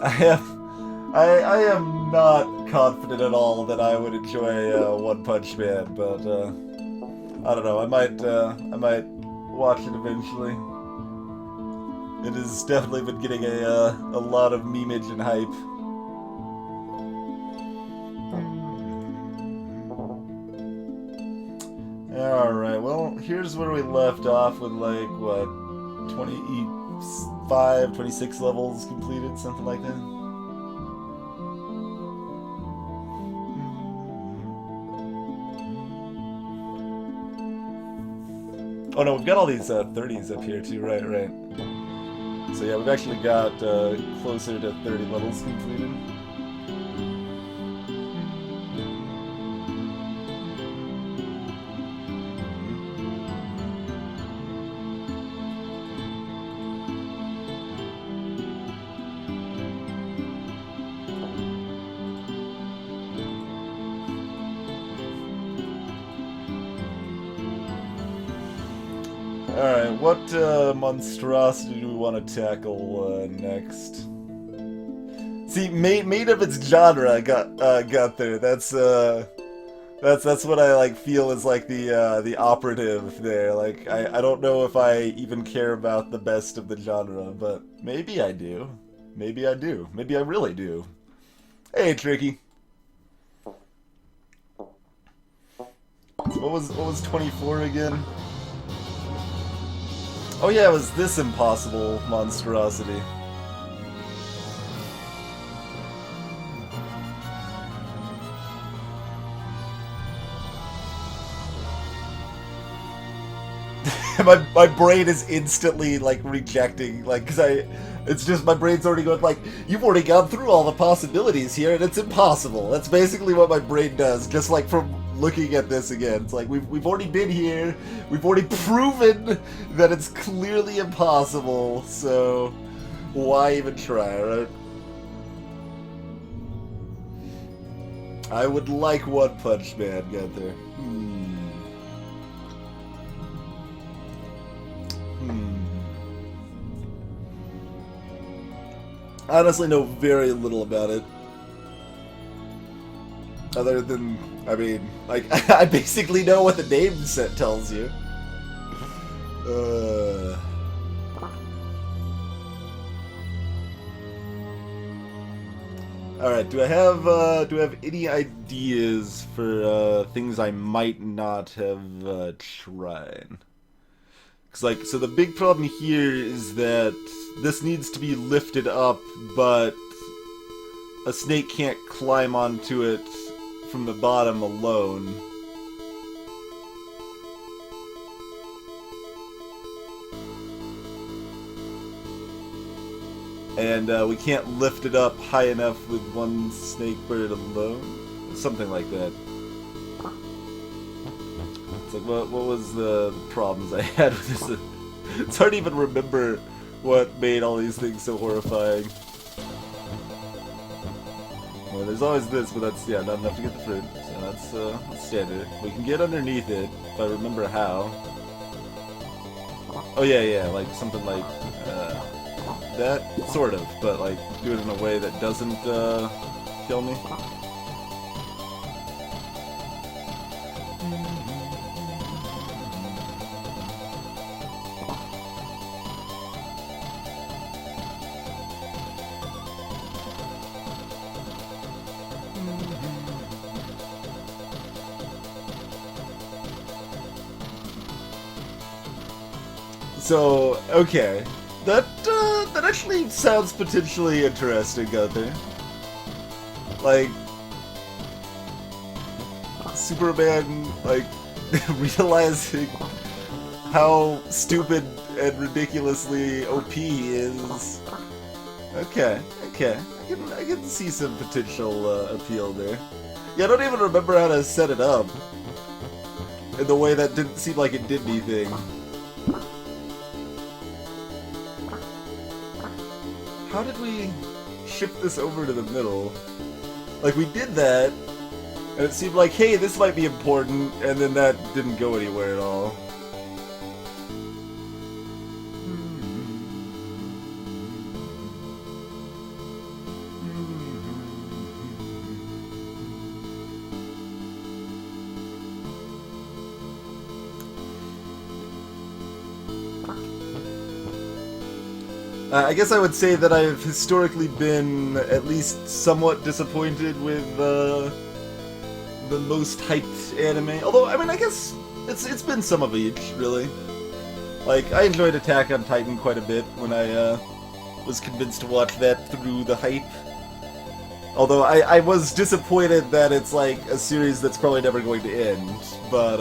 I am not confident at all that I would enjoy One Punch Man, but I don't know. I might watch it eventually. It has definitely been getting a lot of memeage and hype. Alright, well, here's where we left off with, like, what, 25, 26 levels completed, something like that? Oh no, we've got all these 30s up here too, right, right. So yeah, we've actually got closer to 30 levels completed. Alright, what monstrosity do we want to tackle next? See, made of its genre got there. That's what I like feel is like the operative there. Like I don't know if I even care about the best of the genre, but maybe I do. Maybe I do. Maybe I really do. Hey, Tricky. What was 24 again? Oh yeah, it was this impossible monstrosity. My brain is instantly like rejecting, like, because it's just my brain's already going like, you've already gone through all the possibilities here and it's impossible. That's basically what my brain does, just like from looking at this again. It's like we've already been here, we've already proven that it's clearly impossible, so why even try, right? I would like One Punch Man got there. Hmm. I honestly know very little about it. Other than, I mean, like, I basically know what the name set tells you. Uh... Alright, do I have any ideas for things I might not have tried? Cause like, so the big problem here is that this needs to be lifted up, but a snake can't climb onto it from the bottom alone. And we can't lift it up high enough with one snakebird alone. Something like that. It's like, what was the problems I had with this? It's hard to even remember what made all these things so horrifying. Well, there's always this, but that's, yeah, not enough to get the fruit. So that's standard. We can get underneath it, if I remember how. Oh yeah, yeah, like something like that, sort of, but like do it in a way that doesn't kill me. So, okay. That actually sounds potentially interesting out there. Like, Superman, like, realizing how stupid and ridiculously OP he is. Okay, okay. I can see some potential appeal there. Yeah, I don't even remember how to set it up. In the way that didn't seem like it did anything. How did we shift this over to the middle? Like, we did that, and it seemed like, hey, this might be important, and then that didn't go anywhere at all. I guess I would say that I've historically been at least somewhat disappointed with the most hyped anime. Although, I mean, I guess it's been some of each, really. Like, I enjoyed Attack on Titan quite a bit when I was convinced to watch that through the hype. Although I was disappointed that it's like a series that's probably never going to end, but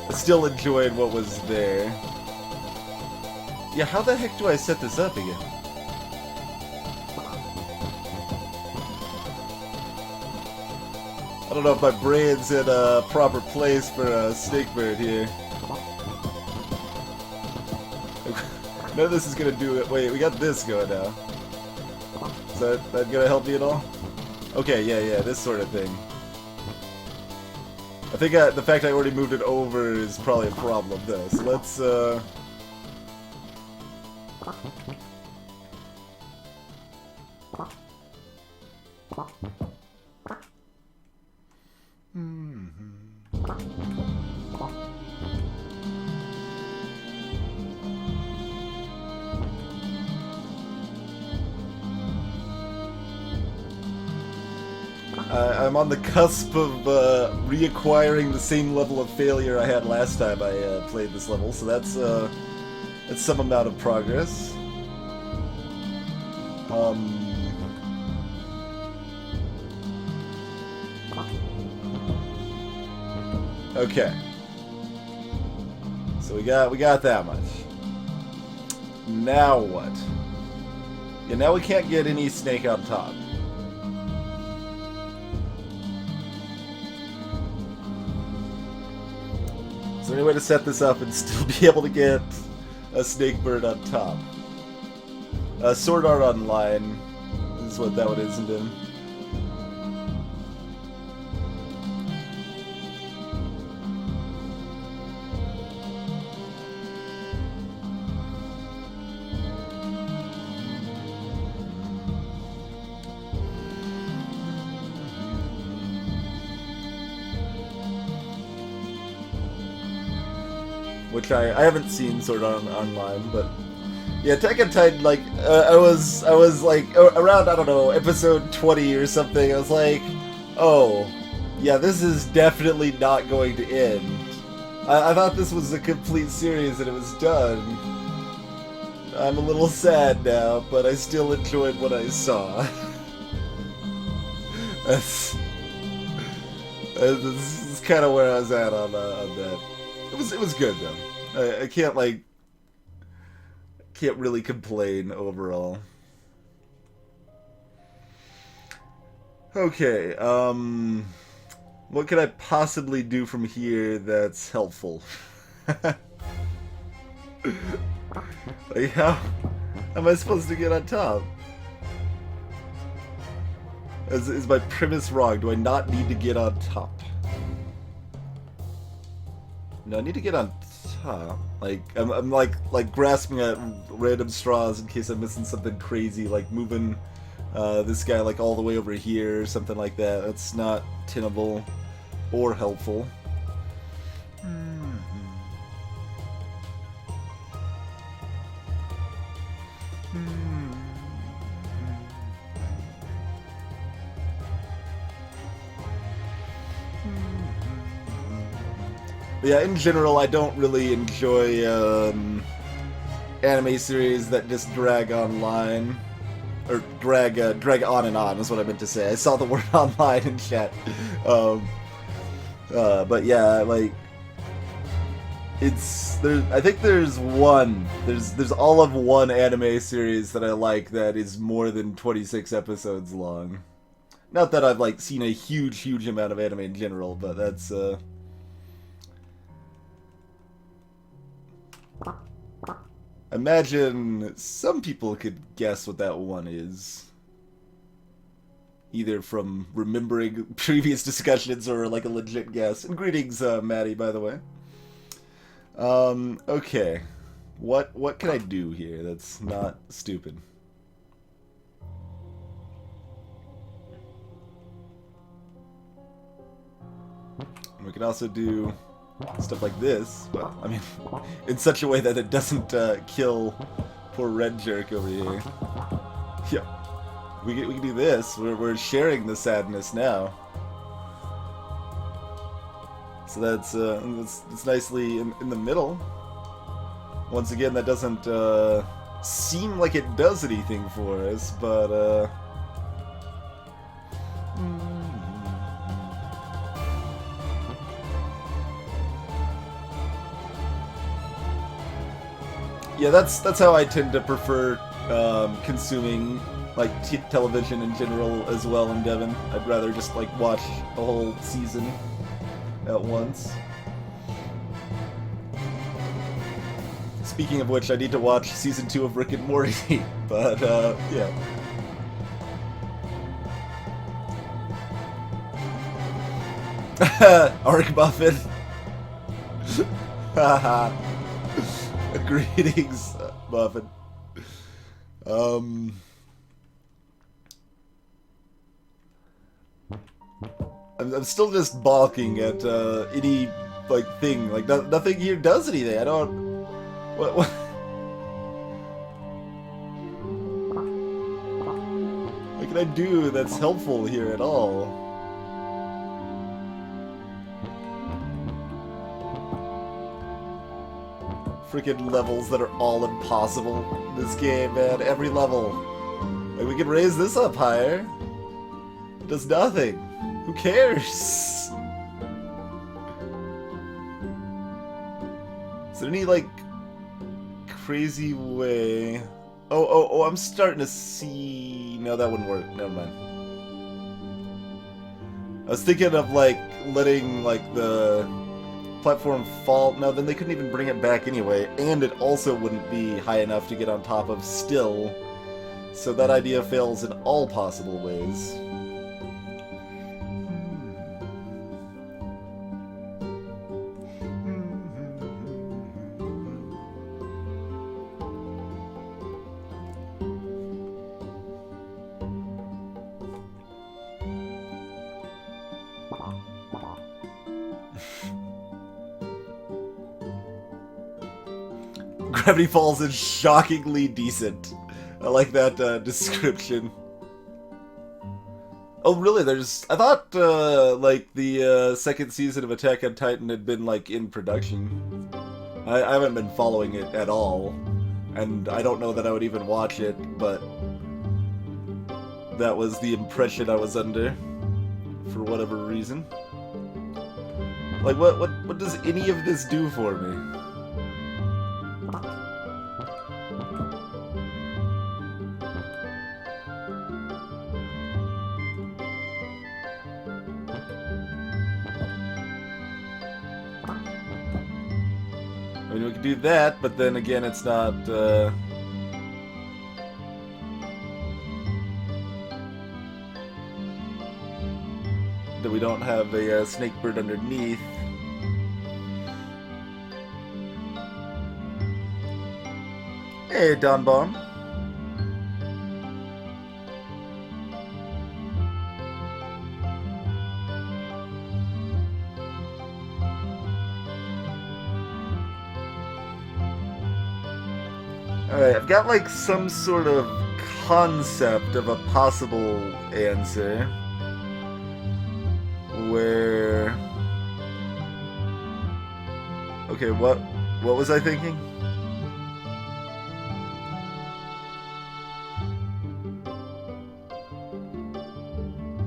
I still enjoyed what was there. Yeah, how the heck do I set this up again? I don't know if my brain's in a proper place for a Snakebird here. None of this is gonna do it. Wait, we got this going now. Is that gonna help me at all? Okay, yeah, this sort of thing. I think the fact I already moved it over is probably a problem, though. So let's, I'm on the cusp of reacquiring the same level of failure I had last time I played this level, so that's some amount of progress. Okay. So we got that much. Now what? Yeah, now we can't get any snake on top. Is there any way to set this up and still be able to get a Snakebird on top? Sword Art Online is what that one isn't in. Which I haven't seen Sword Art Online, but yeah, Attack on Titan, like, I was like, around, I don't know, episode 20 or something, I was like, oh, yeah, this is definitely not going to end. I thought this was a complete series and it was done. I'm a little sad now, but I still enjoyed what I saw. This is kind of where I was at on that. It was good though. I can't really complain overall. Okay, what could I possibly do from here that's helpful? Like how am I supposed to get on top? Is my premise wrong? Do I not need to get on top? No, I need to get on top. Like I'm like grasping at random straws in case I'm missing something crazy, like moving this guy like all the way over here or something like that. That's not tenable or helpful. But yeah, in general, I don't really enjoy anime series that just drag online. Or drag on and on is what I meant to say. I saw the word online in chat. But yeah, like, I think there's all of one anime series that I like that is more than 26 episodes long. Not that I've like seen a huge amount of anime in general, but that's imagine some people could guess what that one is. Either from remembering previous discussions or like a legit guess. And greetings, Maddie, by the way. Okay. What can I do here that's not stupid? We can also do stuff like this. But I mean, in such a way that it doesn't kill poor red jerk over here. Yeah, we can do this. We're sharing the sadness now. So that's nicely in the middle. Once again, that doesn't seem like it does anything for us, but yeah, that's how I tend to prefer consuming like television in general as well in Devon. I'd rather just like watch the whole season at once. Speaking of which, I need to watch season 2 of Rick and Morty, but yeah. Arc Muffin. Haha. Greetings, Muffin. I'm still just balking at any like thing. Like nothing here does anything. I don't. What? What can I do that's helpful here at all? Freaking levels that are all impossible in this game, man. Every level. Like, we can raise this up higher. It does nothing. Who cares? Is there any, like, crazy way? Oh, I'm starting to see... No, that wouldn't work. Never mind. I was thinking of, like, letting, like, the platform fall. No, then they couldn't even bring it back anyway, and it also wouldn't be high enough to get on top of still. So that idea fails in all possible ways. Gravity Falls is shockingly decent. I like that description. Oh, really? I thought, like, the second season of Attack on Titan had been, like, in production. I haven't been following it at all. And I don't know that I would even watch it, but that was the impression I was under, for whatever reason. Like, what does any of this do for me? I mean, we could do that, but then again, it's not, that we don't have a Snakebird underneath. Hey, Don Bomb. Alright, I've got like some sort of concept of a possible answer where... Okay, what was I thinking?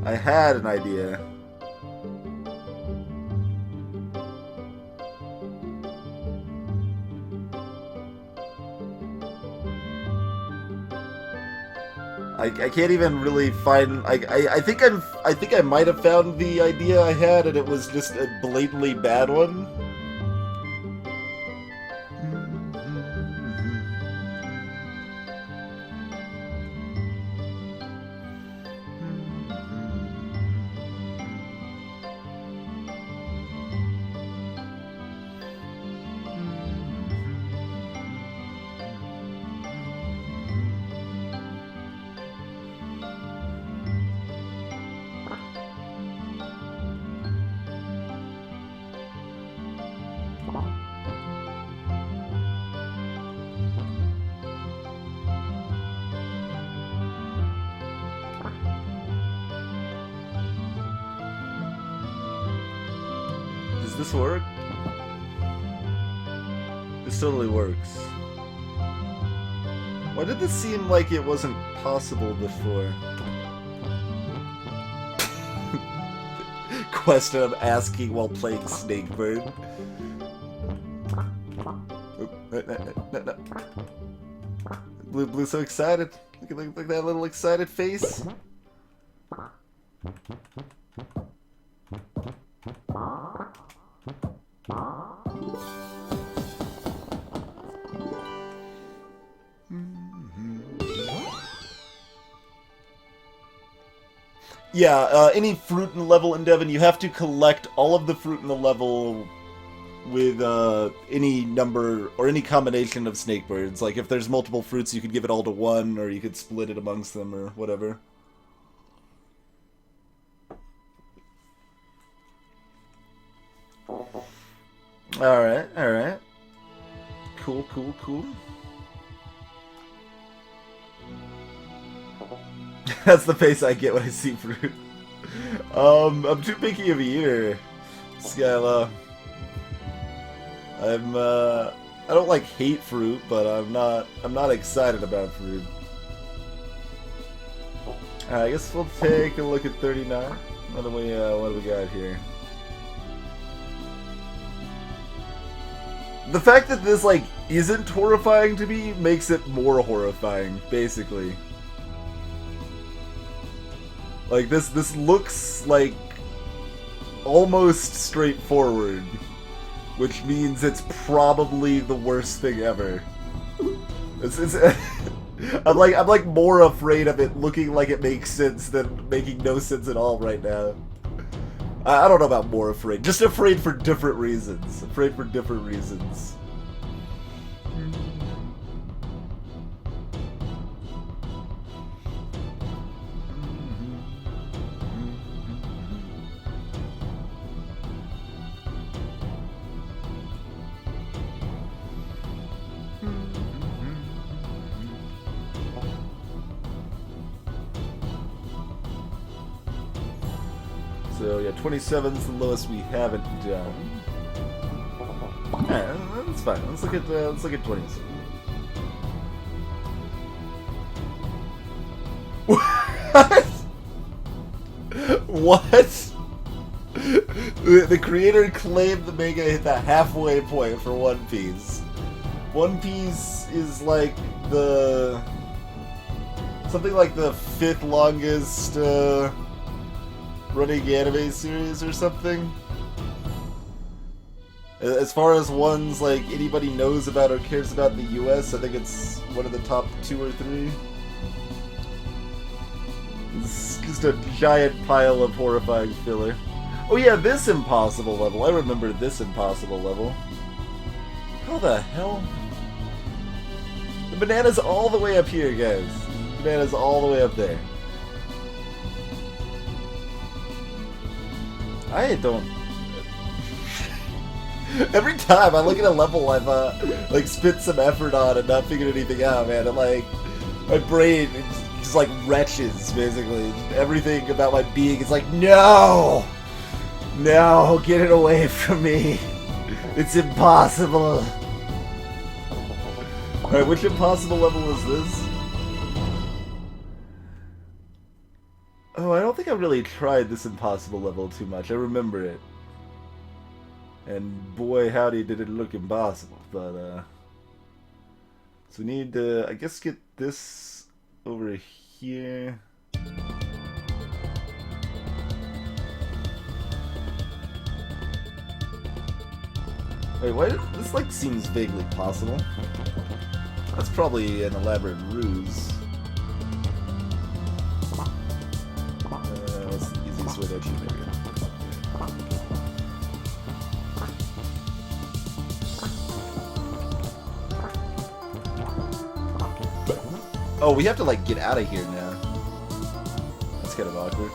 I had an idea. I can't even really find. I think I might have found the idea I had, and it was just a blatantly bad one. Does this work? This totally works. Why did this seem like it wasn't possible before? Question I'm asking while playing Snakebird. No. Blue so excited. Look at that little excited face. Yeah, any fruit in the level in Devon, you have to collect all of the fruit in the level with any number or any combination of Snakebirds. Like, if there's multiple fruits, you could give it all to one, or you could split it amongst them, or whatever. Alright. Cool. That's the face I get when I see fruit. I'm too picky of a year, Skyla. I don't like hate fruit, but I'm not excited about fruit. Alright, I guess we'll take a look at 39. What do we got here? The fact that this, like, isn't horrifying to me makes it more horrifying, basically. Like, this looks, like, almost straightforward, which means it's probably the worst thing ever. I'm like more afraid of it looking like it makes sense than making no sense at all right now. I don't know about more afraid. Just afraid for different reasons. Afraid for different reasons. So yeah, 27's the lowest we haven't done. Yeah, that's fine. Let's look at 27. What? What? The creator claimed the manga hit the halfway point for One Piece. One Piece is like something like the 5th longest running anime series or something. As far as ones like anybody knows about or cares about in the US, I think it's one of the top 2 or 3. It's just a giant pile of horrifying filler. Oh yeah, this impossible level. I remember this impossible level. How the hell? The banana's all the way up here, guys. The banana's all the way up there. I don't... Every time I look at a level I've, like, spent some effort on and not figured anything out, man, and, like, my brain just, like, retches, basically. Everything about my being is like, no! No, get it away from me. It's impossible. Alright, which impossible level is this? Oh, I don't think I've really tried this impossible level too much. I remember it. And boy, howdy, did it look impossible. But, so we need to, I guess, get this over here. Wait, why? This, like, seems vaguely possible. That's probably an elaborate ruse. That's the easiest way to achieve it. Oh, we have to, like, get out of here now. That's kind of awkward.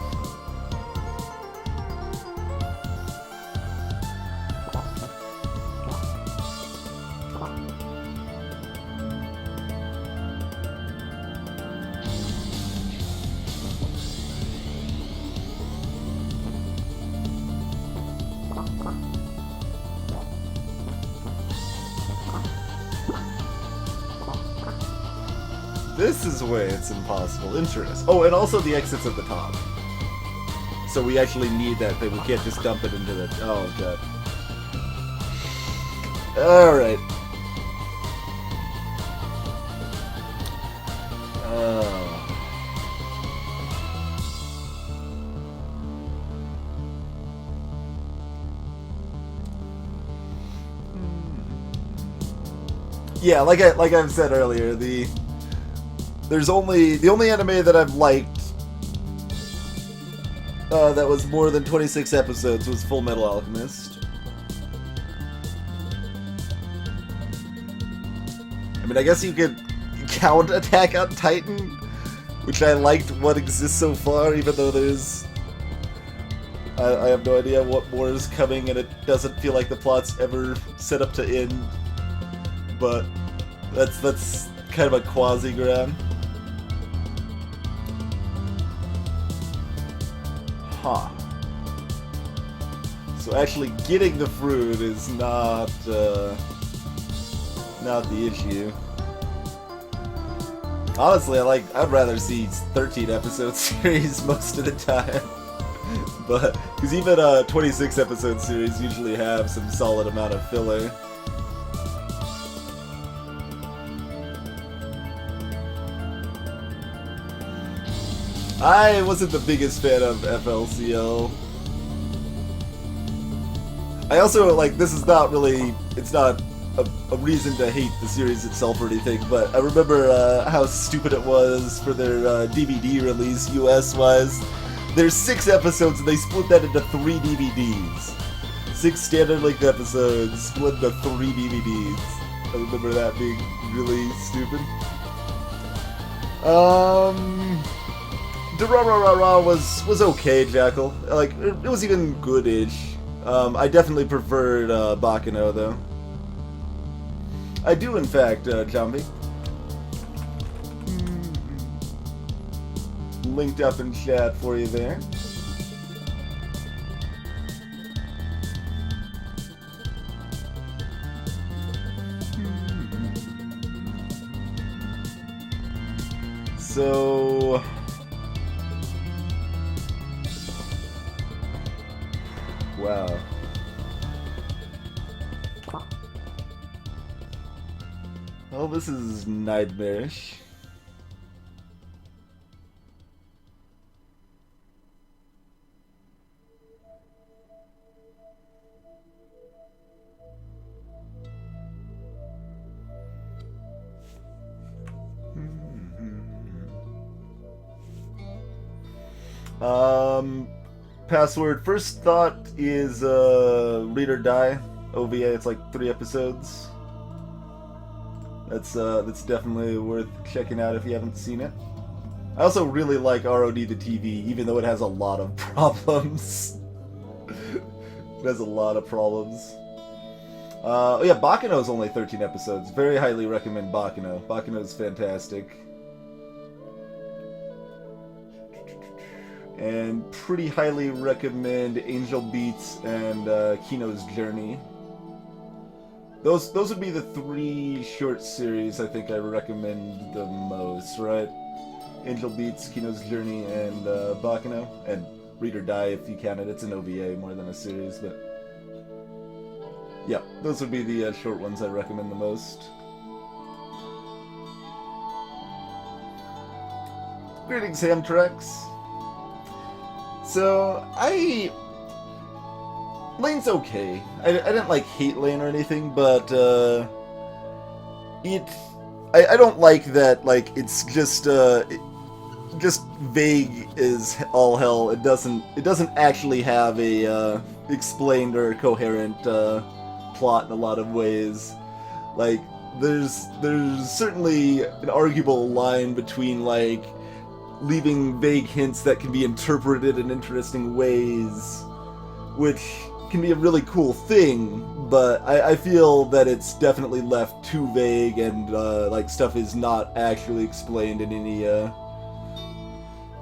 This is why it's impossible. Interest. Oh, and also the exit's at the top. So we actually need that thing. We can't just dump it into the... Oh, God. Alright. Yeah, like I've said earlier, the only anime that I've liked that was more than 26 episodes was Full Metal Alchemist. I mean, I guess you could count Attack on Titan, which I liked what exists so far, even though there's... I have no idea what more is coming, and it doesn't feel like the plot's ever set up to end. But that's kind of a quasi-gram. Huh. So actually getting the fruit is not the issue. Honestly, I'd rather see 13 episode series most of the time. But because even a 26 episode series usually have some solid amount of filler. I wasn't the biggest fan of FLCL. I also, this is not really, it's not a reason to hate the series itself or anything, but I remember how stupid it was for their DVD release, US-wise. There's 6 episodes and they split that into 3 DVDs. 6 standard length episodes split into 3 DVDs. I remember that being really stupid. Durararara was okay, Jackal. It was even good-ish. I definitely preferred Bakano, though. I do, in fact, Jumpy. Linked up in chat for you there. So... Wow. Well, this is nightmarish. Password. First thought is Read or Die OVA. It's 3 episodes. That's definitely worth checking out if you haven't seen it. I also really like ROD the TV, even though it has a lot of problems. It has a lot of problems. Oh yeah, Bakano is only 13 episodes. Very highly recommend Bakano. Bakano is fantastic. And pretty highly recommend Angel Beats and Kino's Journey. Those would be the 3 short series I think I recommend the most, right? Angel Beats, Kino's Journey, and Bakano. And Read or Die if you count it. It's an OVA more than a series, but... yeah, those would be the short ones I recommend the most. Greetings, Hamtrex. So, Lane's okay. I didn't hate Lane or anything, but I don't like that it's just vague as all hell. It doesn't actually have a explained or coherent plot in a lot of ways. There's certainly an arguable line between leaving vague hints that can be interpreted in interesting ways, which can be a really cool thing, but I feel that it's definitely left too vague and stuff is not actually explained in any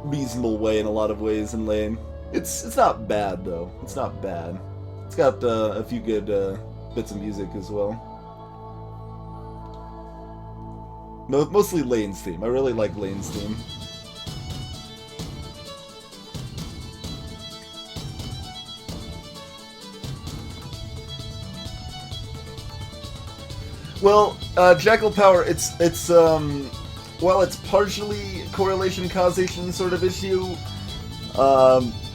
reasonable way in a lot of ways in Lane. It's not bad though. It's not bad. It's got a few good bits of music as well. Mostly Lane's theme. I really like Lane's theme. Well, Jackal Power, while it's partially correlation causation sort of issue,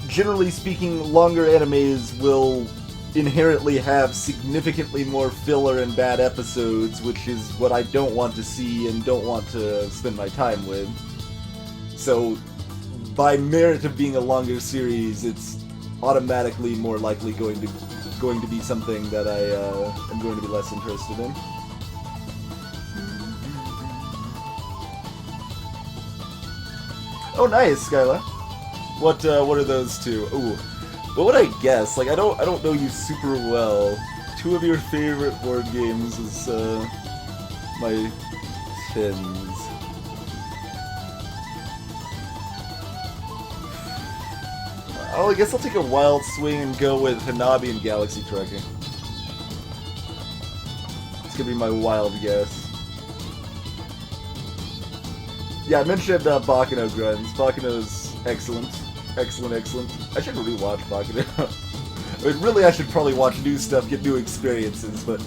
generally speaking, longer animes will inherently have significantly more filler and bad episodes, which is what I don't want to see and don't want to spend my time with. So, by merit of being a longer series, it's automatically more likely going to be something that I am going to be less interested in. Oh, nice, Skyla. What are those two? Ooh, what would I guess? Like, I don't know you super well. Two of your favorite board games is my tins. Oh, I guess I'll take a wild swing and go with Hanabi and Galaxy Trucking. It's gonna be my wild guess. Yeah, I mentioned Baccano Grunts. Baccano's excellent. Excellent. I should rewatch Baccano. I mean, really, I should probably watch new stuff, get new experiences, but...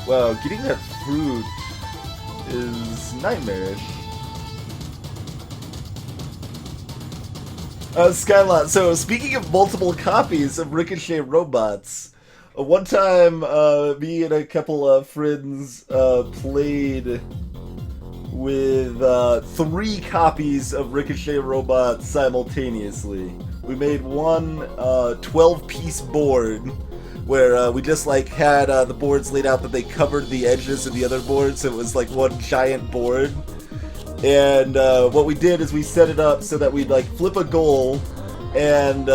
Wow, getting that fruit is nightmarish. Skylot, so speaking of multiple copies of Ricochet Robots, one time me and a couple of friends played with 3 copies of Ricochet Robots simultaneously. We made one 12-piece board where we just like had the boards laid out that they covered the edges of the other boards, so it was like one giant board. And what we did is we set it up so that we'd like flip a goal, and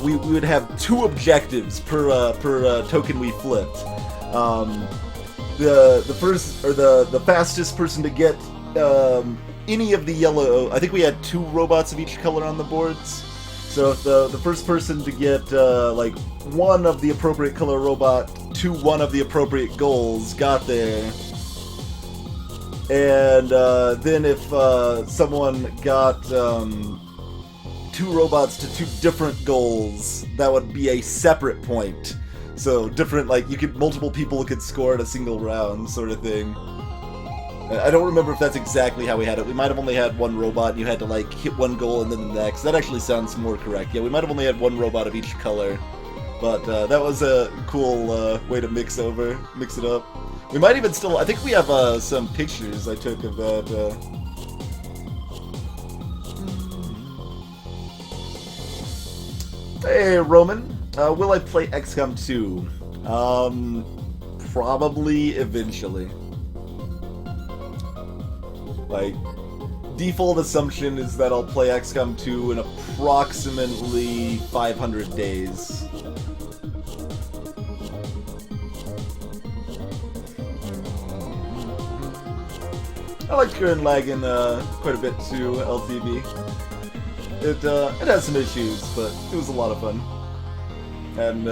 we would have 2 objectives per token we flipped. The first, or the fastest person to get any of the yellow, I think we had 2 robots of each color on the boards. So if the first person to get like one of the appropriate color robot to one of the appropriate goals got there, and then if someone got 2 robots to 2 different goals, that would be a separate point. So different, like multiple people could score in a single round, sort of thing. I don't remember if that's exactly how we had it. We might have only had 1 robot, and you had to like hit one goal and then the next. That actually sounds more correct. Yeah, we might have only had 1 robot of each color, but that was a cool way to mix it up. We might even still. I think we have some pictures I took of that. Hey, Roman. Will I play XCOM 2? Probably eventually. Like, default assumption is that I'll play XCOM 2 in approximately 500 days. I like Gurren Lagann quite a bit too, LTV. It has some issues, but it was a lot of fun. And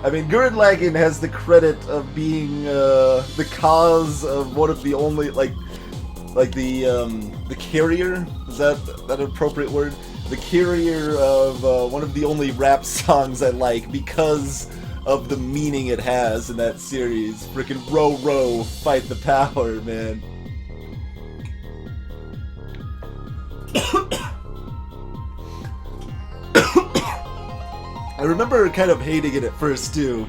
I mean, Gurren Lagann has the credit of being the cause of one of the only like the carrier, is that an appropriate word? The carrier of one of the only rap songs I like because of the meaning it has in that series. Frickin' row row, fight the power, man. I remember kind of hating it at first too.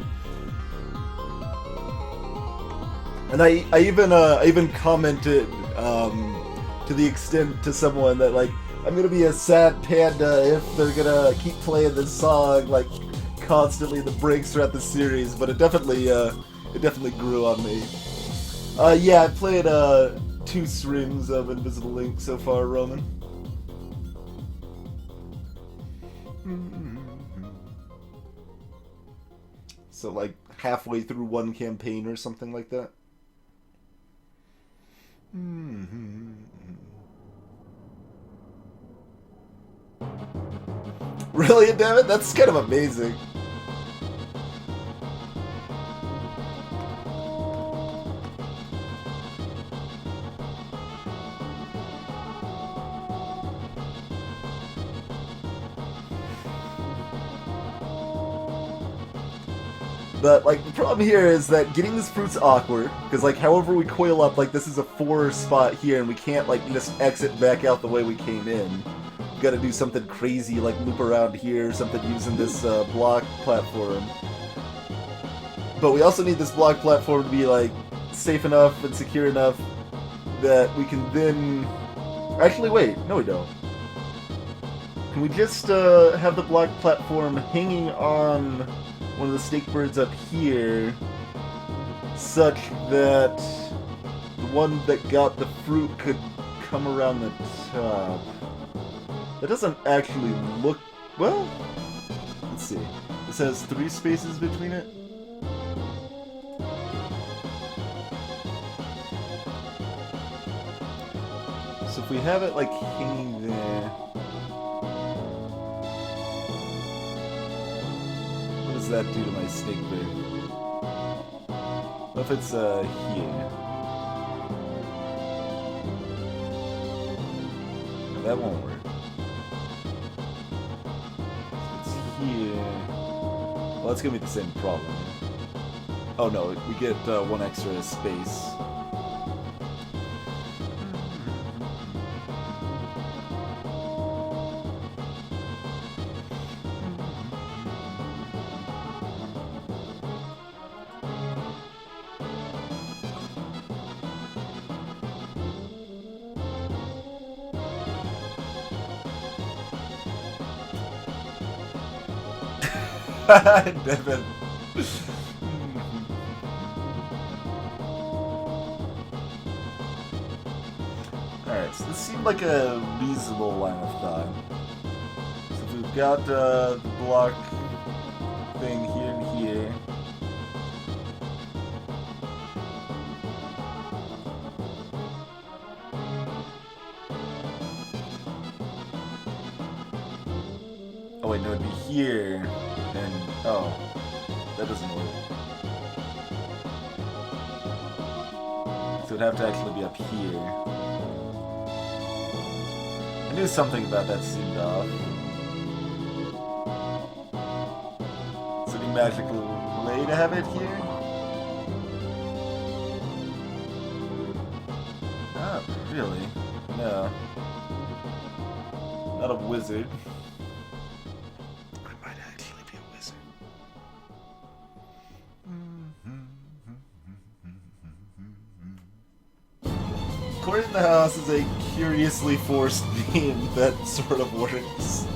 And I even commented to the extent to someone that like, I'm gonna be a sad panda if they're gonna keep playing this song like constantly in the breaks throughout the series, but it definitely grew on me. Yeah, I played 2 streams of Invisible Link so far, Roman. So, like, halfway through one campaign or something like that. Really, damn it? That's kind of amazing. But, like, the problem here is that getting this fruit's awkward, because, like, however we coil up, like, this is a 4 spot here, and we can't, like, just exit back out the way we came in. We gotta do something crazy, like loop around here, or something using this block platform. But we also need this block platform to be, like, safe enough and secure enough that we can then... Actually, wait, no we don't. Can we just have the block platform hanging on one of the snakebirds up here, such that the one that got the fruit could come around the top? That doesn't actually look... well, let's see. This has 3 spaces between it. So if we have it, like, hanging there... what does that do to my snakebird? What if it's, here? No, that won't work. Here. Well, that's gonna be the same problem. Oh no, we get 1 extra space. Devin. Alright, so this seemed like a reasonable line of thought. So if we've got the block thing here and here. Oh wait, no, it'd be here. And, oh, that doesn't work. So it'd have to actually be up here. I knew something about that seemed off. Is there any magical way to have it here? Not really. No. Not a wizard. Corn in the House is a curiously forced game that sort of works.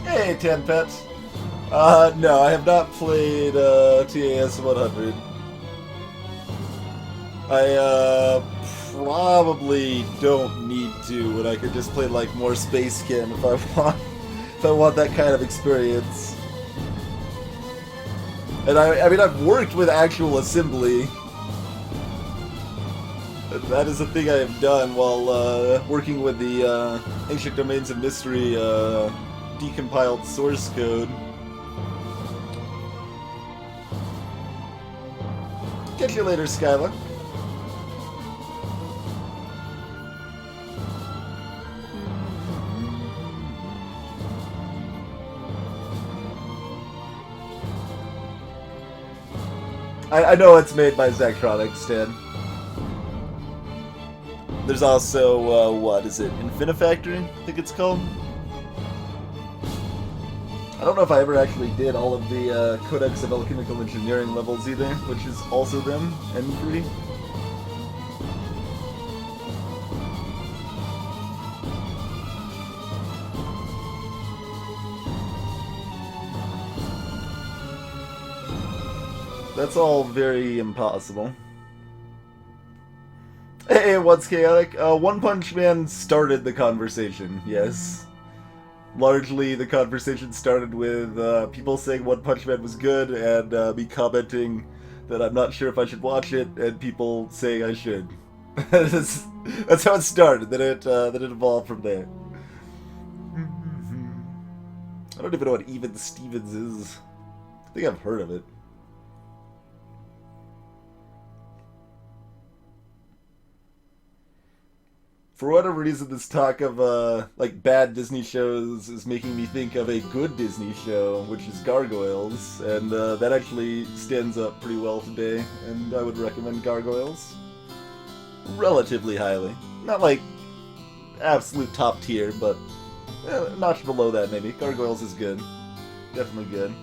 Hey, 10 Pets. No, I have not played TAS 100. I probably don't need to, and I could just play like more Space Chem if I want. If I want that kind of experience. And I mean, I've worked with actual assembly. That is a thing I have done while working with the Ancient Domains of Mystery decompiled source code. Catch you later, Skyla. I know it's made by Zachtronics, Ted. There's also, what is it? Infinifactory, I think it's called? I don't know if I ever actually did all of the Codex of Alchemical Engineering levels either, which is also them, N3. That's all very impossible. Hey, what's chaotic? One Punch Man started the conversation, yes. Largely, the conversation started with people saying One Punch Man was good, and me commenting that I'm not sure if I should watch it, and people saying I should. That's how it started. Then it evolved from there. I don't even know what Even Stevens is. I think I've heard of it. For whatever reason, this talk of like bad Disney shows is making me think of a good Disney show, which is Gargoyles, and that actually stands up pretty well today, and I would recommend Gargoyles relatively highly. Not like absolute top tier, but a notch below that maybe. Gargoyles is good, definitely good.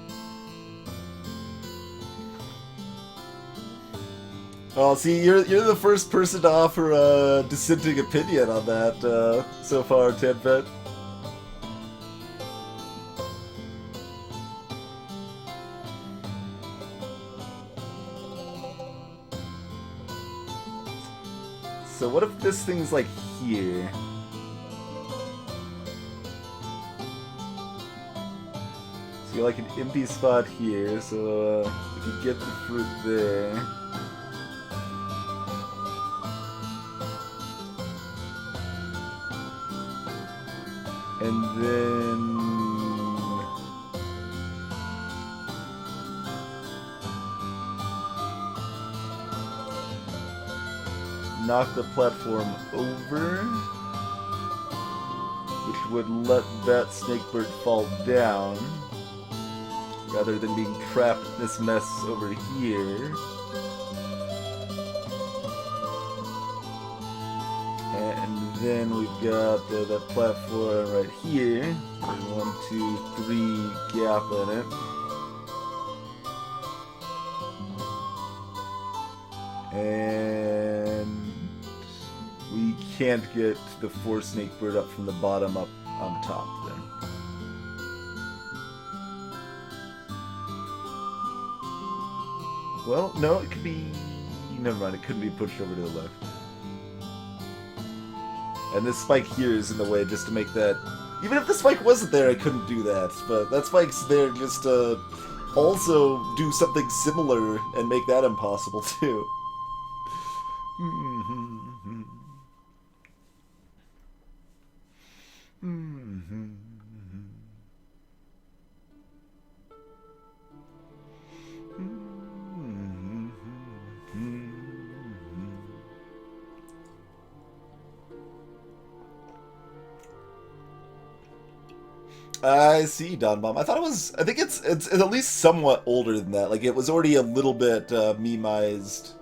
Oh, see, you're the first person to offer a dissenting opinion on that so far, Tedpet. So what if this thing's like here? So you're like an empty spot here, so we could get the fruit there. And then knock the platform over, which would let that Snakebird fall down, rather than being trapped in this mess over here. And then we've got that platform right here. 1, 2, 3 gap in it. And we can't get the 4 Snakebird up from the bottom up on top then. Well, no, it could be... Never mind, it couldn't be pushed over to the left. And this spike here is in the way just to make that... Even if the spike wasn't there, I couldn't do that. But that spike's there just to also do something similar and make that impossible, too. I see, Don Bomb. I thought it was. I think it's at least somewhat older than that. Like it was already a little bit memized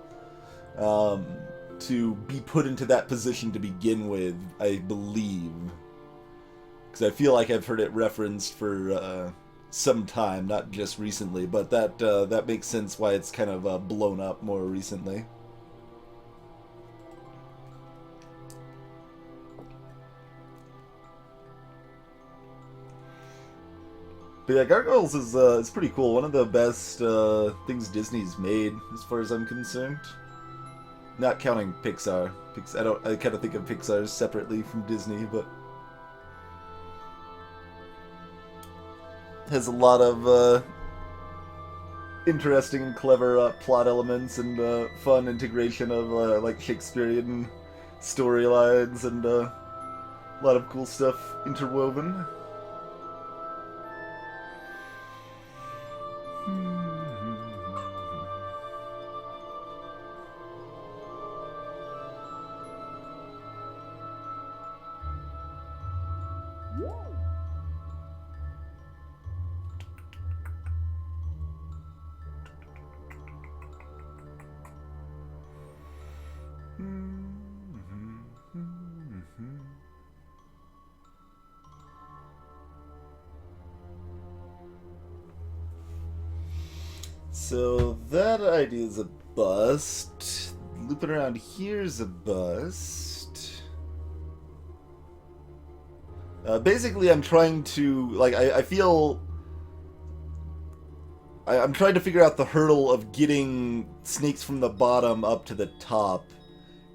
to be put into that position to begin with. I believe, because I feel like I've heard it referenced for some time, not just recently. But that makes sense why it's kind of blown up more recently. But yeah, Gargoyles is pretty cool. One of the best things Disney's made, as far as I'm concerned. Not counting Pixar. I kind of think of Pixar separately from Disney, but has a lot of interesting and clever plot elements and fun integration of like Shakespearean storylines and a lot of cool stuff interwoven. So that idea's a bust. Looping around here's a bust. Basically, I'm trying to, like, I feel... I'm trying to figure out the hurdle of getting snakes from the bottom up to the top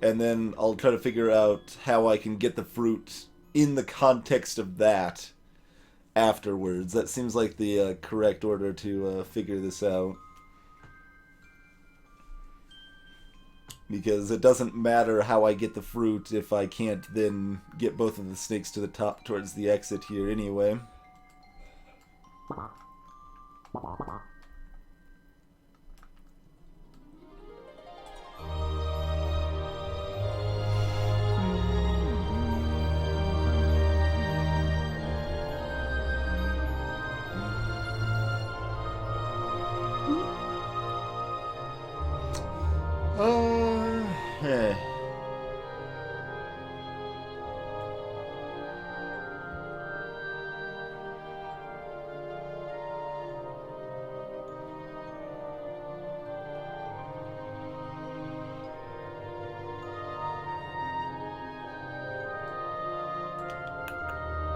and then I'll try to figure out how I can get the fruit in the context of that afterwards. That seems like the correct order to figure this out. Because it doesn't matter how I get the fruit if I can't then get both of the snakes to the top towards the exit here anyway. Hey.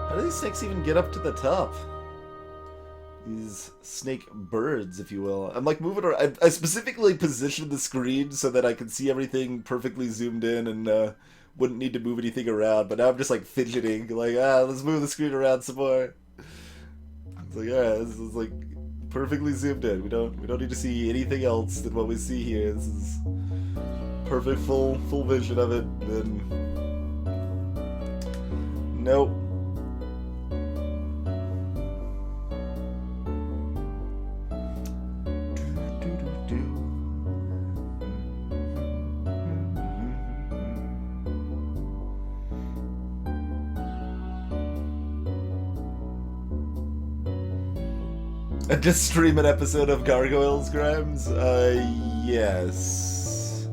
How do these snakes even get up to the top? These snake birds, if you will. I'm like moving around. I specifically positioned the screen so that I could see everything perfectly zoomed in and wouldn't need to move anything around. But now I'm just like fidgeting, like let's move the screen around some more. It's like this is like perfectly zoomed in. We don't need to see anything else than what we see here. This is perfect full vision of it. And nope. Just stream an episode of Gargoyles, Grimes? Yes.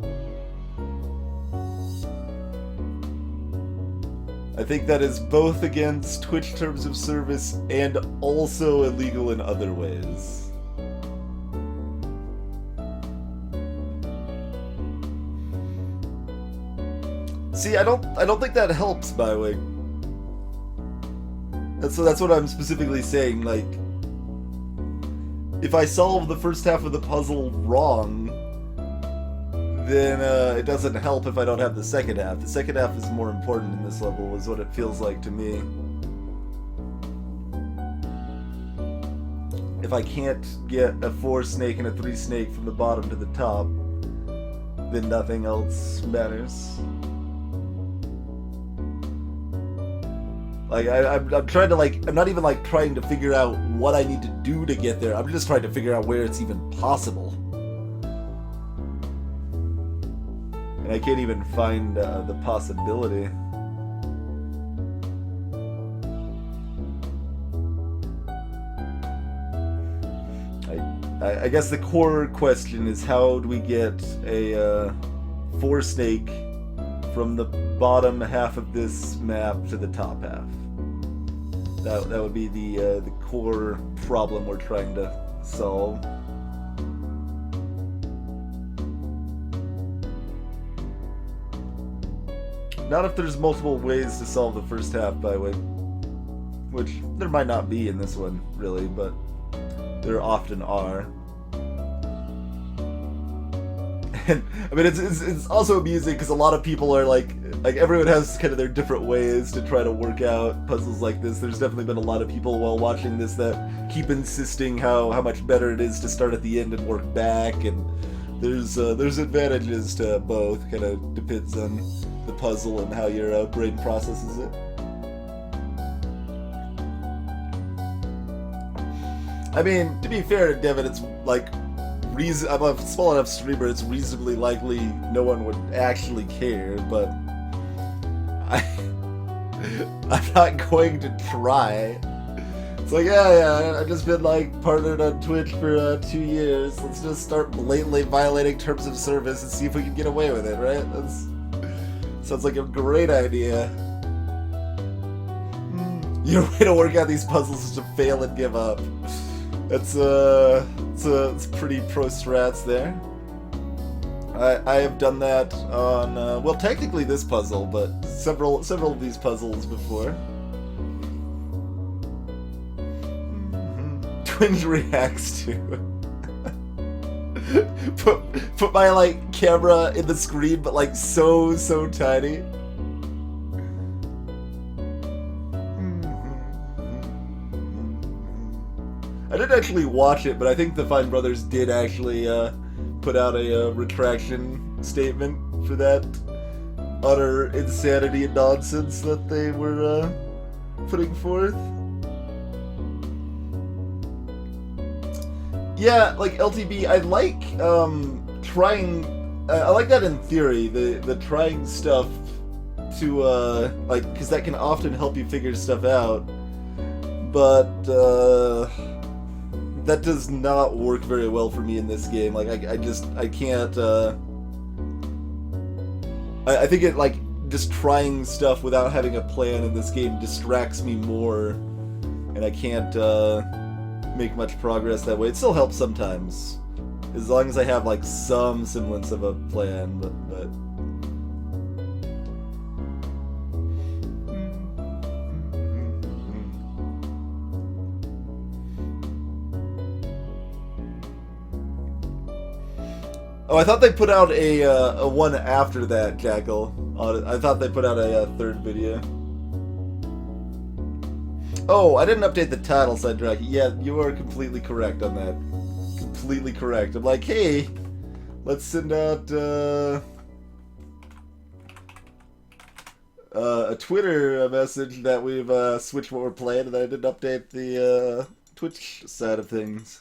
I think that is both against Twitch terms of service and also illegal in other ways. See, I don't think that helps, by the way. That's what I'm specifically saying, like, if I solve the first half of the puzzle wrong, then it doesn't help if I don't have the second half. The second half is more important in this level, is what it feels like to me. If I can't get a 4 snake and a 3 snake from the bottom to the top, then nothing else matters. Like, I'm trying to, like, I'm not even, like, trying to figure out what I need to do to get there. I'm just trying to figure out where it's even possible. And I can't even find the possibility. I guess the core question is, how do we get a 4 snake from the bottom half of this map to the top half? That would be the core problem we're trying to solve. Not if there's multiple ways to solve the first half, by the way. Which there might not be in this one, really, but there often are. And I mean, it's also amusing because a lot of people are like everyone has kind of their different ways to try to work out puzzles like this. There's definitely been a lot of people while watching this that keep insisting how much better it is to start at the end and work back, and there's advantages to both. Kind of depends on the puzzle and how your brain processes it. I mean, to be fair to Devin, it's like I'm a small enough streamer, it's reasonably likely no one would actually care, but I'm not going to try. It's like, yeah, I've just been like partnered on Twitch for 2 years. Let's just start blatantly violating terms of service and see if we can get away with it, right? Sounds like a great idea. Your way to work out these puzzles is to fail and give up. It's pretty pro strats there. I have done that on well, technically this puzzle, but several of these puzzles before. Twinge reacts to put my like camera in the screen, but like so tiny. I didn't actually watch it, but I think the Fine Brothers did actually put out a retraction statement for that utter insanity and nonsense that they were putting forth. Yeah, like LTB, I like trying. I like that in theory. The trying stuff to like, because that can often help you figure stuff out. But that does not work very well for me in this game. Like I can't. I think it like just trying stuff without having a plan in this game distracts me more, and I can't make much progress that way. It still helps sometimes, as long as I have like some semblance of a plan. But oh, I thought they put out a one after that, Jackal. I thought they put out a third video. Oh, I didn't update the title, said Draki. Yeah, you are completely correct on that. Completely correct. I'm like, hey, let's send out a Twitter message that we've switched what we're playing, and I didn't update the Twitch side of things.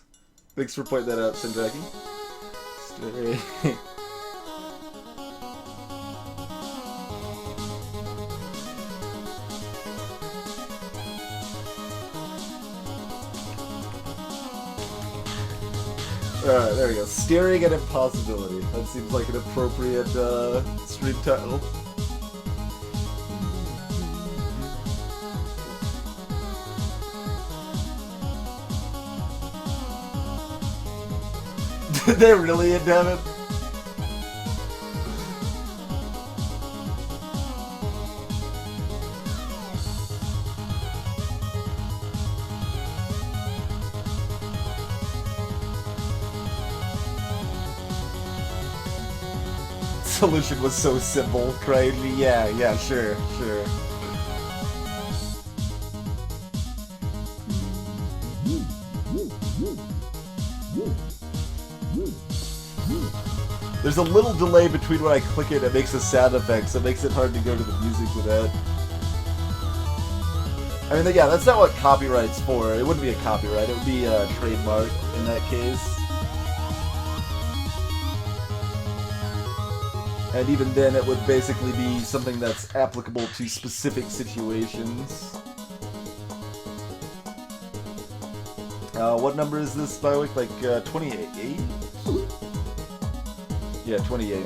Thanks for pointing that out, Sindraki. Alright, there we go. Staring at Impossibility. That seems like an appropriate stream title. Did they really indent it? Solution was so simple, crazy. Yeah, sure. There's a little delay between when I click it, it makes a sound effect, so it makes it hard to go to the music with that. I mean, yeah, that's not what copyright's for. It wouldn't be a copyright, it would be a trademark in that case. And even then, it would basically be something that's applicable to specific situations. What number is this by week? Like 28? Yeah, 28.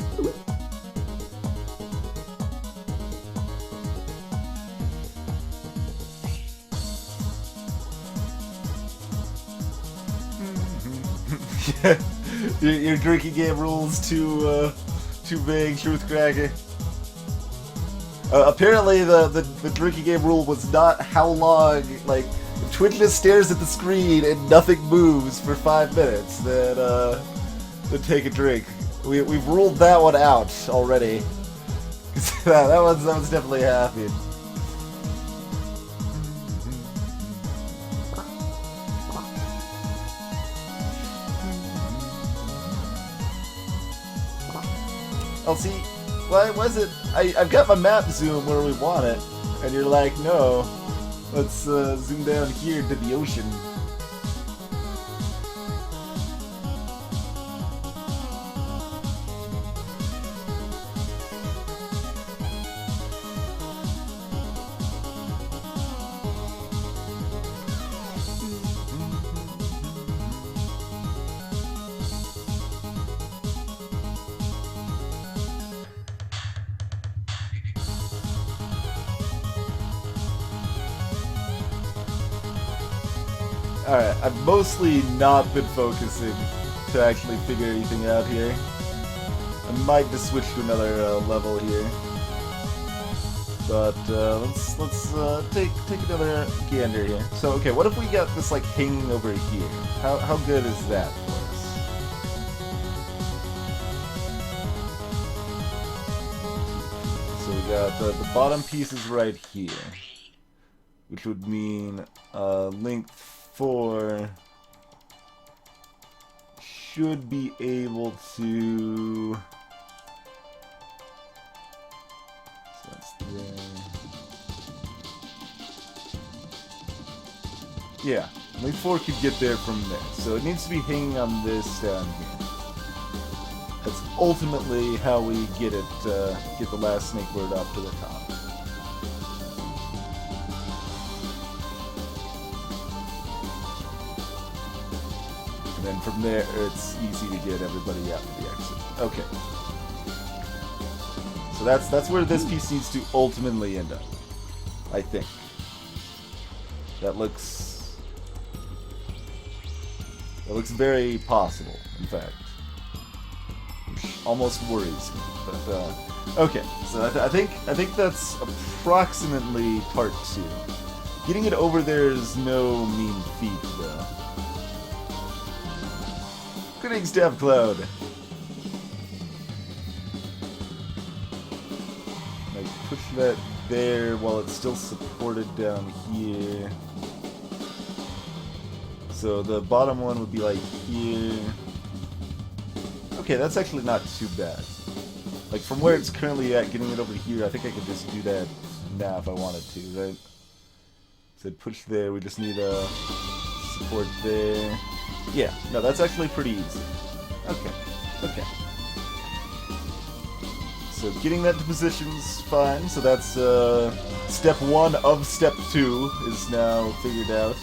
Yeah, your drinking game rules too vague, Truth Cracker. Apparently the drinking game rule was not how long, like, if Twitch just stares at the screen and nothing moves for 5 minutes, then take a drink. We've ruled that one out already. that one's definitely happening. I'll see. Why was it? I've got my map zoom where we want it, and you're like, no, let's zoom down here to the ocean. Alright, I've mostly not been focusing to actually figure anything out here. I might just switch to another level here. But let's take another gander here. So okay, what if we got this like hanging over here? How good is that for us? got the bottom piece is right here, which would mean length 4 should be able to. So that's there. Yeah, length 4 could get there from there. So it needs to be hanging on this down here. That's ultimately how we get it, get the last Snakebird up to the top. And then from there, it's easy to get everybody out to the exit. Okay. So that's where this piece needs to ultimately end up, I think. That looks very possible, in fact. Almost worries me, but okay. So I think that's approximately part 2. Getting it over there is no mean feat, though. Greetings, Dev Cloud. Like push that there while it's still supported down here. So the bottom one would be like here. Okay, that's actually not too bad. Like, from where it's currently at, getting it over here, I think I could just do that now if I wanted to, right? So push there, we just need a support there. Yeah, no, that's actually pretty easy. Okay, okay. So getting that to position's fine, so that's step 1 of step 2 is now figured out.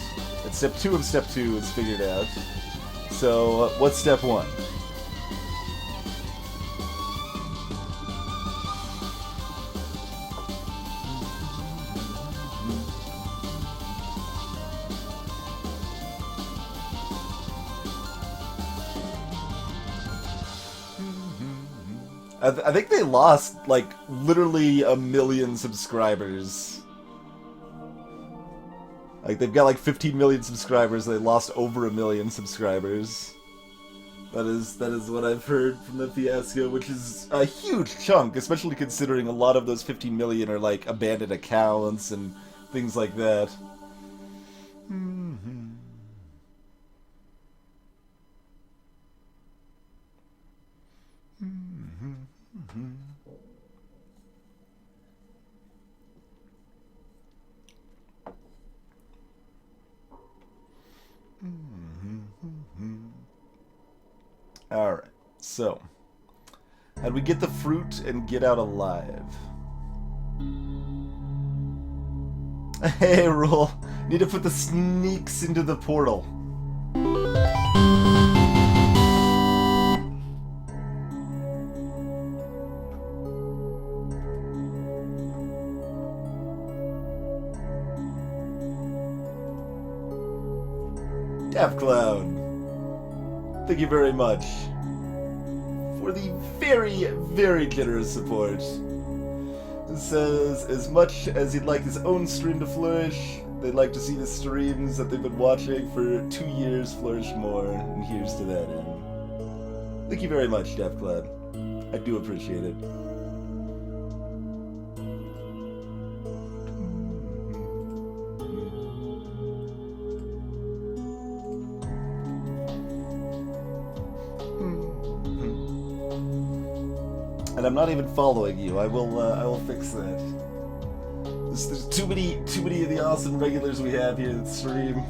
And step 2 of step 2 is figured out. So, what's step 1? I think they lost, like, literally 1 million subscribers. Like, they've got, like, 15 million subscribers, they lost over 1 million subscribers. That is what I've heard from the fiasco, which is a huge chunk, especially considering a lot of those 15 million are, like, abandoned accounts and things like that. Alright, so how'd we get the fruit and get out alive? Hey, Rule, need to put the sneaks into the portal. Cloud, thank you very much for the very, very generous support. It says, as much as he'd like his own stream to flourish, they'd like to see the streams that they've been watching for 2 years flourish more, and here's to that end. Thank you very much, Cloud. I do appreciate it. And I'm not even following you. I will fix that. There's too many of the awesome regulars we have here that stream.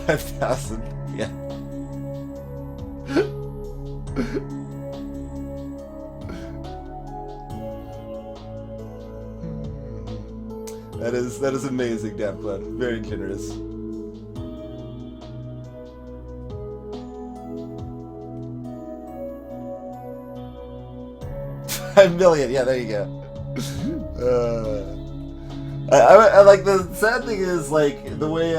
5,000. Yeah. That is amazing, Damclan. Very generous. 5 million, yeah, there you go. I like, the sad thing is, like, the way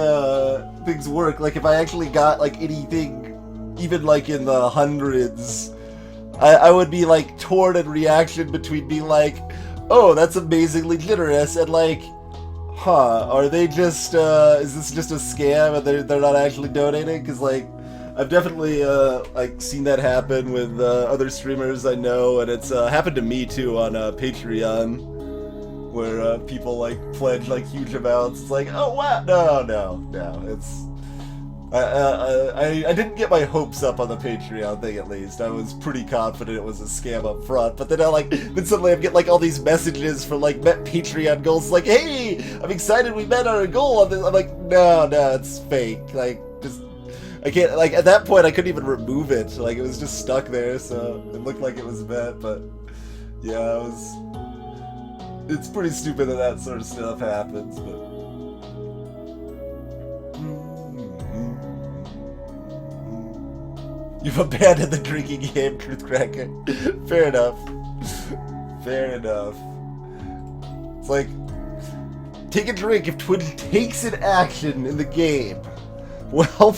things work, like, if I actually got, like, anything, even, like, in the hundreds, I would be, like, torn in reaction between being like, oh, that's amazingly generous, and, like, huh, are they just, is this just a scam and they're not actually donating? Because, like, I've definitely like seen that happen with other streamers I know, and it's happened to me too on Patreon, where people like pledge like huge amounts. It's like, oh wow, no, it's. I didn't get my hopes up on the Patreon thing, at least. I was pretty confident it was a scam up front, but then then suddenly I'm getting like all these messages for like met Patreon goals, like, hey, I'm excited we met our goal on this. I'm like, no, it's fake. Like, just I can't. Like at that point, I couldn't even remove it. Like it was just stuck there, so it looked like it was met. But yeah, it was. It's pretty stupid that sort of stuff happens, but. You've abandoned the drinking game, Truthcracker. Fair enough. Fair enough. It's like, take a drink if Twitch takes an action in the game. Well,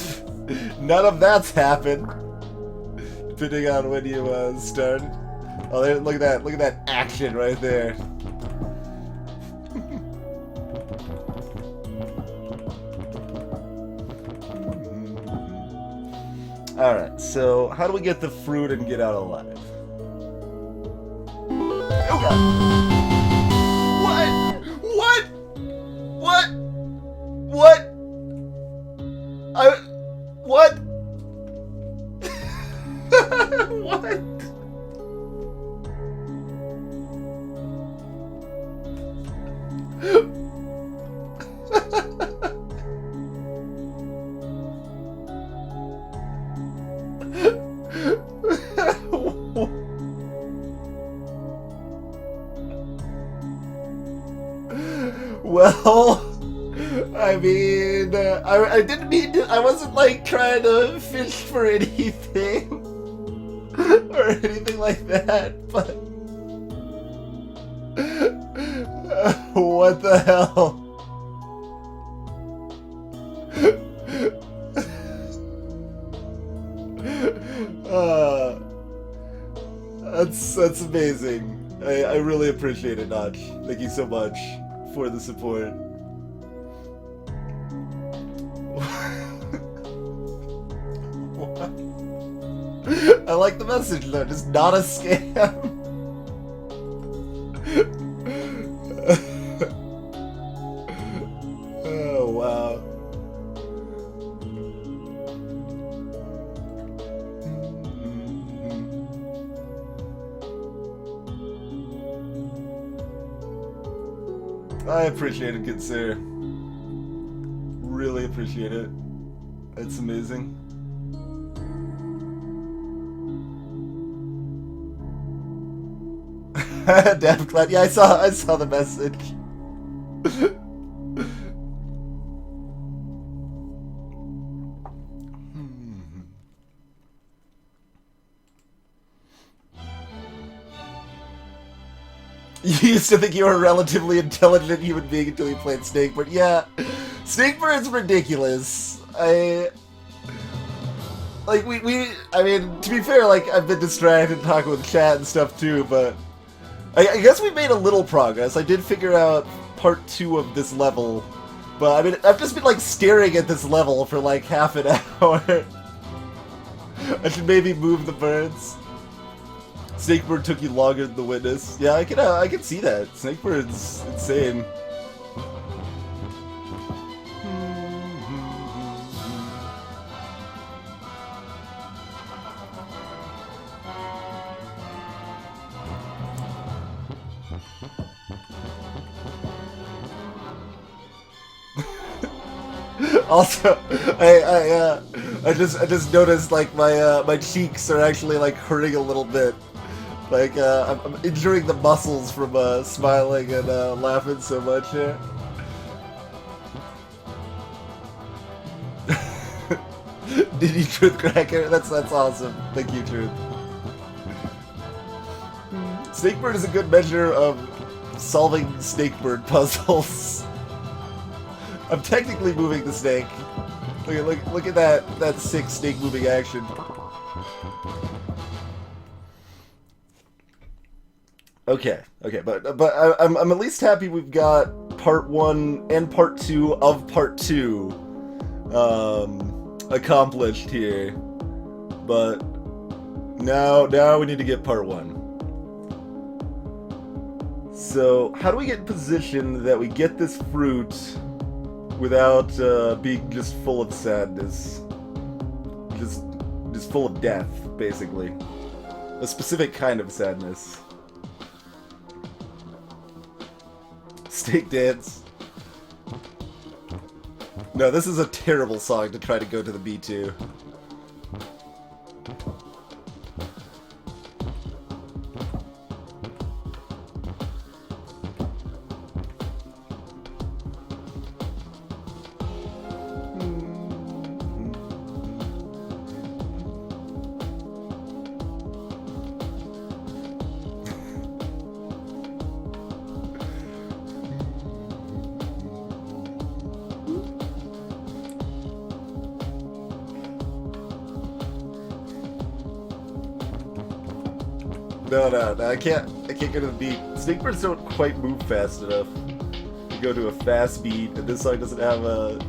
none of that's happened. Depending on when you started. Oh, there, look at that action right there. Alright, so how do we get the fruit and get out alive? Oh god! What? What? What? What? Well, I mean, I didn't mean to, I wasn't like trying to fish for anything or anything like that, but what the hell? That's amazing. I really appreciate it, Notch. Thank you so much for the support. What? I like the message though, just not a scam. Oh wow. I appreciate it, good sir. Really appreciate it. It's amazing. Damn glad. Yeah, I saw the message. You used to think you were a relatively intelligent human being until you played Snakebird. Yeah, Snakebird's ridiculous. I mean, to be fair, like, I've been distracted talking with chat and stuff too, but I guess we made a little progress. I did figure out part 2 of this level, but I mean, I've just been, like, staring at this level for, like, half an hour. I should maybe move the birds. Snakebird took you longer than the witness. Yeah, I can see that. Snakebird's insane. Also, I just noticed like my cheeks are actually like hurting a little bit. Like I'm injuring the muscles from smiling and laughing so much here. Did you Truthcracker? That's awesome. Thank you, Truth. Snakebird is a good measure of solving Snakebird puzzles. I'm technically moving the snake. Look at that sick snake moving action. Okay, but I'm at least happy we've got part 1 and part 2 of part 2 accomplished here. But now we need to get part 1. So, how do we get in position that we get this fruit without being just full of sadness? Just full of death, basically. A specific kind of sadness. Snake dance. No, this is a terrible song to try to go to the B2. No, I can't go to the beat. Snakebirds don't quite move fast enough to go to a fast beat, and this song doesn't have a...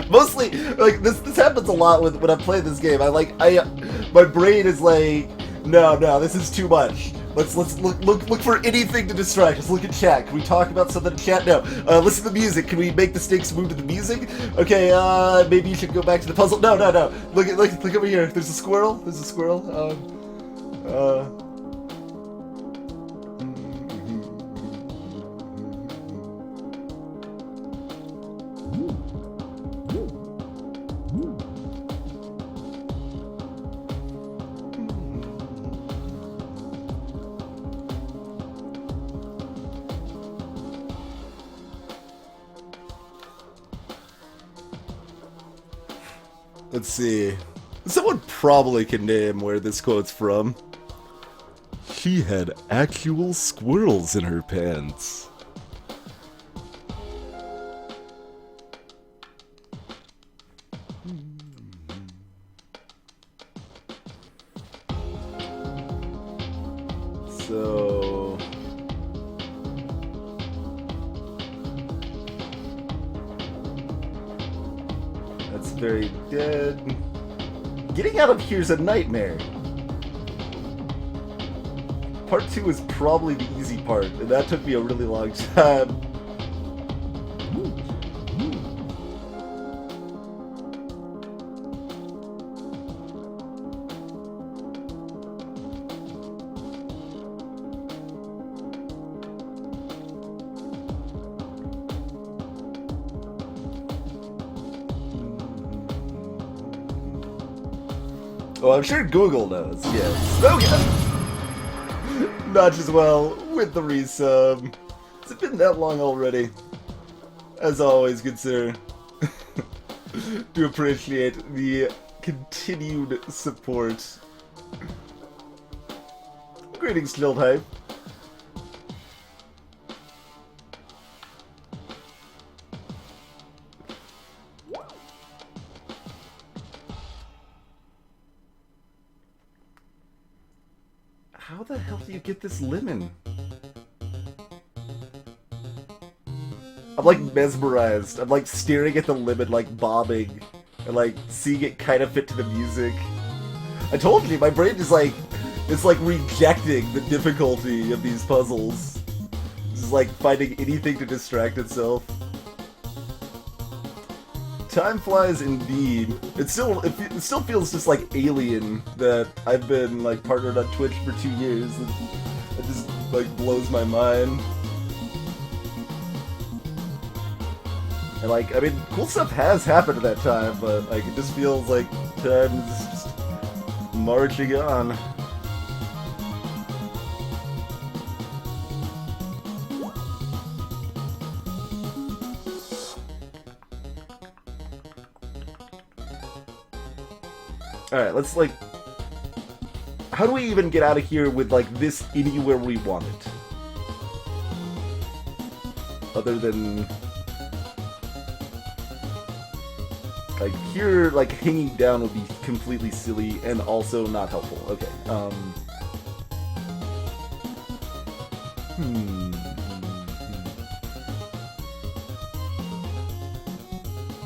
Mostly, like, this happens a lot when I'm playing this game. My brain is like, no, this is too much. Let's look for anything to distract us. Look at chat. Can we talk about something in chat? No. Listen to the music. Can we make the snakes move to the music? Okay, maybe you should go back to the puzzle. No. Look over here. There's a squirrel. Let's see. Someone probably can name where this quote's from. She had actual squirrels in her pants. So... that's very dead. Getting out of here's a nightmare. Part 2 is probably the easy part, and that took me a really long time. Oh, I'm sure Google knows, yes. Okay. Not as well with the resub. Has it been that long already? As always, good sir. Do appreciate the continued support. Greetings, Chilled Hype. How the hell do you get this lemon? I'm like mesmerized. I'm like staring at the lemon, like bobbing, and like seeing it kind of fit to the music. I told you, my brain is like, it's like rejecting the difficulty of these puzzles. It's just like finding anything to distract itself. Time flies indeed. It still feels just like alien that I've been like partnered on Twitch for 2 years. It just like blows my mind. And like, I mean, cool stuff has happened at that time, but like it just feels like time is just marching on. Alright, let's like... how do we even get out of here with like this anywhere we want it? Other than... like here, like hanging down would be completely silly and also not helpful. Okay,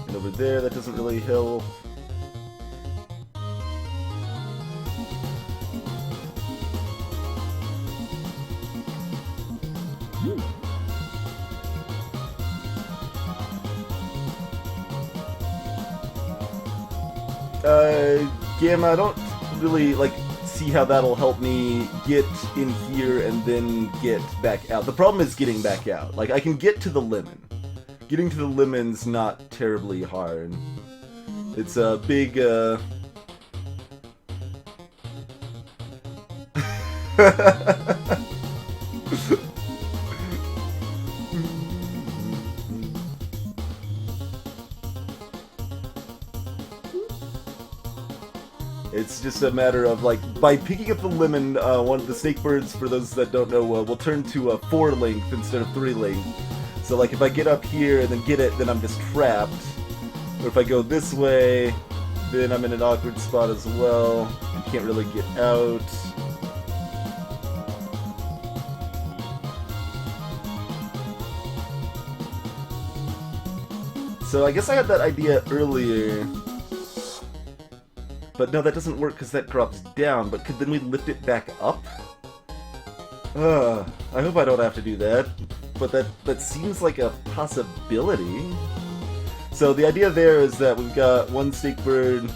And over there, that doesn't really help. Gamma, I don't really, like, see how that'll help me get in here and then get back out. The problem is getting back out. Like, I can get to the lemon. Getting to the lemon's not terribly hard. It's a big, It's just a matter of, like, by picking up the lemon, one of the Snakebirds, for those that don't know, will turn to a 4 length instead of 3 length. So, like, if I get up here and then get it, then I'm just trapped. Or if I go this way, then I'm in an awkward spot as well. I can't really get out. So I guess I had that idea earlier. But no, that doesn't work because that drops down. But could then we lift it back up? I hope I don't have to do that. But that seems like a possibility. So the idea there is that we've got one Snakebird,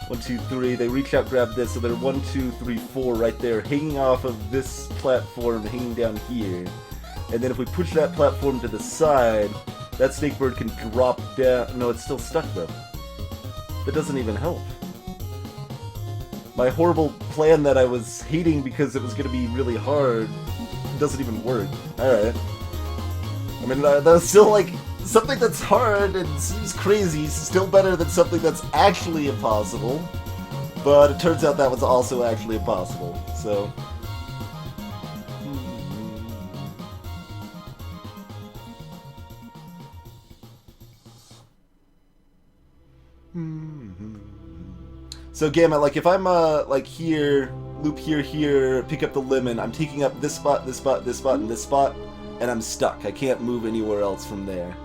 1, 2, 3. They reach out, grab this, so they're 1, 2, 3, 4 right there, hanging off of this platform, hanging down here. And then if we push that platform to the side, that Snakebird can drop down. No, it's still stuck though. That doesn't even help. My horrible plan that I was hating because it was going to be really hard doesn't even work. Alright. I mean, that's still, like, something that's hard and seems crazy is still better than something that's actually impossible. But it turns out that was also actually impossible, so... So Gamma, like, if I'm, like, here, loop here, pick up the lemon, I'm taking up this spot, this spot, this spot, and this spot, and I'm stuck. I can't move anywhere else from there.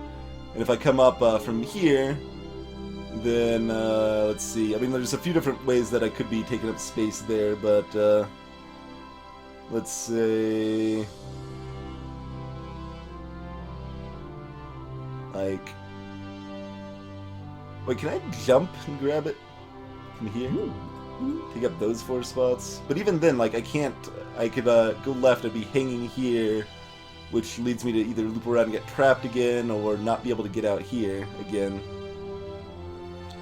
And if I come up, from here, then, let's see. I mean, there's a few different ways that I could be taking up space there, but, let's say... Like... Wait, can I jump and grab it from here? Take up those 4 spots? But even then, like, I can't... I could, go left and be hanging here, which leads me to either loop around and get trapped again, or not be able to get out here again.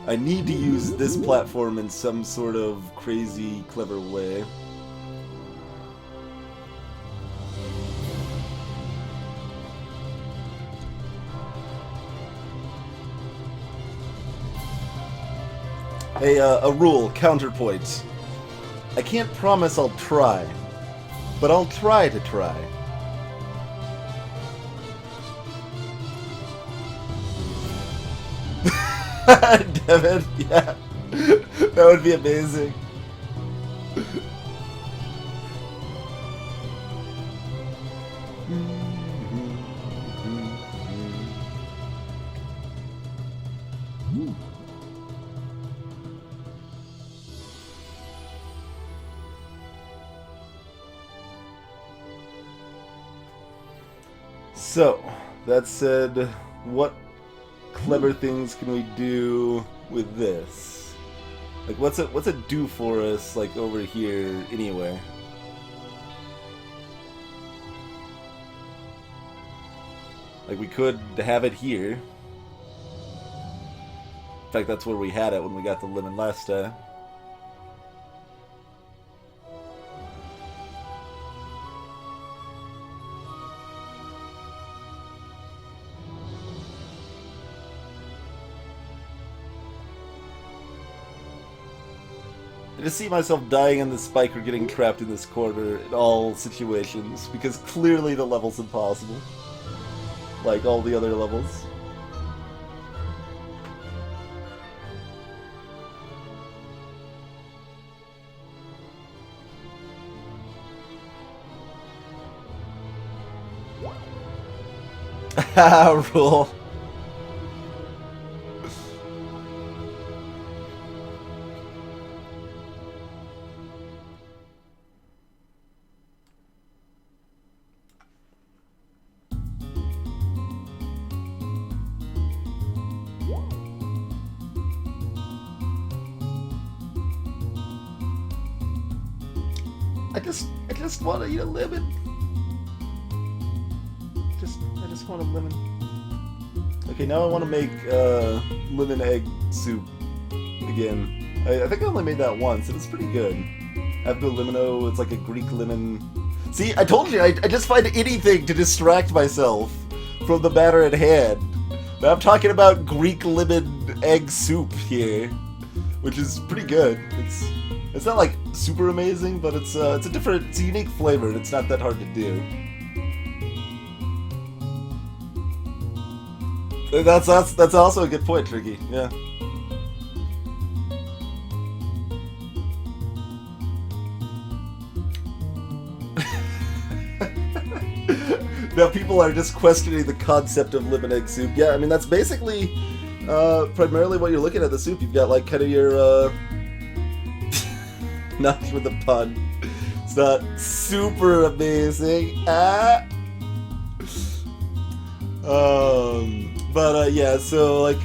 I need to use this platform in some sort of crazy, clever way. Hey, a rule, counterpoint. I can't promise I'll try, but I'll try to try. Damn it, yeah. That would be amazing. So, that said, what clever things can we do with this? Like, what's it do for us, like, over here, anywhere? Like, we could have it here. In fact, that's where we had it when we got the lemon last time. I just see myself dying in this spike or getting trapped in this corner in all situations, because clearly the level's impossible. Like all the other levels. Haha, rule. I just want to eat a lemon. I just want a lemon. Okay, now I want to make lemon egg soup again. I think I only made that once, and it's pretty good. Limino, it's like a Greek lemon. See, I told you, I just find anything to distract myself from the matter at hand. Now I'm talking about Greek lemon egg soup here, which is pretty good. It's not like super amazing, but it's a unique flavor, and it's not that hard to do. That's also a good point, Tricky. Yeah. Now people are just questioning the concept of lemon egg soup. Yeah, I mean that's basically primarily what you're looking at the soup. You've got like kind of your not with the pun. It's not super amazing. But yeah, so like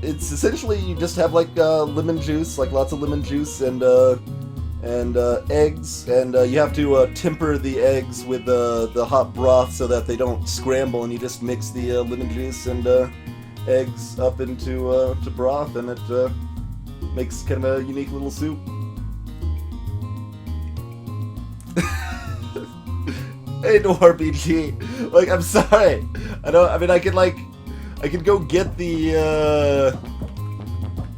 it's essentially you just have like lemon juice, like lots of lemon juice and eggs, and you have to temper the eggs with the hot broth so that they don't scramble, and you just mix the lemon juice and eggs up into to broth, and it makes kind of a unique little soup. Hey, no RPG. Like, I'm sorry. I mean, I can go get the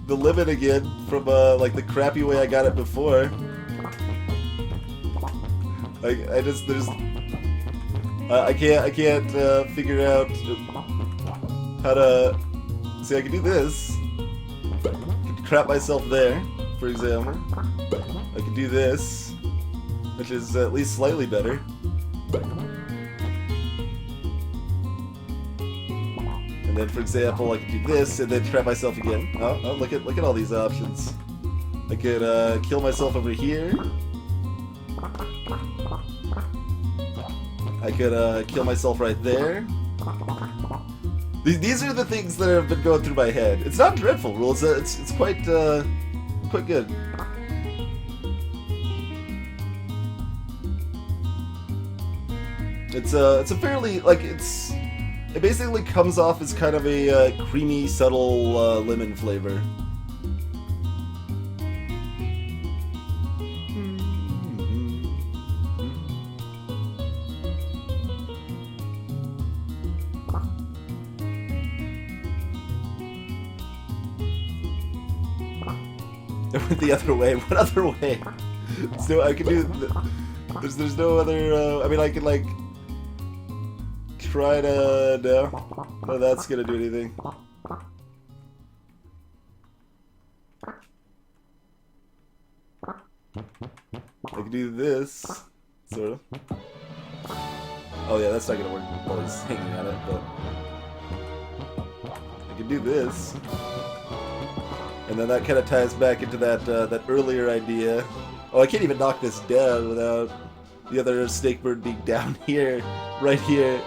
lemon again from like the crappy way I got it before. Like, I can't figure out how to. See, I can do this. I can crap myself there, for example. I can do this, which is at least slightly better. And then, for example, I could do this and then trap myself again. Oh, look at all these options. I could kill myself over here. I could kill myself right there. These are the things that have been going through my head. It's not dreadful, rules. It's quite good. It's a fairly, like, it basically comes off as kind of a creamy, subtle lemon flavor. I went the other way. What other way? So I can do. There's no other. I mean, I could like try to. No, that's gonna do anything. I can do this, sort of. Oh yeah, that's not gonna work while he's hanging on it, but I can do this. And then that kind of ties back into that earlier idea. Oh, I can't even knock this down without the other Snakebird being down here, right here.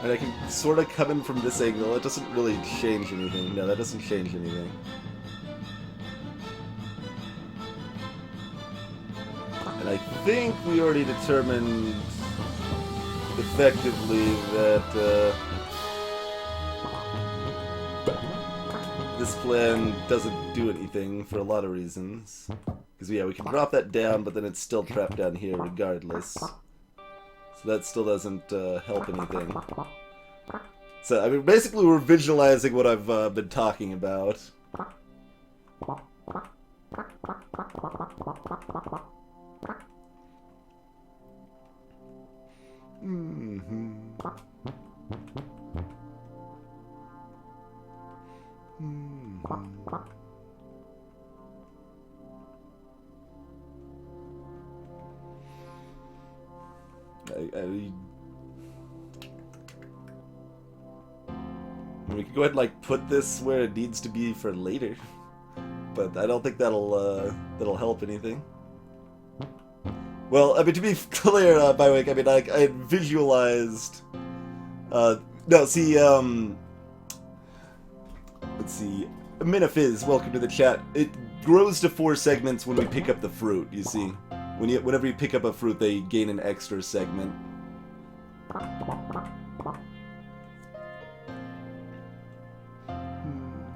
And I can sort of come in from this angle. It doesn't really change anything. No, that doesn't change anything. And I think we already determined effectively that this plan doesn't do anything for a lot of reasons. Because yeah, we can drop that down, but then it's still trapped down here regardless. So that still doesn't help anything. So, I mean, basically we're visualizing what I've been talking about. we can go ahead and like put this where it needs to be for later, but I don't think that'll help anything. Well, I mean, to be clear, by the way, I mean, I had visualized. No, see, let's see. Minifizz, welcome to the chat. It grows to 4 segments when we pick up the fruit. You see, whenever you pick up a fruit, they gain an extra segment.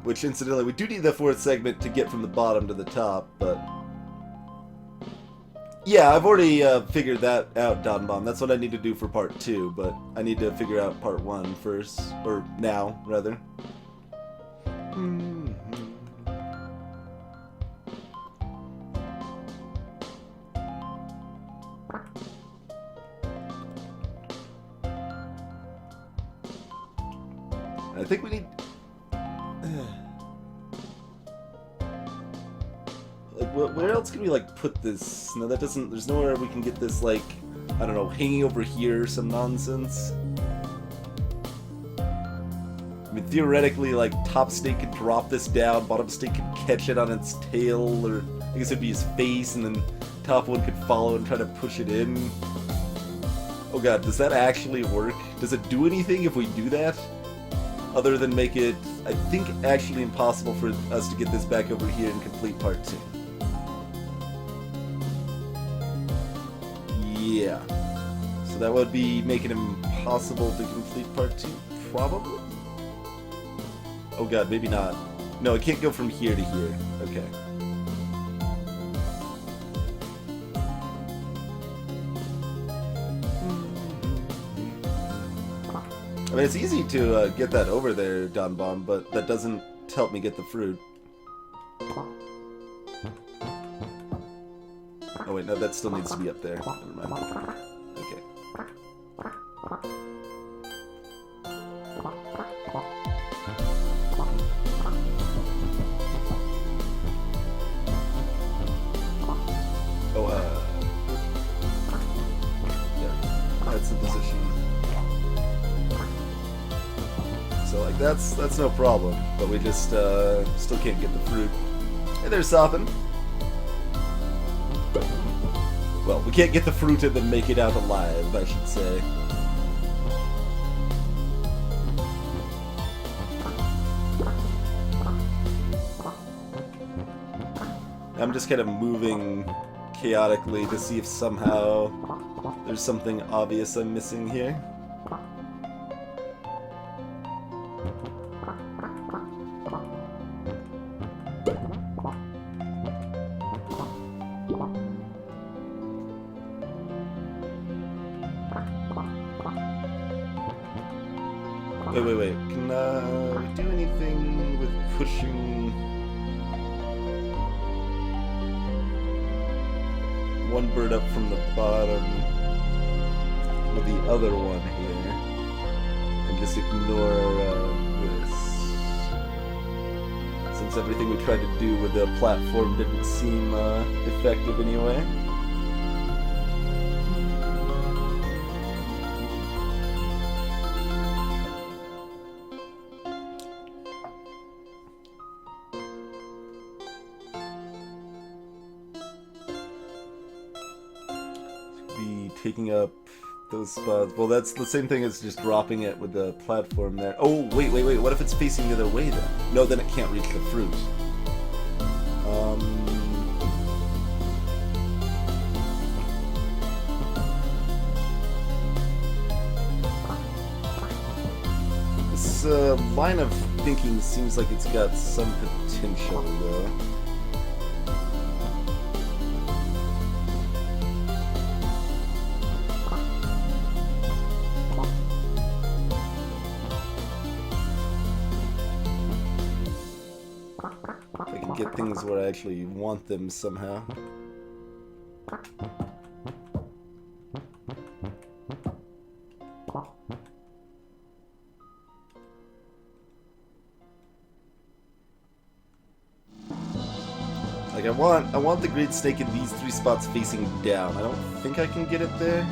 Which, incidentally, we do need the 4th segment to get from the bottom to the top, but... Yeah, I've already figured that out, Don Bomb. That's what I need to do for part 2, but I need to figure out part 1 first. Or now, rather. I think we need... Like, where else can we, like, put this? No, that doesn't... There's nowhere we can get this, like, I don't know, hanging over here or some nonsense. I mean, theoretically, like, top snake could drop this down, bottom snake could catch it on its tail, or I guess it'd be his face, and then top one could follow and try to push it in. Oh god, does that actually work? Does it do anything if we do that? Other than make it, I think, actually impossible for us to get this back over here and complete part 2. Yeah. So that would be making it impossible to complete part 2, probably? Oh god, maybe not. No, it can't go from here to here. Okay. I mean, it's easy to get that over there, Don Bomb, but that doesn't help me get the fruit. Oh wait, no, that still needs to be up there. Never mind. Okay. Oh, yeah, that's the position. So, like, that's no problem, but we just, still can't get the fruit. Hey there, Soppin'. Well, we can't get the fruit and then make it out alive, I should say. I'm just kind of moving chaotically to see if somehow there's something obvious I'm missing here. Wait. Can we do anything with pushing one bird up from the bottom with the other one here and just ignore this? Since everything we tried to do with the platform didn't seem effective anyway. Taking up those spots. Well, that's the same thing as just dropping it with the platform there. Oh, wait. What if it's facing the other way then? No, then it can't reach the fruit. This line of thinking seems like it's got some potential, though. Get things where I actually want them somehow. Like I want the great snake in these 3 spots facing down. I don't think I can get it there.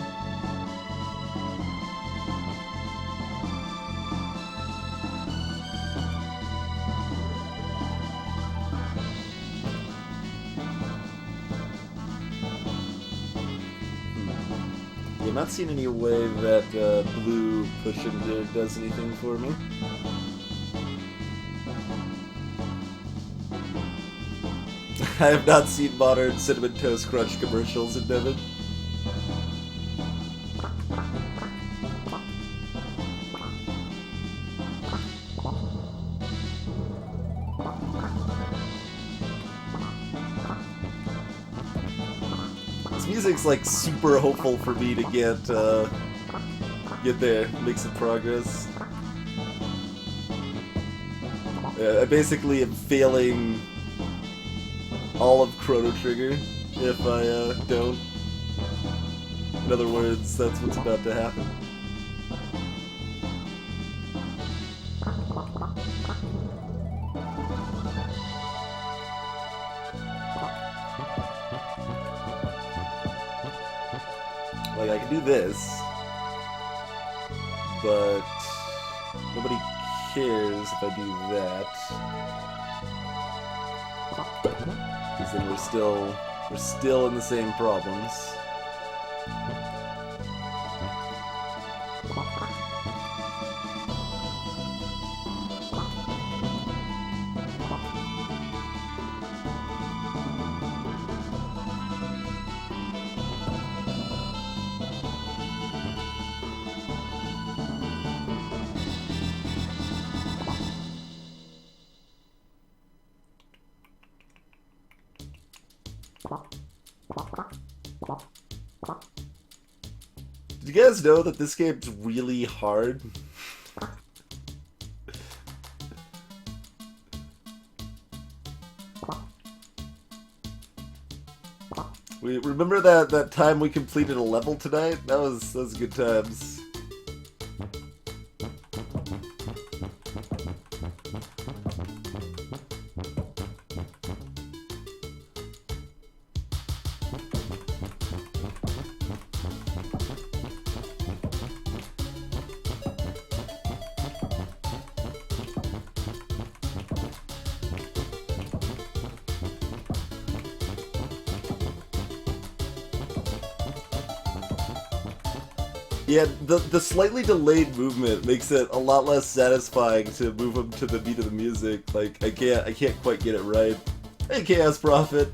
not seeing any way that blue push into does anything for me. I have not seen modern Cinnamon Toast Crunch commercials in Devon. This music's like super hopeful for me to get there, make some progress. I basically am failing all of Chrono Trigger if I don't. In other words, that's what's about to happen. Like, I can do this, but nobody cares if I do that. Because then we're still in the same problems. Did you guys know that this game's really hard? We remember that time we completed a level tonight? That was good times. Yeah, the slightly delayed movement makes it a lot less satisfying to move them to the beat of the music. Like, I can't quite get it right. Hey, Chaos Prophet.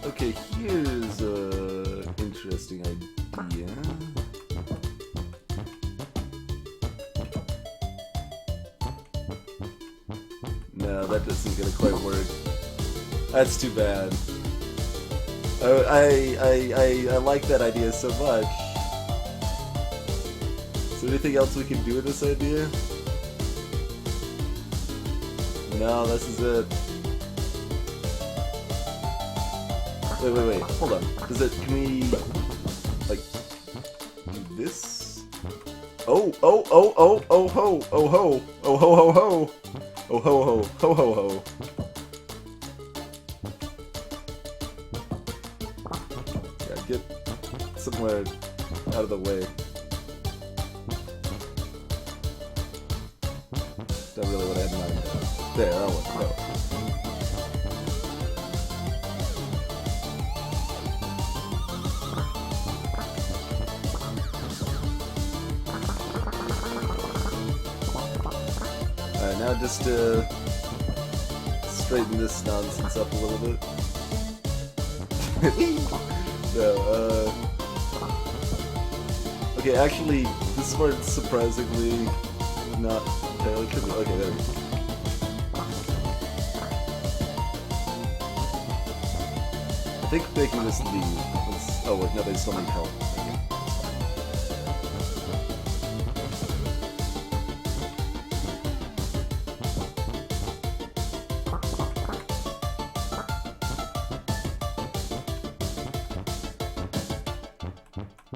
Okay, here's a interesting idea. No, that isn't gonna quite work. That's too bad. I like that idea so much. Is there anything else we can do with this idea? No, this is it. Wait, hold on. Can we, like, do this? Oh ho, oh ho, oh ho, ho ho, oh ho. Yeah, get somewhere out of the way. Not really what I had in mind. There, that one, go. Alright, now just straighten this nonsense up a little bit. No, okay, actually, this part's surprisingly not entirely trivial. Okay, there we go. I think making this leave is... Oh, wait, no, they still need help. Okay.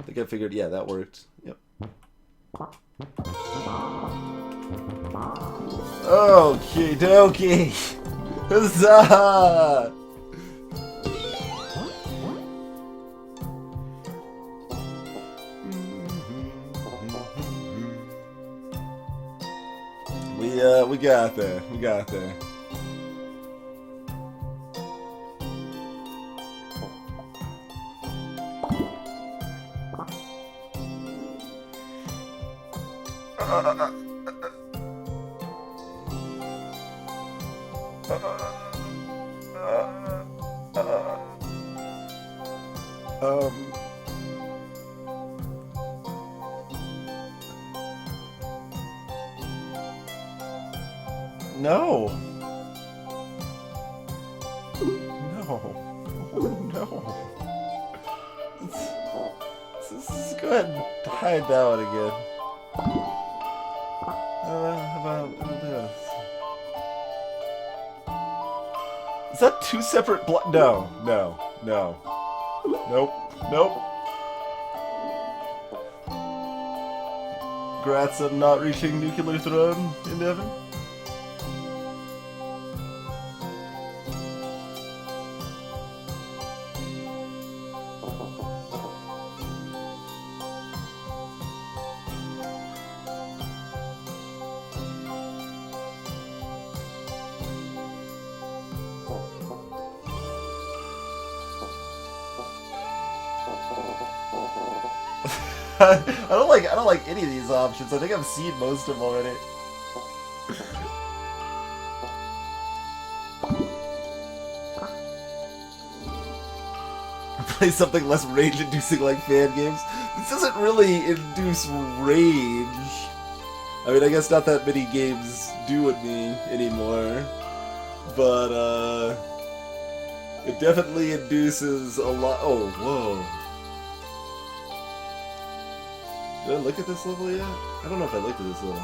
think I figured, yeah, that worked. Yep. Okay, dokie. Huzzah! We got there. We got there. No. No. Oh, no. Let's go ahead and hide that one again. How about this? Is that two separate No. Nope. Congrats on not reaching nuclear throne in heaven. I don't like any of these options. I think I've seen most of them already. Play something less rage-inducing like fan games. This doesn't really induce rage. I mean, I guess not that many games do with me anymore, but it definitely induces a lot. Oh, whoa. Did I look at this level yet? I don't know if I looked at this level.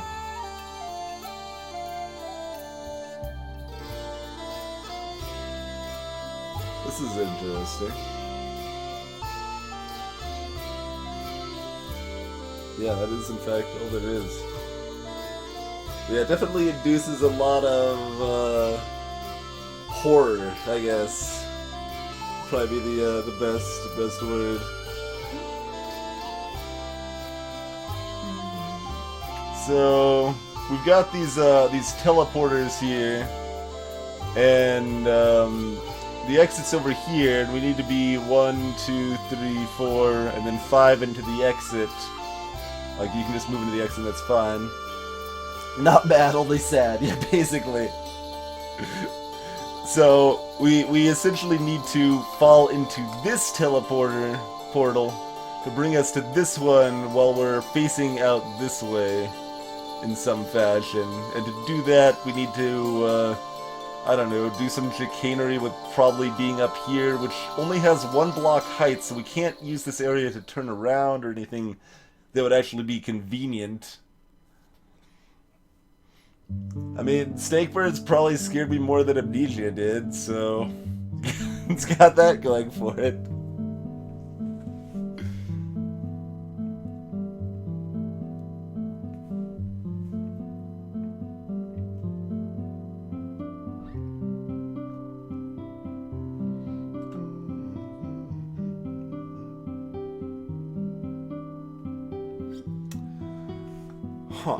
This is interesting. Yeah, that is in fact all there is. Yeah, it definitely induces a lot of horror, I guess. Probably be the best word. So we've got these teleporters here, and the exit's over here, and we need to be 1, 2, 3, 4, and then 5 into the exit. Like, you can just move into the exit, and that's fine. Not bad, only sad. Yeah, basically. So we essentially need to fall into this teleporter portal to bring us to this one while we're facing out this way in some fashion. And to do that, we need to, I don't know, do some chicanery with probably being up here, which only has 1 block height, so we can't use this area to turn around or anything that would actually be convenient. I mean, Snakebird's probably scared me more than Amnesia did, so it's got that going for it. Huh.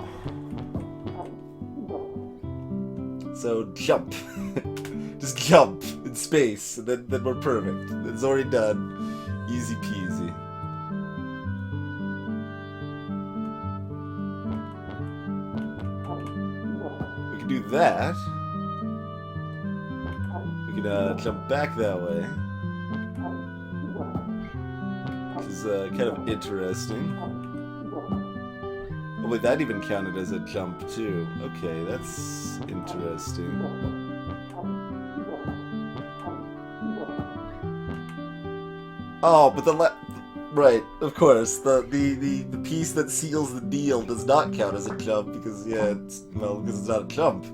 So jump. Just jump in space, and then we're perfect. It's already done. Easy peasy. We can do that. We can jump back that way. Which is kind of interesting. Oh wait, that even counted as a jump too. Okay, that's interesting. Oh, but right, of course, the piece that seals the deal does not count as a jump because because it's not a jump.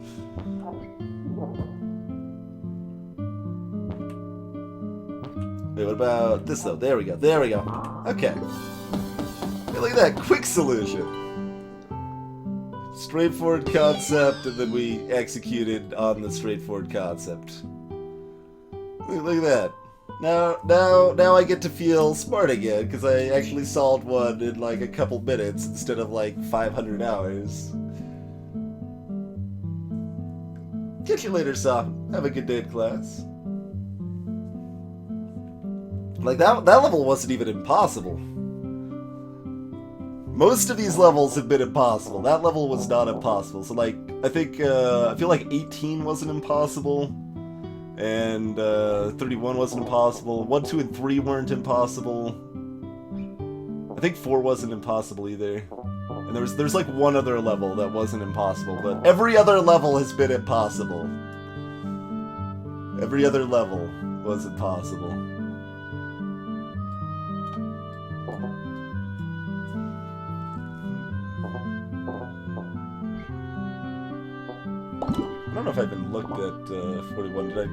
Wait, what about this though? There we go. Okay. Look at that, quick solution. Straightforward concept, and then we executed on the straightforward concept. Look at that. Now I get to feel smart again, because I actually solved one in like a couple minutes instead of like 500 hours. Catch you later, Sop. Have a good day at class. Like, that level wasn't even impossible. Most of these levels have been impossible. That level was not impossible. So, like, I feel like 18 wasn't impossible. And 31 wasn't impossible. 1, 2, and 3 weren't impossible. I think 4 wasn't impossible either. And there's like one other level that wasn't impossible, but every other level has been impossible. Every other level was impossible. I don't know if I even looked at 41, did I?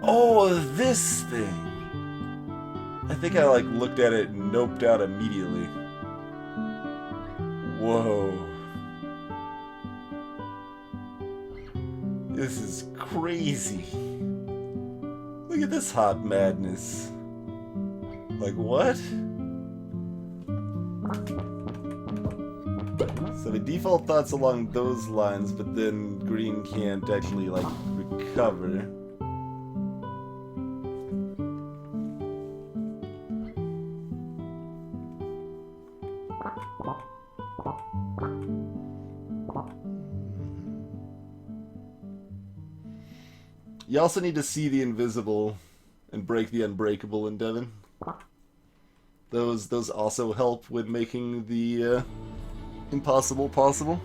Oh, this thing! I think I like looked at it and noped out immediately. Whoa. This is crazy. Look at this hot madness. Like, what? So the default thought's along those lines, but then green can't actually, like, recover. You also need to see the invisible and break the unbreakable in Devon. Those also help with making the impossible possible.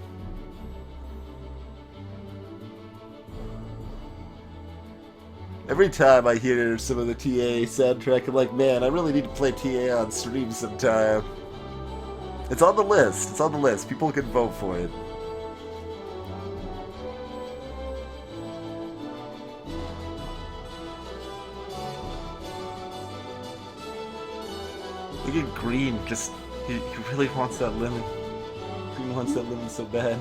Every time I hear some of the TA soundtrack, I'm like, man, I really need to play TA on stream sometime. It's on the list. It's on the list. People can vote for it. Look at Green, just, he really wants that lemon. Green wants that lemon so bad.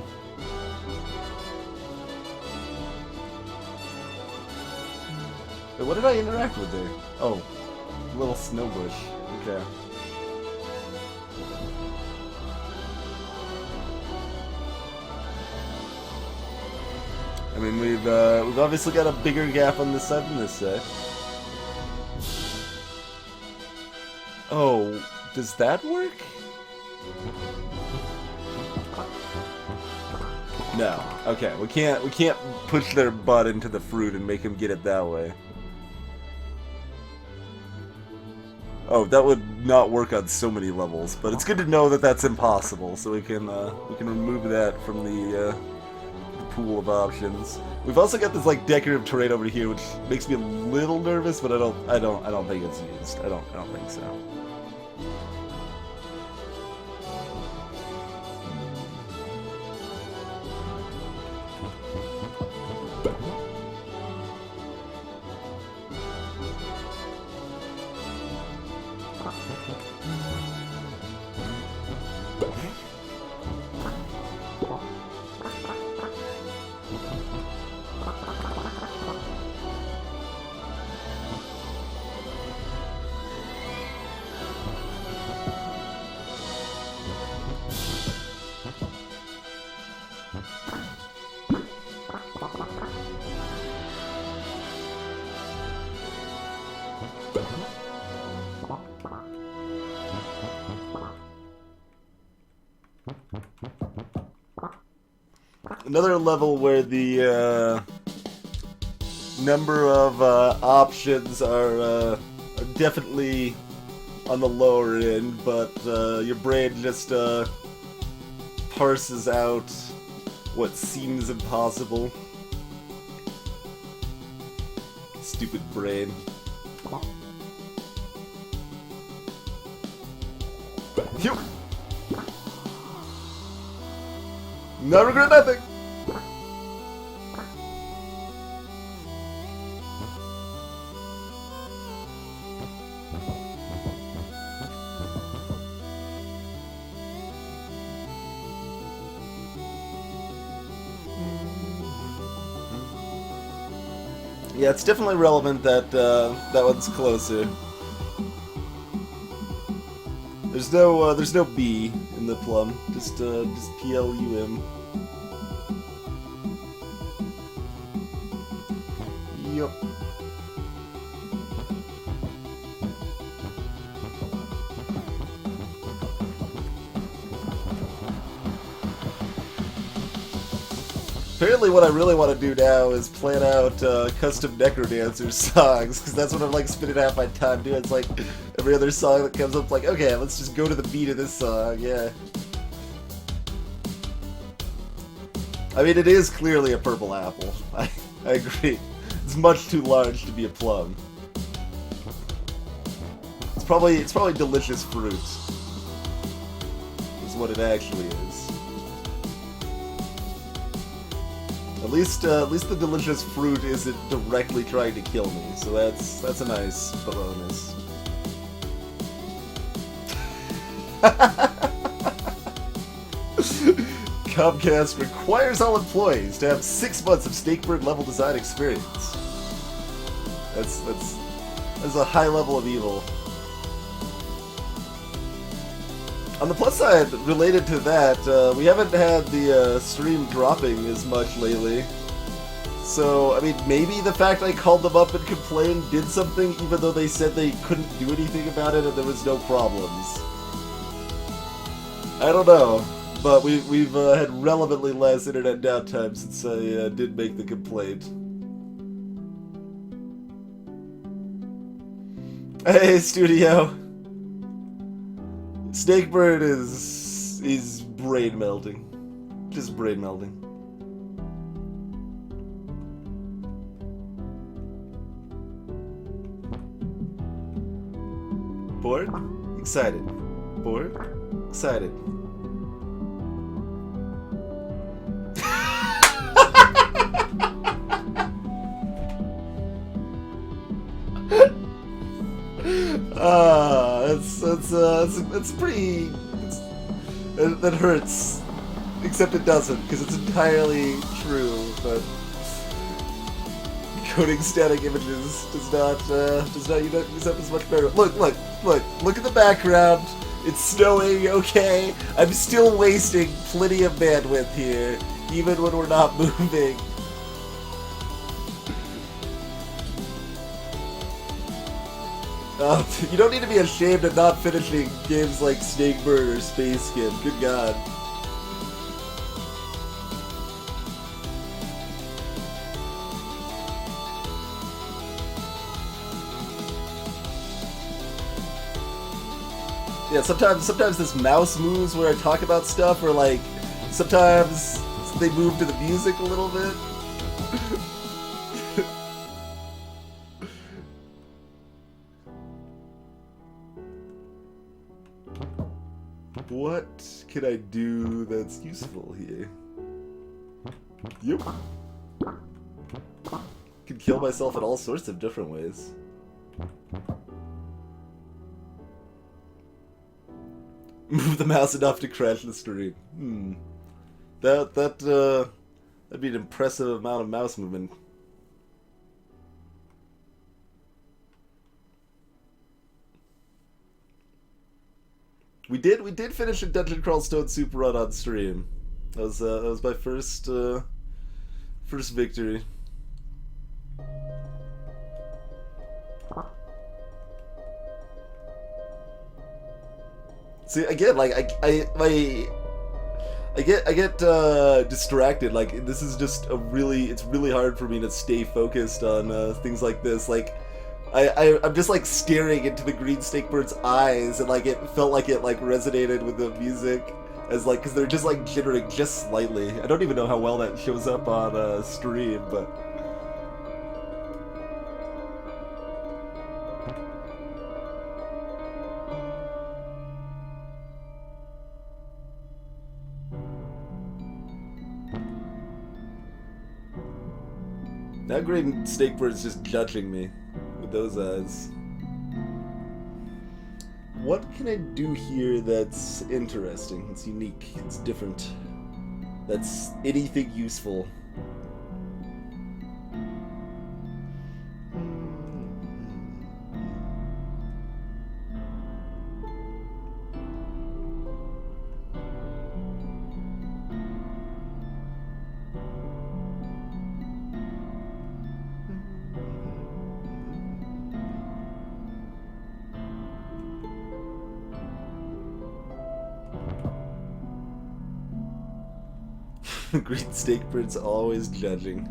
Wait, what did I interact with there? Oh, a little snow bush. Okay. I mean, we've obviously got a bigger gap on this side than this side. Oh, does that work? No. Okay, we can't push their butt into the fruit and make them get it that way. Oh, that would not work on so many levels, but it's good to know that that's impossible, so we can remove that from the pool of options. We've also got this like decorative terrain over here, which makes me a little nervous, but I don't think it's used. I don't think so. Another level where the number of options are definitely on the lower end, but your brain just parses out what seems impossible. Stupid brain. Phew! Not regret nothing! Yeah, it's definitely relevant that that one's closer. There's no B in the plum. Just PLUM. Yup. Apparently what I really want to do now is plan out custom Necrodancer songs, because that's what I'm like spending half my time doing. It's like every other song that comes up, like, okay, let's just go to the beat of this song, yeah. I mean, it is clearly a purple apple. I agree. It's much too large to be a plum. It's probably delicious fruit. Is what it actually is. At least the delicious fruit isn't directly trying to kill me, so that's a nice bonus. Comcast requires all employees to have 6 months of Snakebird level design experience. That's a high level of evil. On the plus side, related to that, we haven't had the stream dropping as much lately. So, I mean, maybe the fact I called them up and complained did something, even though they said they couldn't do anything about it and there was no problems. I don't know, but we've had relevantly less internet downtime since I did make the complaint. Hey, studio! Snakebird is brain melting. Just brain melting. Bored? Excited. Bored? Excited. That's pretty. That hurts, except it doesn't because it's entirely true. But coding static images does not use up as much better. Look at the background. It's snowing. Okay, I'm still wasting plenty of bandwidth here, even when we're not moving. You don't need to be ashamed of not finishing games like Snakebird or Space Skim. Good God. Yeah, sometimes this mouse moves where I talk about stuff, or like sometimes they move to the music a little bit. What can I do that's useful here? Yep. Can kill myself in all sorts of different ways. Move the mouse enough to crash the stream. That'd be an impressive amount of mouse movement. We did finish a Dungeon Crawl Stone Soup run on stream. That was my first victory. See, again, like I get distracted. Like, this is just it's really hard for me to stay focused on things like this. Like, I'm just like staring into the green Snakebird's eyes, and like it felt like it like resonated with the music as like, because they're just like jittering just slightly. I don't even know how well that shows up on stream, but. Now green Snakebird's just judging me with those eyes. What can I do here that's interesting, it's unique, it's different, that's anything useful? Green Snakebird's always judging.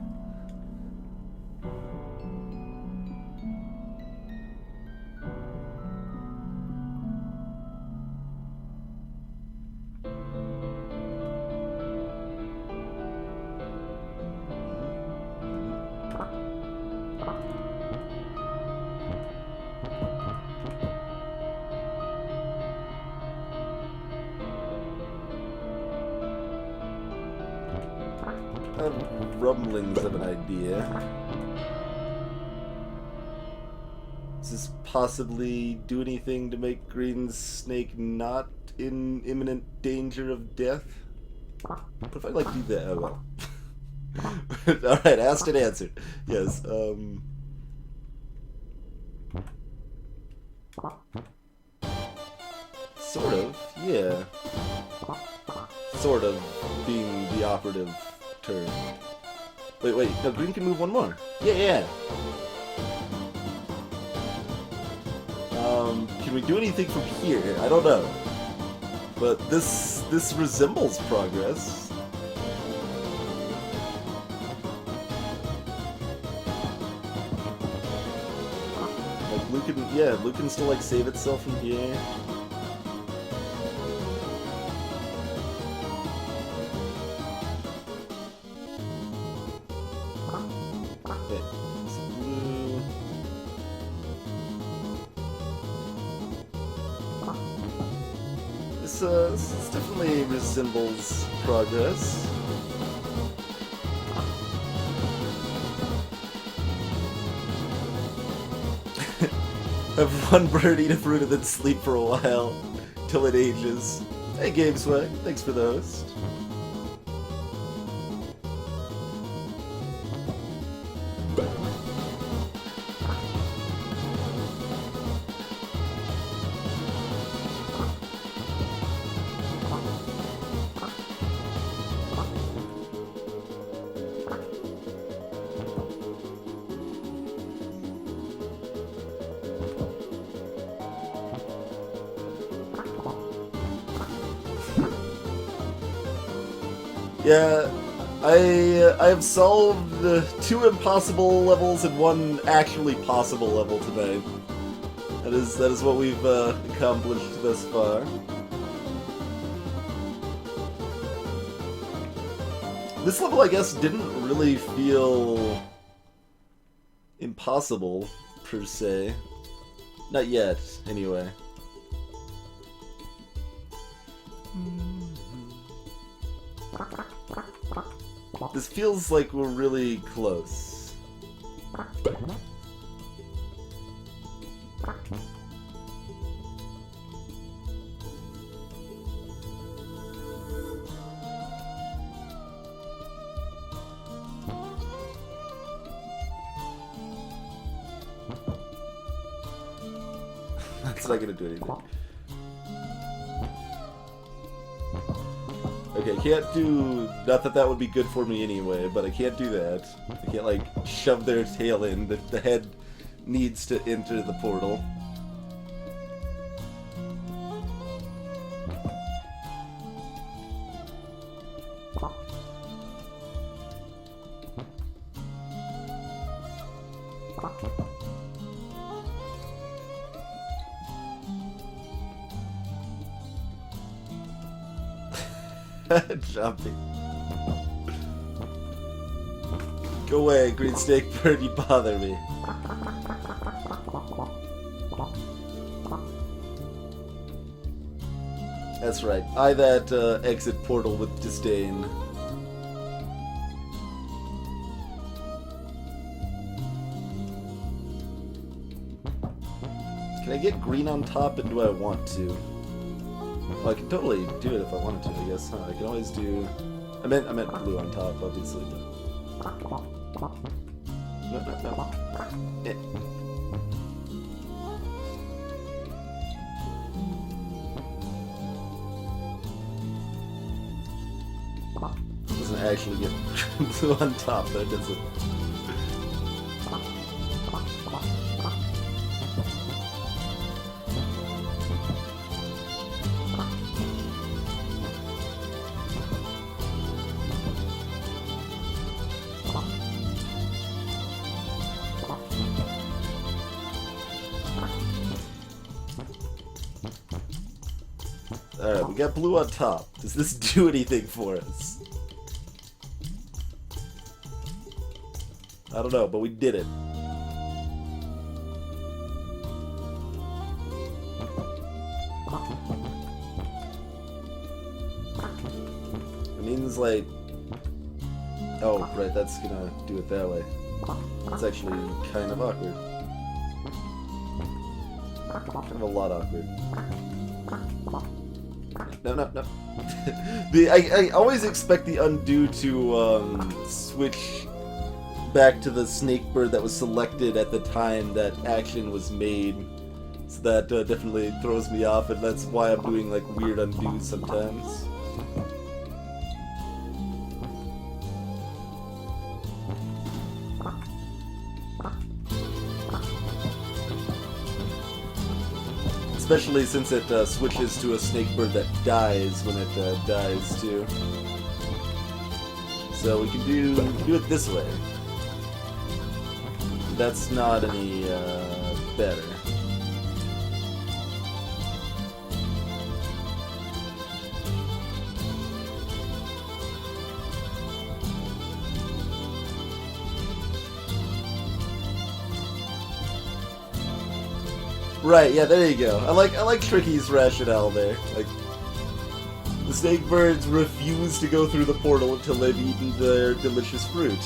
Rumblings of an idea. Does this possibly do anything to make Green Snake not in imminent danger of death? What if I like do that? Oh well. Alright, asked and answered. Yes, sort of, yeah. Sort of being the operative turn. Wait, no, green can move one more. Yeah. Can we do anything from here? I don't know. But this resembles progress. Like blue can still like save itself from here. This definitely resembles progress. Have one bird eat a fruit and then sleep for a while till it ages. Hey GameSwag, thanks for the host. Yeah, I have solved 2 impossible levels and 1 actually possible level tonight. That is what we've accomplished thus far. This level, I guess, didn't really feel impossible per se. Not yet, anyway. This feels like we're really close. That's not gonna do anything. Okay, can't do... Not that that would be good for me anyway, but I can't do that. I can't, like, shove their tail in. The head needs to enter the portal. Jumping. Go away, Green Snakebird, you bother me. That's right. Eye that exit portal with disdain. Can I get green on top, and do I want to? Well, I can totally do it if I wanted to, I guess, huh? I can always do... I meant blue on top, obviously, but... No. Eh. Doesn't actually get blue on top, though, does it? We got blue on top. Does this do anything for us? I don't know, but we did it. It means like... Oh, right, that's gonna do it that way. That's actually kind of awkward. Kind of a lot awkward. No. I always expect the undo to switch back to the Snakebird that was selected at the time that action was made. So that definitely throws me off, and that's why I'm doing like weird undos sometimes. Especially since it switches to a Snakebird that dies when it dies too. So we can do it this way. That's not any better. Right, yeah, there you go. I like Tricky's rationale there. Like, the Snakebirds refuse to go through the portal until they've eaten their delicious fruit.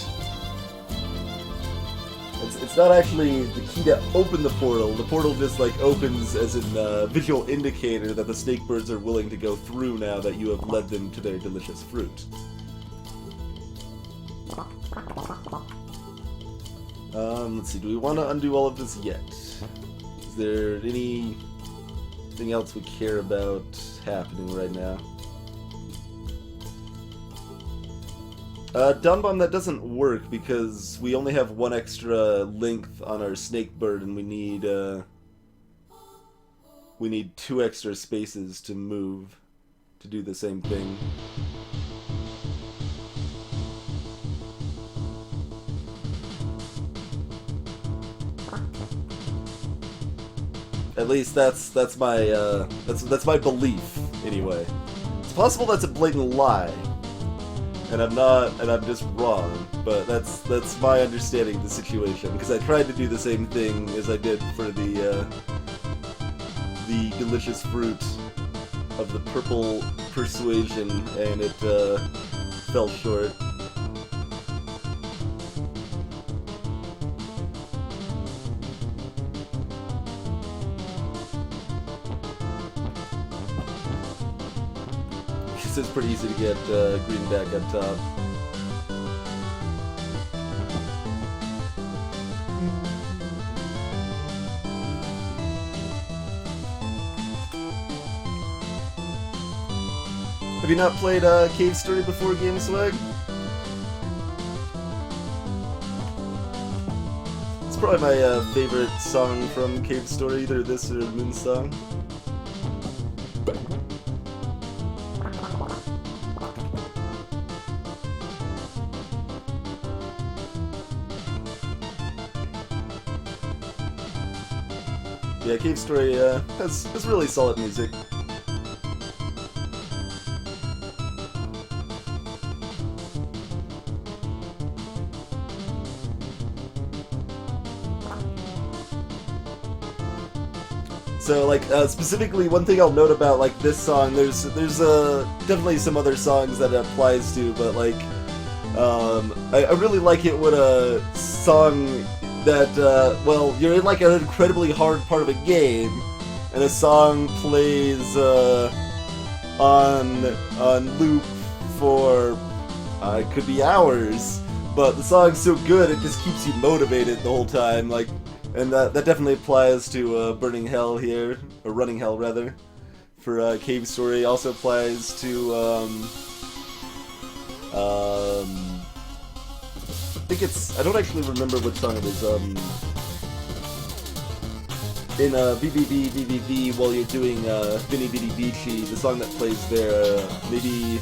It's not actually the key to open the portal. The portal just like opens as a visual indicator that the Snakebirds are willing to go through now that you have led them to their delicious fruit. Let's see, do we want to undo all of this yet? Is there anything else we care about happening right now? Dawn Bomb, that doesn't work because we only have one extra length on our Snakebird, and we need 2 extra spaces to move to do the same thing. At least that's my that's my belief anyway. It's possible that's a blatant lie. And I'm just wrong, but that's my understanding of the situation, because I tried to do the same thing as I did for the delicious fruit of the purple persuasion, and it fell short. It's pretty easy to get green back up top. Have you not played Cave Story before, Game Swag? It's probably my favorite song from Cave Story, either this or Moonsong. Yeah, Cave Story has really solid music. So, like, specifically, one thing I'll note about, like, this song, there's definitely some other songs that it applies to, but, like, I really like it when a song that, well, you're in like an incredibly hard part of a game, and a song plays on loop for, it could be hours, but the song's so good it just keeps you motivated the whole time, like, and that definitely applies to Burning Hell here, or Running Hell rather, for Cave Story. Also applies to I think it's, I don't actually remember which song it is, in VVV, while you're doing Vinny Vinny Beachy, the song that plays there, maybe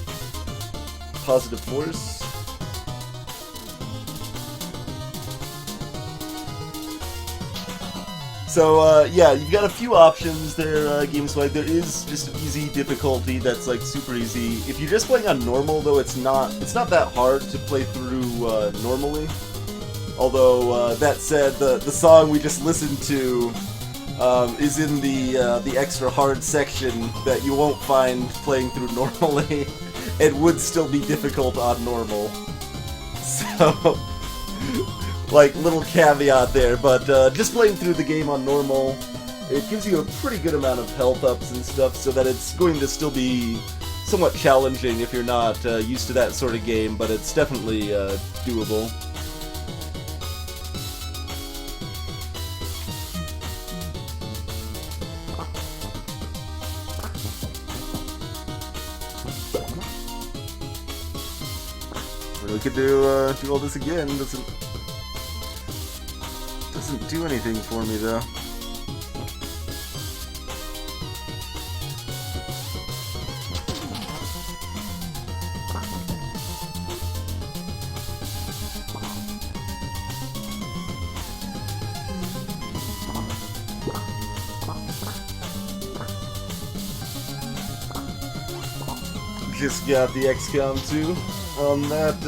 Positive Force? So, yeah, you've got a few options there, GameSwag. There is just easy difficulty that's, like, super easy. If you're just playing on normal, though, it's not that hard to play through, normally. Although, that said, the song we just listened to, is in the extra hard section that you won't find playing through normally. It would still be difficult on normal. So... like, little caveat there, but just playing through the game on normal, it gives you a pretty good amount of health ups and stuff, so that it's going to still be somewhat challenging if you're not used to that sort of game, but it's definitely doable. We could do all this again. Doesn't do anything for me, though. Just got the XCOM 2 on that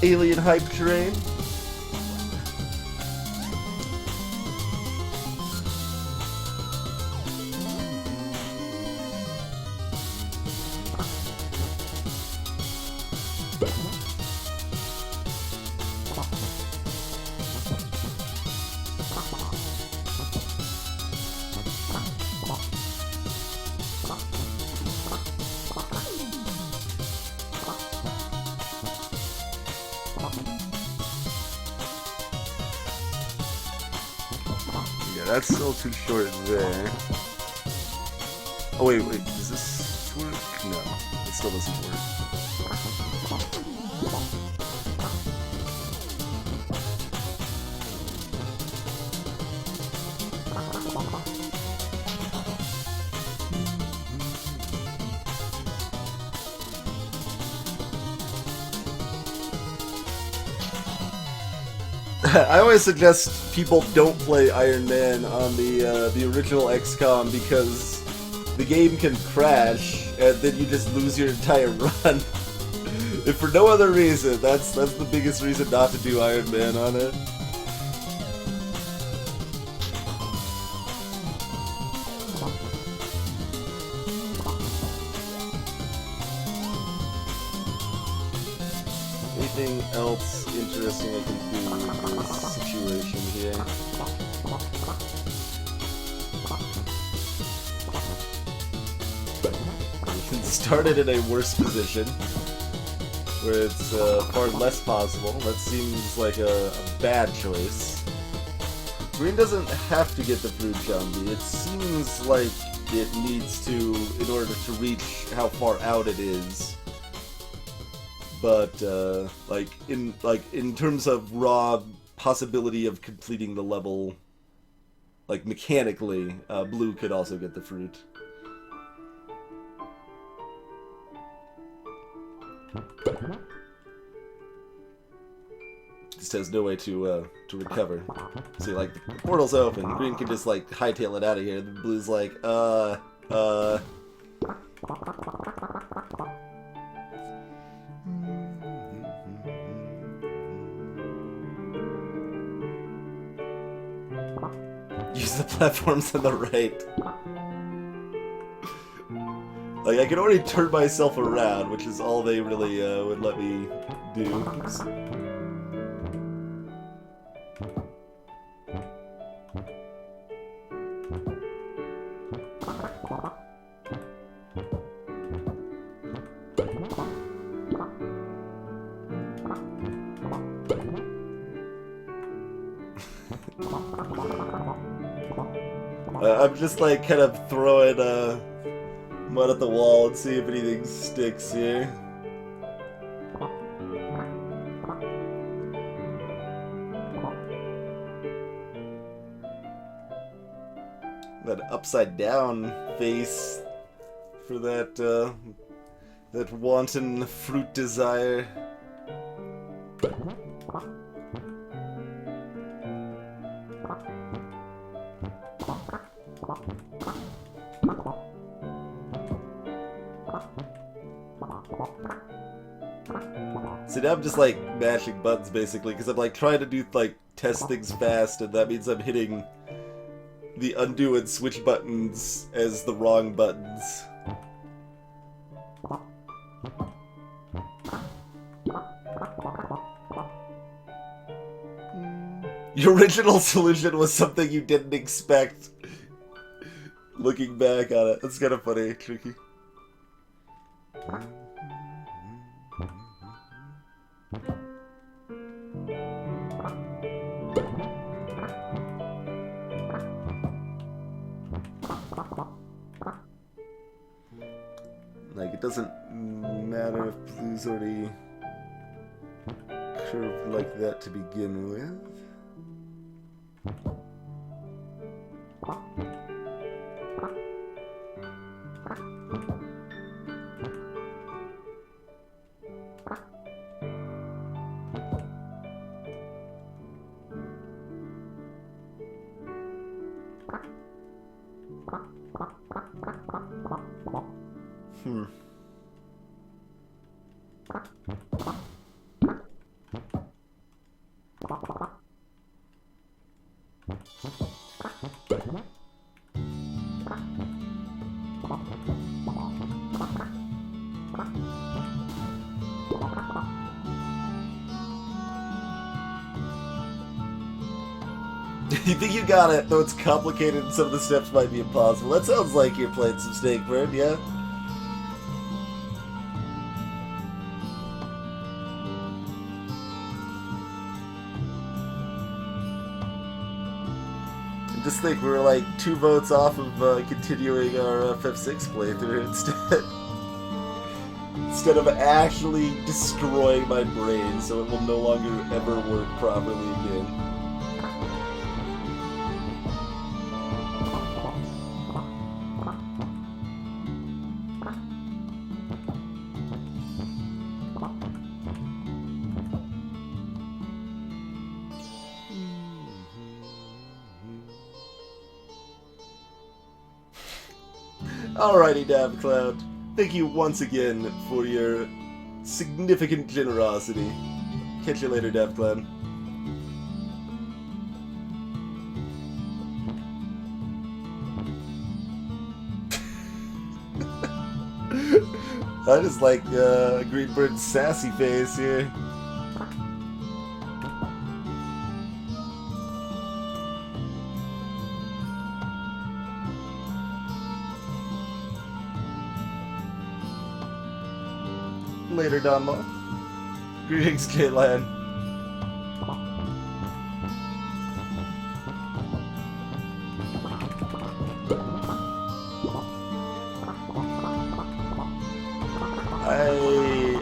alien hype train. Yeah, that's still too short there. Oh wait, does this work? No, it still doesn't work. I always suggest people don't play Iron Man on the original XCOM because the game can crash and then you just lose your entire run. If for no other reason, that's the biggest reason not to do Iron Man on it. Anything else interesting I can do in this situation here? You can start it in a worse position, where it's far less possible. That seems like a bad choice. Green doesn't have to get the fruit Gumby. It seems like it needs to in order to reach how far out it is. But in terms of raw possibility of completing the level, like mechanically, Blue could also get the fruit. Just has no way to recover. See, like the portal's open, Green can just like hightail it out of here. The Blue's like, Use the platforms on the right. Like, I can already turn myself around, which is all they really would let me do. I'm just like kind of throwing mud at the wall and see if anything sticks here. That upside down face for that that wanton fruit desire. So now I'm just like mashing buttons basically, because I'm like trying to do like test things fast, and that means I'm hitting the undo and switch buttons as the wrong buttons. Your original solution was something you didn't expect. Looking back on it, that's kind of funny, tricky. Like, it doesn't matter if blue's already curved like that to begin with. You think you got it, though it's complicated and some of the steps might be impossible. That sounds like you're playing some Snakebird, yeah? And just think, we were like 2 votes off of continuing our FF6 playthrough instead of actually destroying my brain so it will no longer ever work properly again. Alrighty, DavCloud. Thank you once again for your significant generosity. Catch you later, DavCloud. I just like Greenbird's sassy face here. Later, Donmo. Greetings, Caitlin.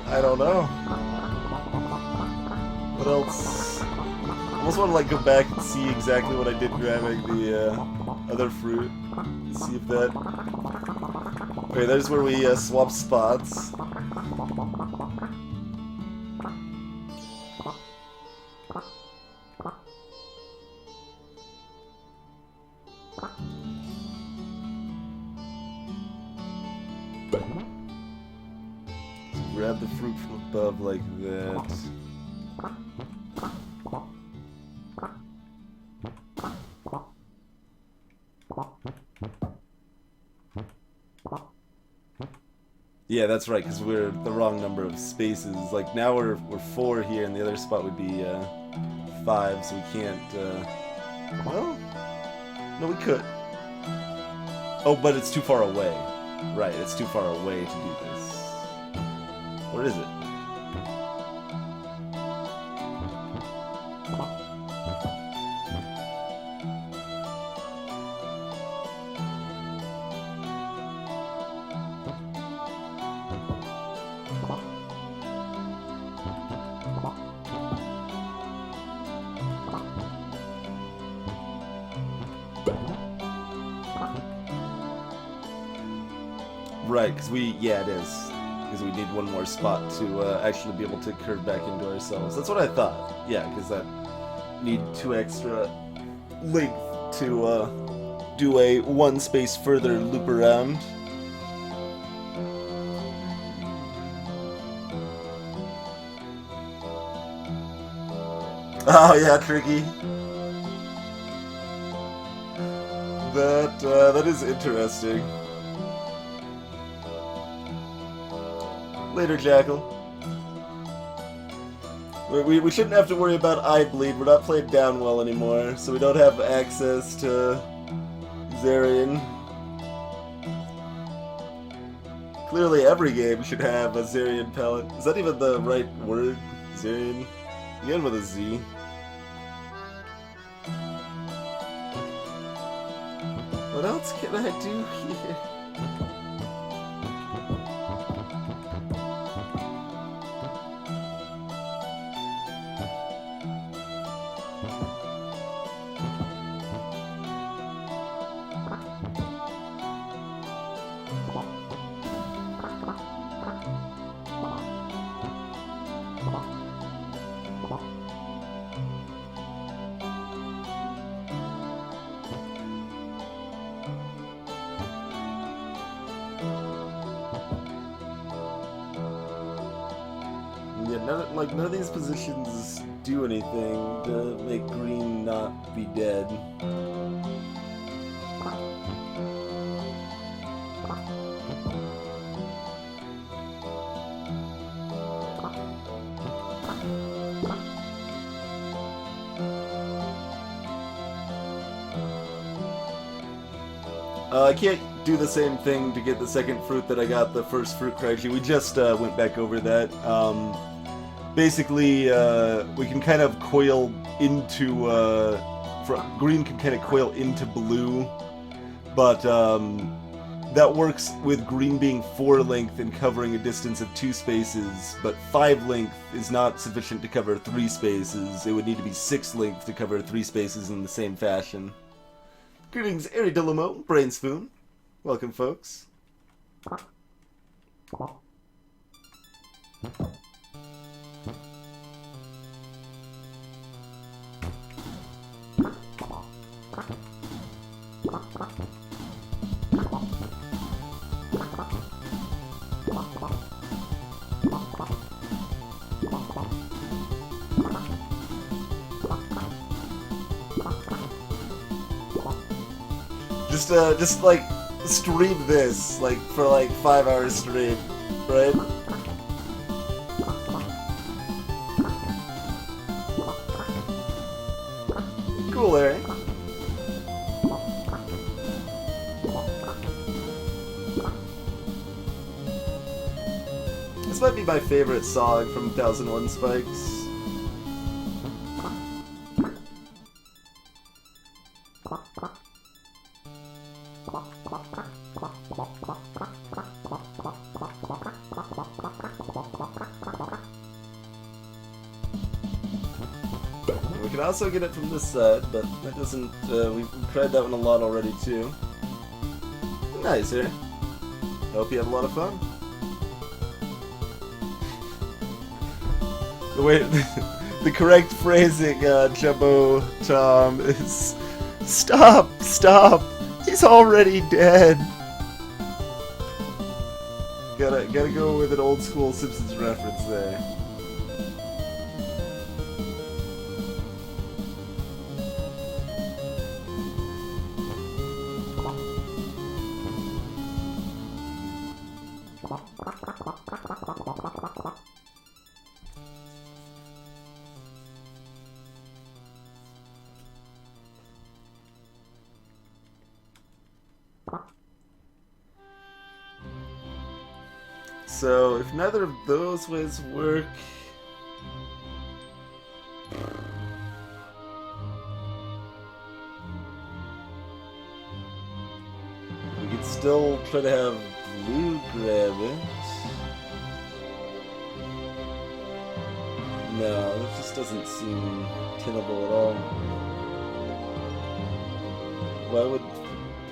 I don't know. What else? I almost want to like go back and see exactly what I did grabbing the other fruit. See if that. Okay, there's where we swap spots. Grab the fruit from above like that. Yeah, that's right, because we're the wrong number of spaces. Like, now we're 4 here, and the other spot would be 5, so we can't, well, no, we could. Oh, but it's too far away. Right, it's too far away to do this. Where is it? Right, because yeah, it is. Because we need one more spot to actually be able to curve back into ourselves. That's what I thought. Yeah, because that need 2 extra length to do a 1 space further loop around. Oh yeah, tricky. That is interesting. Later, Jackal. We shouldn't have to worry about eye bleed. We're not playing down well anymore, so we don't have access to Zarian. Clearly every game should have a Zarian pellet. Is that even the right word? Zarian? Again with a Z. What else can I do here? Yeah, none of these positions do anything to make green not be dead. I can't do the same thing to get the second fruit that I got the first fruit Craigslist. We just went back over that. Basically, we can kind of coil into... green can kind of coil into blue, but that works with green being 4 length and covering a distance of 2 spaces, but 5 length is not sufficient to cover 3 spaces. It would need to be 6 length to cover 3 spaces in the same fashion. Greetings, Ari Delamo, Brain Spoon. Welcome, folks. Just like stream this like for like 5 hours straight, right? Cool, Larry. This might be my favorite song from 1001 Spikes. We can also get it from this side, but that doesn't, we've tried that one a lot already too. Nice, here. Hope you had a lot of fun. Wait, the correct phrasing, Jumbo Tom, is stop, stop, he's already dead. Gotta go with an old school Simpsons reference there. So, if neither of those ways work... we could still try to have blue grab it. No, that just doesn't seem tenable at all. Why would...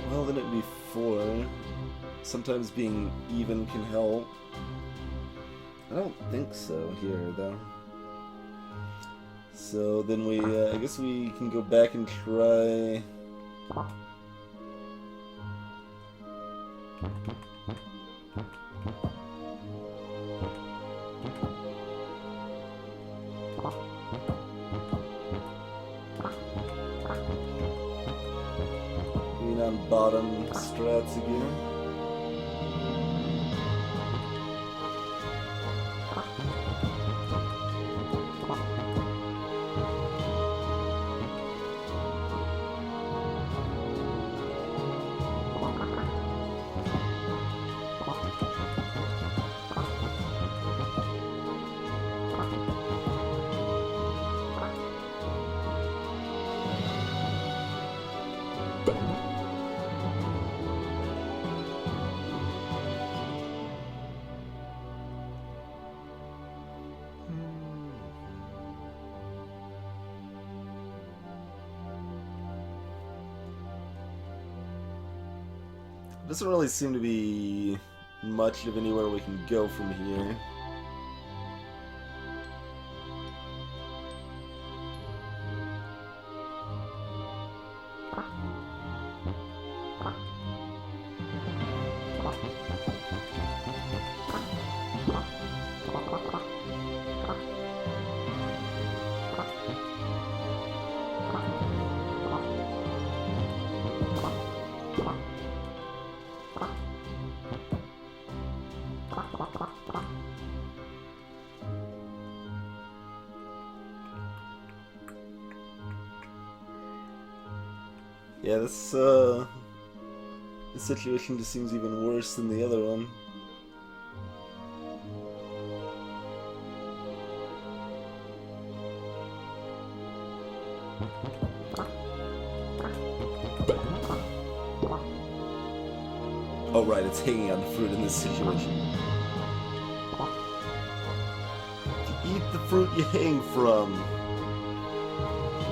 well, then it'd be 4. Sometimes being even can help. I don't think so here, though. So then we, I guess we can go back and try... bottom strats again. Doesn't really seem to be much of anywhere we can go from here. Yeah, this situation just seems even worse than the other one. Oh right, it's hanging on the fruit in this situation. If you eat the fruit you hang from,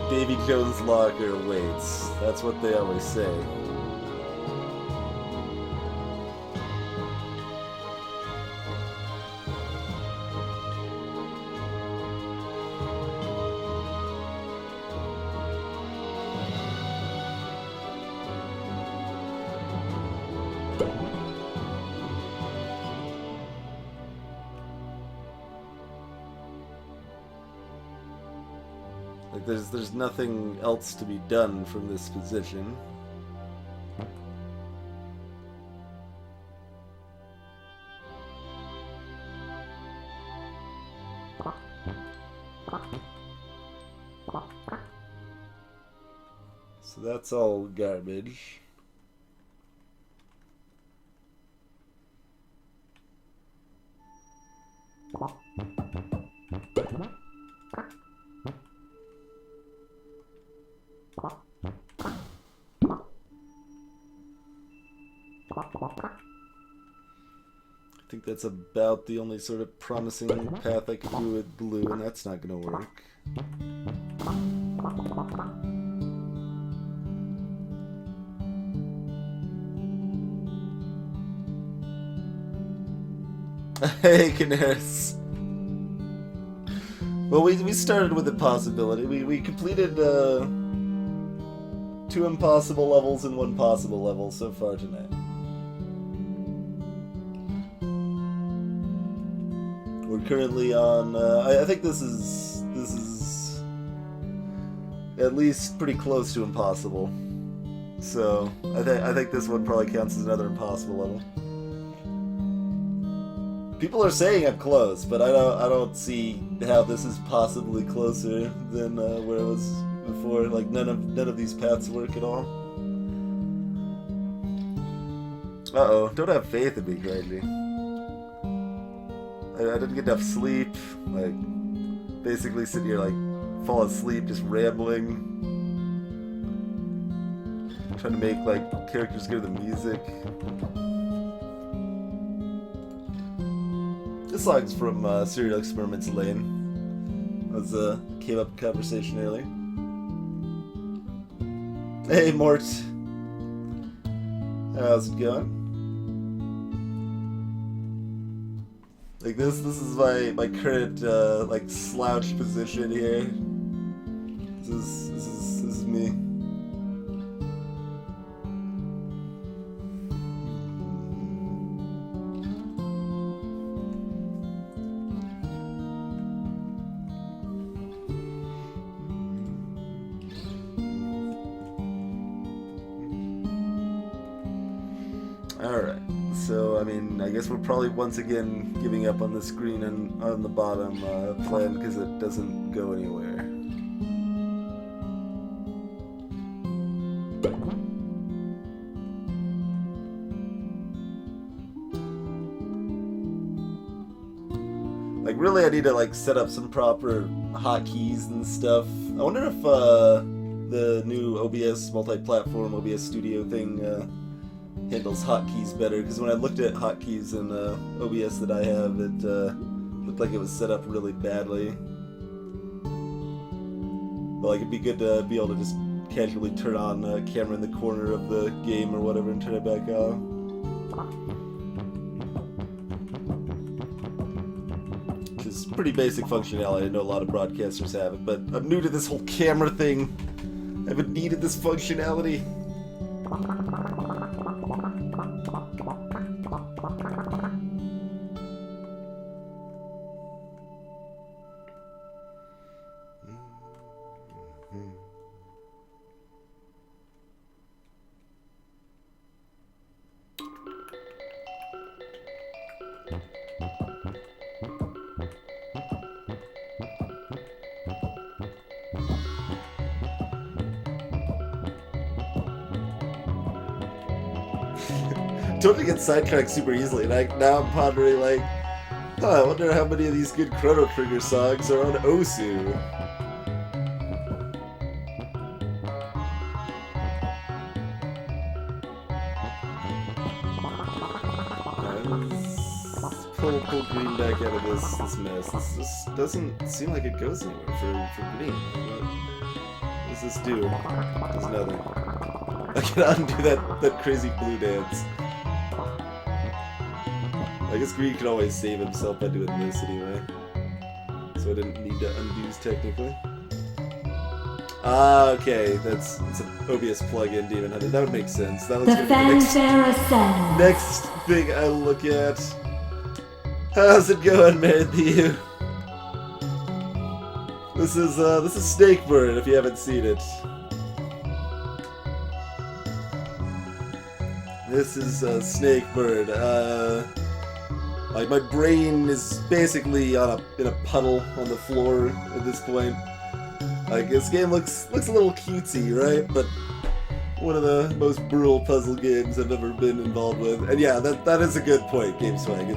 Davy Jones' locker awaits. That's what they always say. Like there's nothing else to be done from this position. So that's all garbage. I think that's about the only sort of promising path I could do with blue, and that's not gonna work. Hey, Canaris. Well, we started with impossibility. We completed 2 impossible levels and 1 possible level so far tonight. We're currently on. I think this is at least pretty close to impossible. So I think this one probably counts as another impossible level. People are saying I'm close, but I don't see how this is possibly closer than where it was before. Like none of these paths work at all. Uh-oh, don't have faith in me, crazy. I didn't get enough sleep. Like basically sit here like fall asleep, just rambling, trying to make like characters go to the music. This song's from Serial Experiments Lane. That was came up in conversation earlier. Hey Mort, how's it going? Like this is my current like slouched position here. This is me. Alright, so, I mean, I guess we're probably once again giving up on the screen and on the bottom plan because it doesn't go anywhere. Like, really, I need to, like, set up some proper hotkeys and stuff. I wonder if, the new OBS multi-platform OBS Studio thing, handles hotkeys better, because when I looked at hotkeys in, OBS that I have, it, looked like it was set up really badly. But, like, it'd be good to be able to just casually turn on a camera in the corner of the game or whatever and turn it back off. Pretty basic functionality. I know a lot of broadcasters have it, but I'm new to this whole camera thing. I haven't needed this functionality. Totally get sidetracked super easily, and now I'm pondering, like, I wonder how many of these good Chrono Trigger songs are on Osu. Let's pull green back out of this mess. This just doesn't seem like it goes anywhere for green. What does this do? Does nothing. I can undo that crazy blue dance. I guess green can always save himself by doing this anyway. So I didn't need to undo's technically. Ah, okay. It's an OBS plugin, Demon Hunter. That would make sense. That was the next thing I look at. How's it going, Matthew? This is Snakebird, if you haven't seen it. This is Snakebird. Like, my brain is basically in a puddle on the floor at this point. Like, this game looks a little cutesy, right? But one of the most brutal puzzle games I've ever been involved with. And yeah, that is a good point, GameSwag.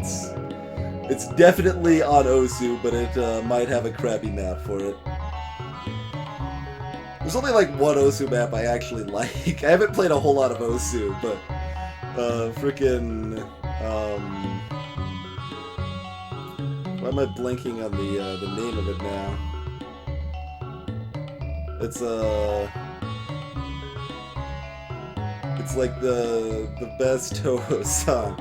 It's definitely on Osu, but it might have a crappy map for it. There's only like one Osu map I actually like. I haven't played a whole lot of Osu, but frickin' why am I blanking on the name of it now? It's like the best Toho song.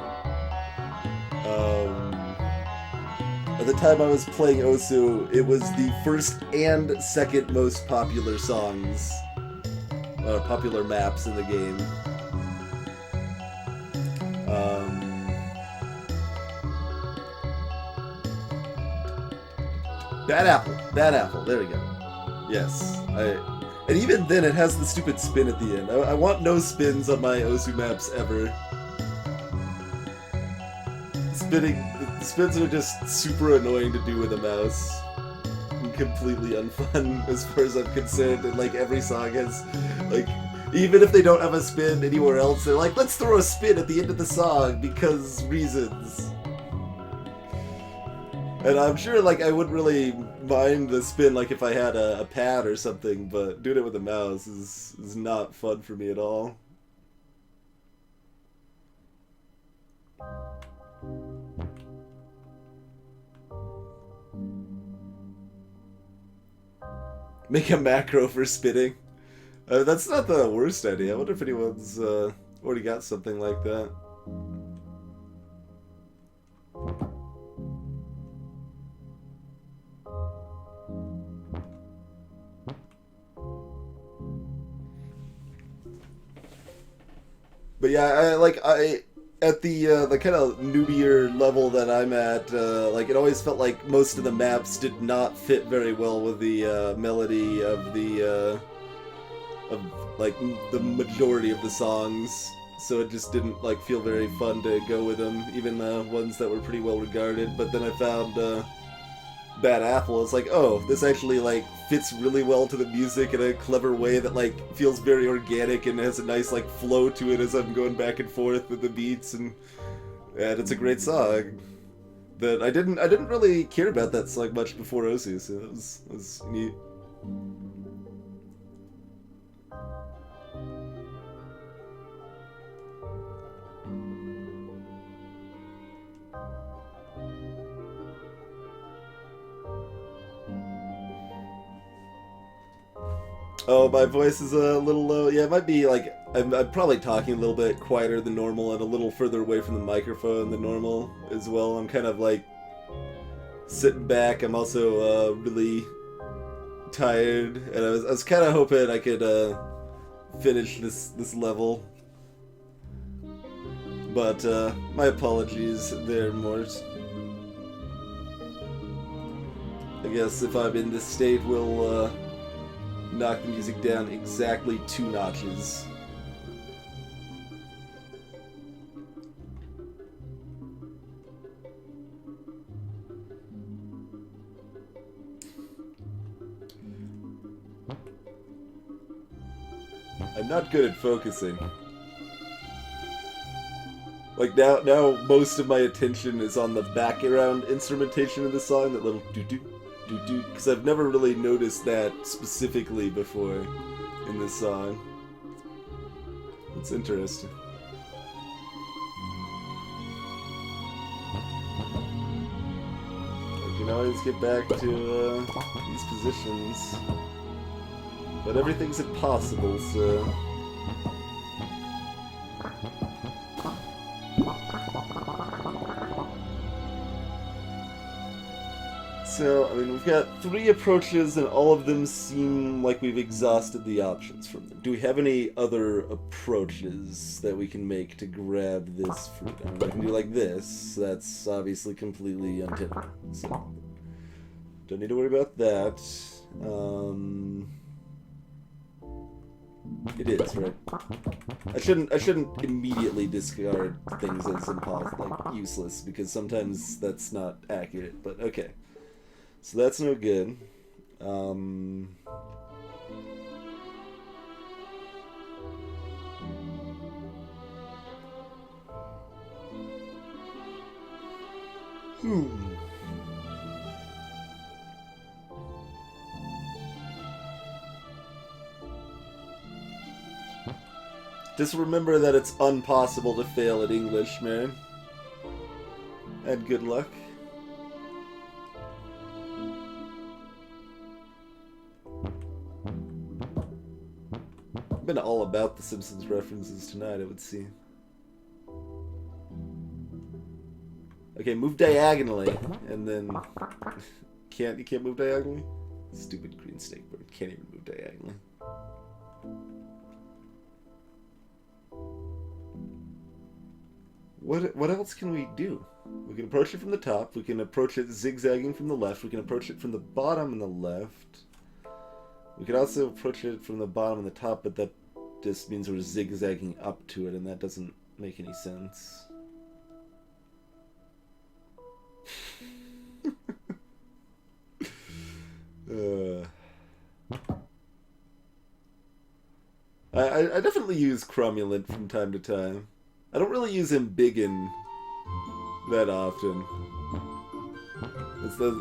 At the time I was playing Osu, it was the first and second most popular songs, popular maps in the game. Bad apple, there we go. Yes, and even then it has the stupid spin at the end. I want no spins on my Osu maps ever. The spins are just super annoying to do with a mouse. And completely unfun as far as I'm concerned, and like every song has, like, even if they don't have a spin anywhere else, they're like, let's throw a spin at the end of the song because reasons. And I'm sure, like, I wouldn't really mind the spin, like, if I had a pad or something, but doing it with a mouse is not fun for me at all. Make a macro for spinning. That's not the worst idea. I wonder if anyone's already got something like that. But yeah, I at the kind of noobier level that I'm at, like, it always felt like most of the maps did not fit very well with the melody of the of like the majority of the songs. so it just didn't like feel very fun to go with them, even ones that were pretty well regarded. But then I found Bad Apple. It's like, oh, this actually like fits really well to the music in a clever way that like feels very organic and has a nice like flow to it as I'm going back and forth with the beats, and it's a great song. That I didn't really care about that song much before Osu, so it was neat. Oh, my voice is a little low. Yeah, it might be like I'm probably talking a little bit quieter than normal and a little further away from the microphone than normal as well. I'm kind of like sitting back. I'm also really tired, and I was kind of hoping I could finish this level. But my apologies there, Mort. I guess if I'm in this state, we'll knock the music down exactly 2 notches. I'm not good at focusing. Like now most of my attention is on the background instrumentation of the song, that little doo-doo, doo-doo, because I've never really noticed that specifically before in this song. It's interesting. I can always get back to these positions, but everything's impossible, so... So, I mean, we've got 3 approaches, and all of them seem like we've exhausted the options from them. Do we have any other approaches that we can make to grab this fruit? I mean, we can do like this. That's obviously completely untenable. So, don't need to worry about that. It is, right? I shouldn't immediately discard things as impossible, like useless, because sometimes that's not accurate, but okay. So that's no good. Just remember that it's impossible to fail at English, man. And good luck. Been all about the Simpsons references tonight, I would see. Okay, move diagonally, and then you can't move diagonally? Stupid green snakebird can't even move diagonally. What else can we do? We can approach it from the top, we can approach it zigzagging from the left, we can approach it from the bottom and the left. We could also approach it from the bottom and the top, but that just means we're zigzagging up to it, and that doesn't make any sense. I definitely use cromulent from time to time. I don't really use embiggen that often.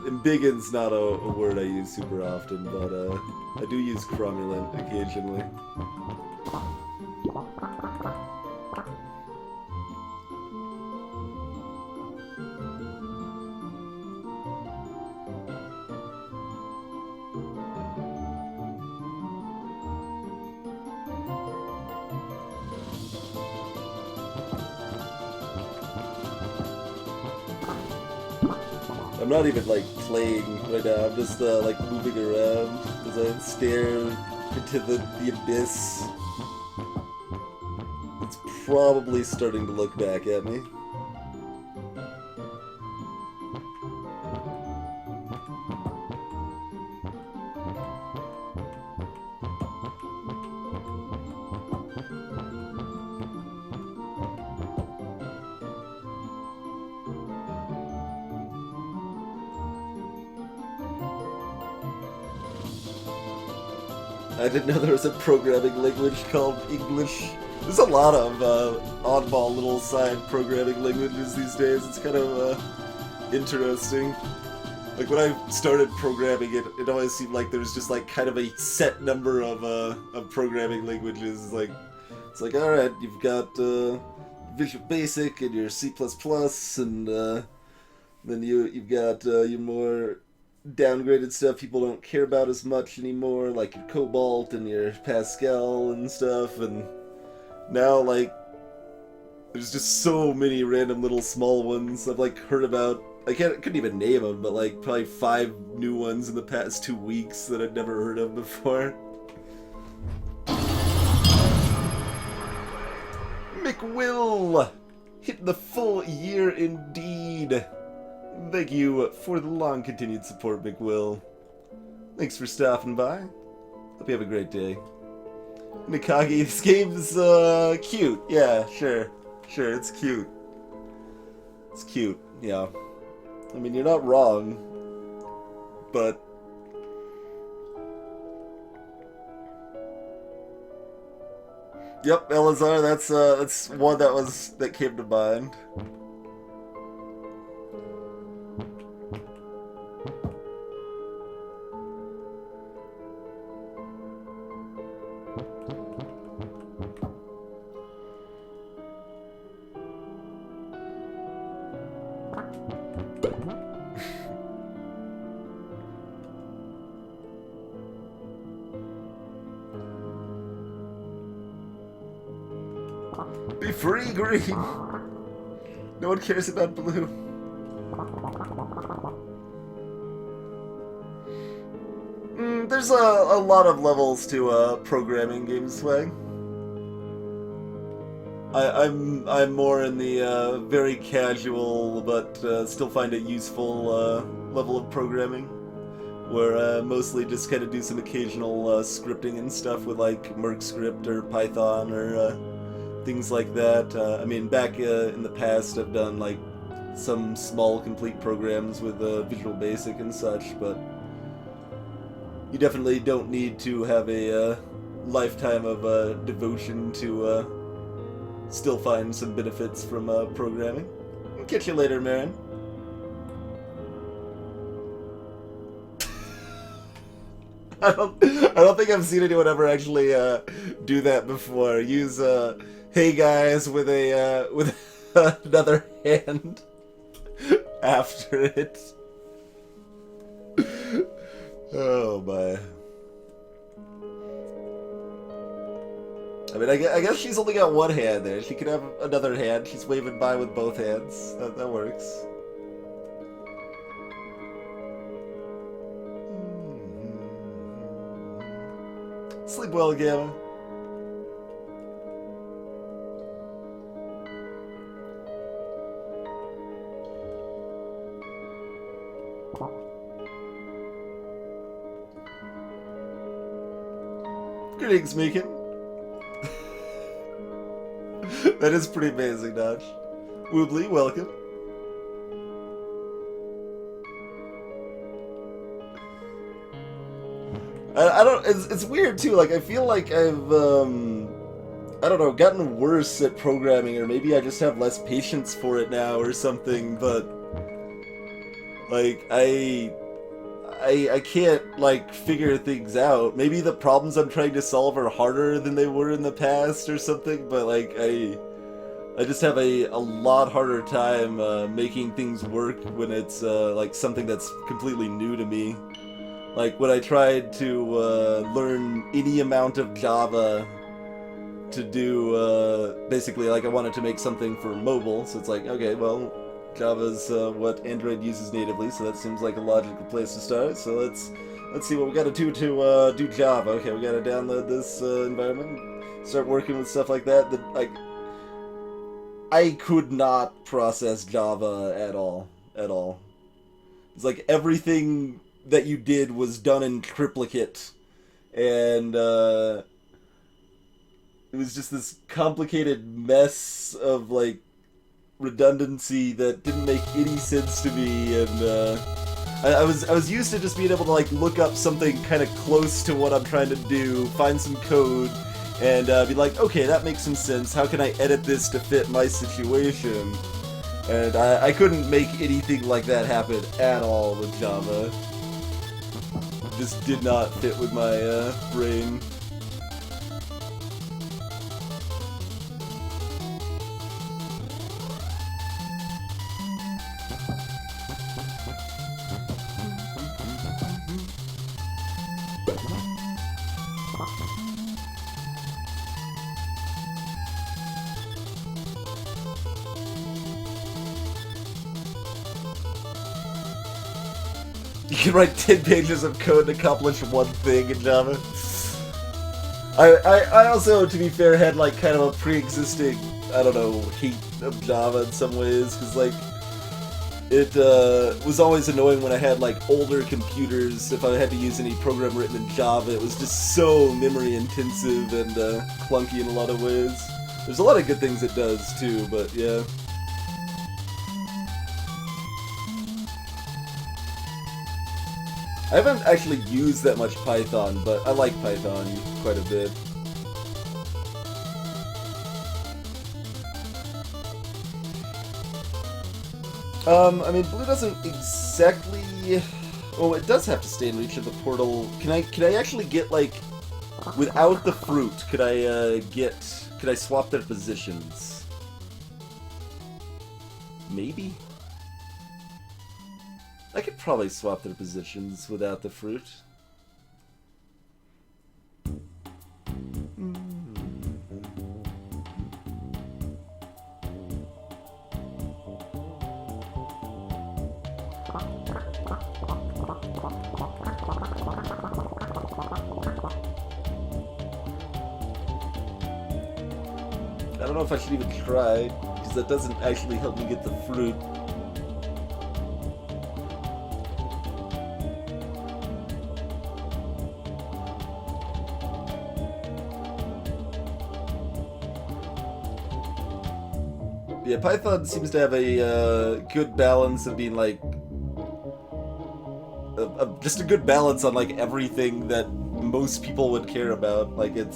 Embiggen's not a word I use super often, but I do use cromulent occasionally. I'm not even like playing right now, I'm just like moving around as I stare into the abyss. It's probably starting to look back at me. I didn't know there was a programming language called English. There's a lot of oddball little side programming languages these days. It's kind of interesting. Like when I started programming, it always seemed like there was just like kind of a set number of programming languages. It's like all right, you've got Visual Basic and your C++, and then you've got your more downgraded stuff people don't care about as much anymore, like your Cobalt and your Pascal and stuff. And now like there's just so many random little small ones I've like heard about. I couldn't even name them, but like probably 5 new ones in the past 2 weeks that I'd never heard of before. McWill! Hit the full year indeed. Thank you for the long continued support, McWill. Thanks for stopping by. Hope you have a great day. Nikagi, this game's cute. Yeah, sure. Sure, it's cute. It's cute, yeah. I mean, you're not wrong, but yep, Elazar, that's one that came to mind. Be free, green! No one cares about blue. There's a lot of levels to programming game swag. I'm more in the very casual but still find it useful level of programming, where I mostly just kind of do some occasional scripting and stuff with like Merc script or Python or things like that. I mean, back in the past, I've done like some small complete programs with Visual Basic and such, but you definitely don't need to have a lifetime of devotion to still find some benefits from programming. I'll catch you later, Marin. I don't think I've seen anyone ever actually do that before. Use "Hey guys" with a with another hand after it. Oh my. I mean, I guess she's only got one hand there. She could have another hand. She's waving by with both hands. That works. Sleep well, Gamma. Greetings, Meekin. That is pretty amazing, Dodge. Woobly, welcome. I don't. It's weird too. Like I feel like I've I don't know, gotten worse at programming, or maybe I just have less patience for it now, or something. But like I can't like figure things out. Maybe the problems I'm trying to solve are harder than they were in the past, or something. But like I just have a lot harder time making things work when it's like something that's completely new to me. Like when I tried to learn any amount of Java to do, basically like I wanted to make something for mobile, so it's like, okay, well, Java's what Android uses natively, so that seems like a logical place to start. So let's see what we gotta do to do Java. Okay, we gotta download this environment, start working with stuff like that. Like, I could not process Java at all. It's like everything that you did was done in triplicate, and it was just this complicated mess of like redundancy that didn't make any sense to me, and I was used to just being able to like look up something kind of close to what I'm trying to do, find some code, and be like, okay, that makes some sense. How can I edit this to fit my situation? And I couldn't make anything like that happen at all with Java. Just did not fit with my brain. You can write 10 pages of code and accomplish one thing in Java. I also, to be fair, had like kind of a pre-existing, I don't know, hate of Java in some ways, because like, it was always annoying when I had like older computers. If I had to use any program written in Java, it was just so memory intensive and clunky in a lot of ways. There's a lot of good things it does too, but yeah. I haven't actually used that much Python, but I like Python quite a bit. I mean, blue doesn't exactly... Oh, it does have to stay in reach of the portal. Can I actually get, like, without the fruit, could I swap their positions? Maybe? I could probably swap their positions without the fruit. I don't know if I should even try, because that doesn't actually help me get the fruit. Yeah, Python seems to have a good balance of being like just a good balance on like everything that most people would care about. Like it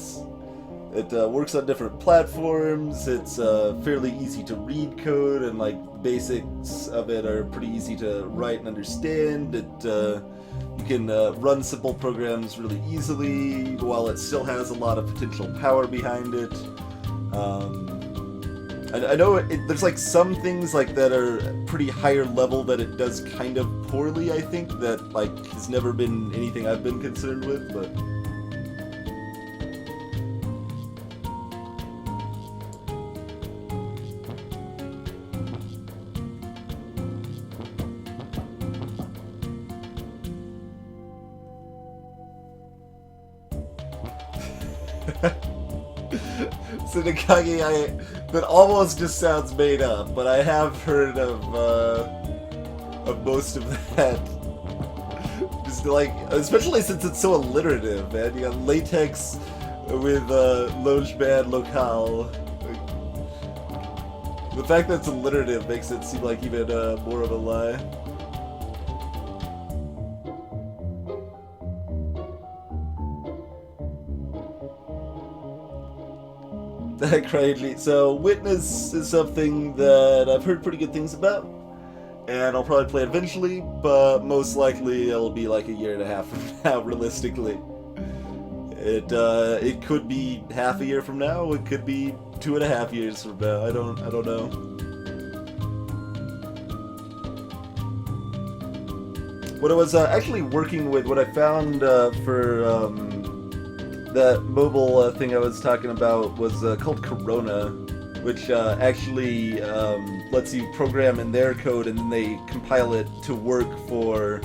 works on different platforms. It's fairly easy to read code, and like the basics of it are pretty easy to write and understand. You can run simple programs really easily while it still has a lot of potential power behind it. I know there's like some things like that are pretty higher level that it does kind of poorly, I think, that like has never been anything I've been concerned with, but... So Nakagi, that almost just sounds made up, but I have heard of most of that. Just like, especially since it's so alliterative, man. You got latex with Lojban locale. The fact that it's alliterative makes it seem like even more of a lie. So, Witness is something that I've heard pretty good things about, and I'll probably play it eventually, but most likely it'll be like a year and a half from now, realistically. It could be half a year from now, it could be 2.5 years from now, I don't know. What I was actually working with, what I found for that mobile thing I was talking about was called Corona, which actually lets you program in their code and then they compile it to work for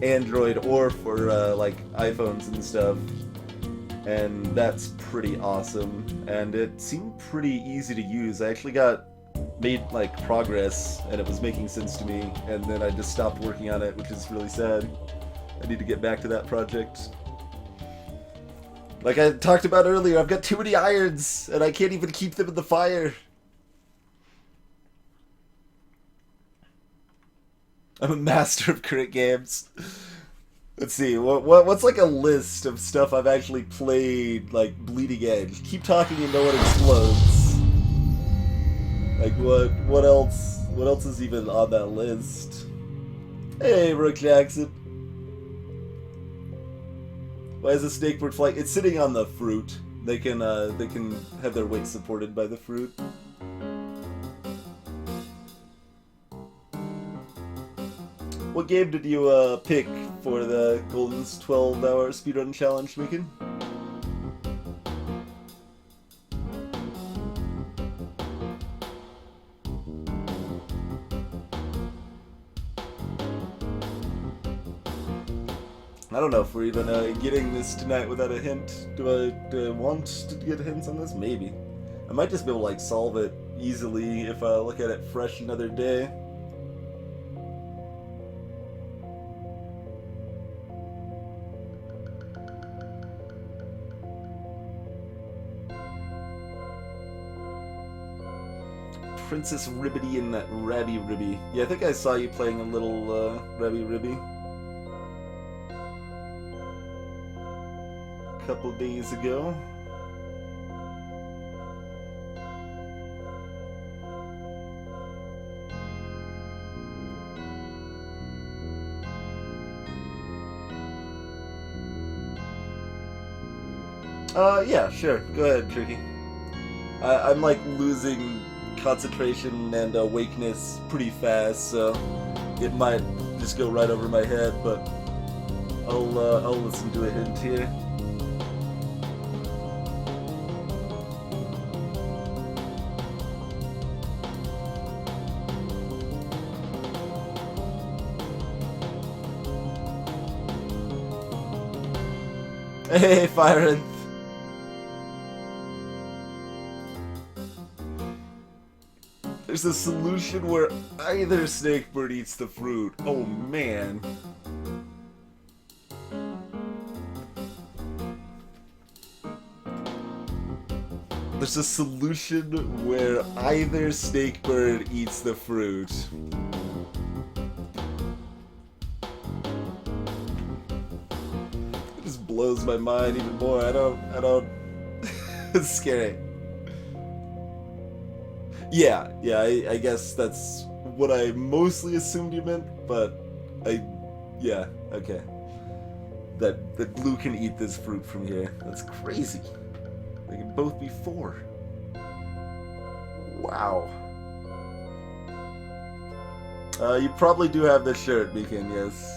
Android or for like iPhones and stuff. And that's pretty awesome. And it seemed pretty easy to use. I actually made like progress and it was making sense to me, and then I just stopped working on it, which is really sad. I need to get back to that project. Like I talked about earlier, I've got too many irons, and I can't even keep them in the fire. I'm a master of crit games. Let's see, what's like a list of stuff I've actually played, like Bleeding Edge? Keep talking and no one explodes. Like what else? What else is even on that list? Hey, Rook Jackson. Why is a snakebird flying? It's sitting on the fruit. They can have their weight supported by the fruit. What game did you pick for the Golden's 12-hour speedrun challenge weekend? I don't know if we're even getting this tonight without a hint. Do I want to get hints on this? Maybe. I might just be able to like solve it easily if I look at it fresh another day. Princess Ribbity and Rabby Ribby. Yeah, I think I saw you playing a little Rabby Ribby a couple days ago. Yeah, sure. Go ahead, Tricky. I'm like losing concentration and awakeness pretty fast, so it might just go right over my head, but I'll listen to a hint here. Hey, Fire. There's a solution where either snakebird eats the fruit. Oh man. There's a solution where either snakebird eats the fruit. It just blows my mind even more. I don't it's scary. Yeah, I guess that's what I mostly assumed you meant, but yeah, okay. That blue can eat this fruit from here. That's crazy. They can both be 4. Wow. You probably do have this shirt, Beacon, yes.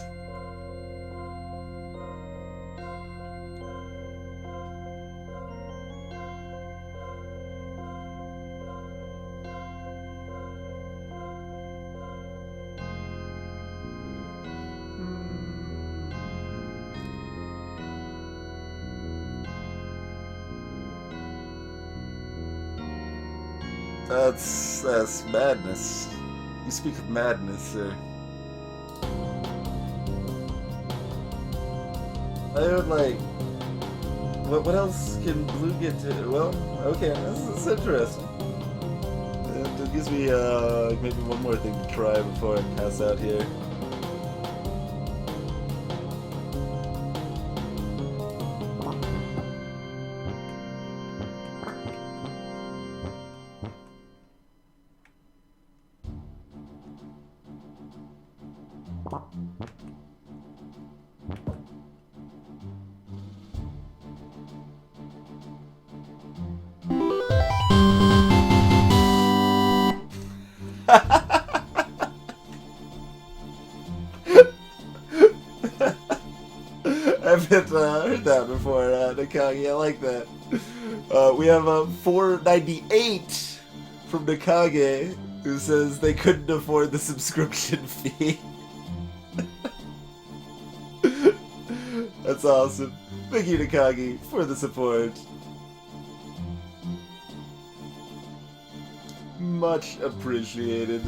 That's madness. You speak of madness, sir. I would like... What else can blue get to... Well, okay, this is interesting. It gives me maybe one more thing to try before I pass out here. I haven't heard that before, Nakagi. I like that. We have 498 from Nakage, who says they couldn't afford the subscription fee. That's awesome. Thank you, Nakagi, for the support. Much appreciated.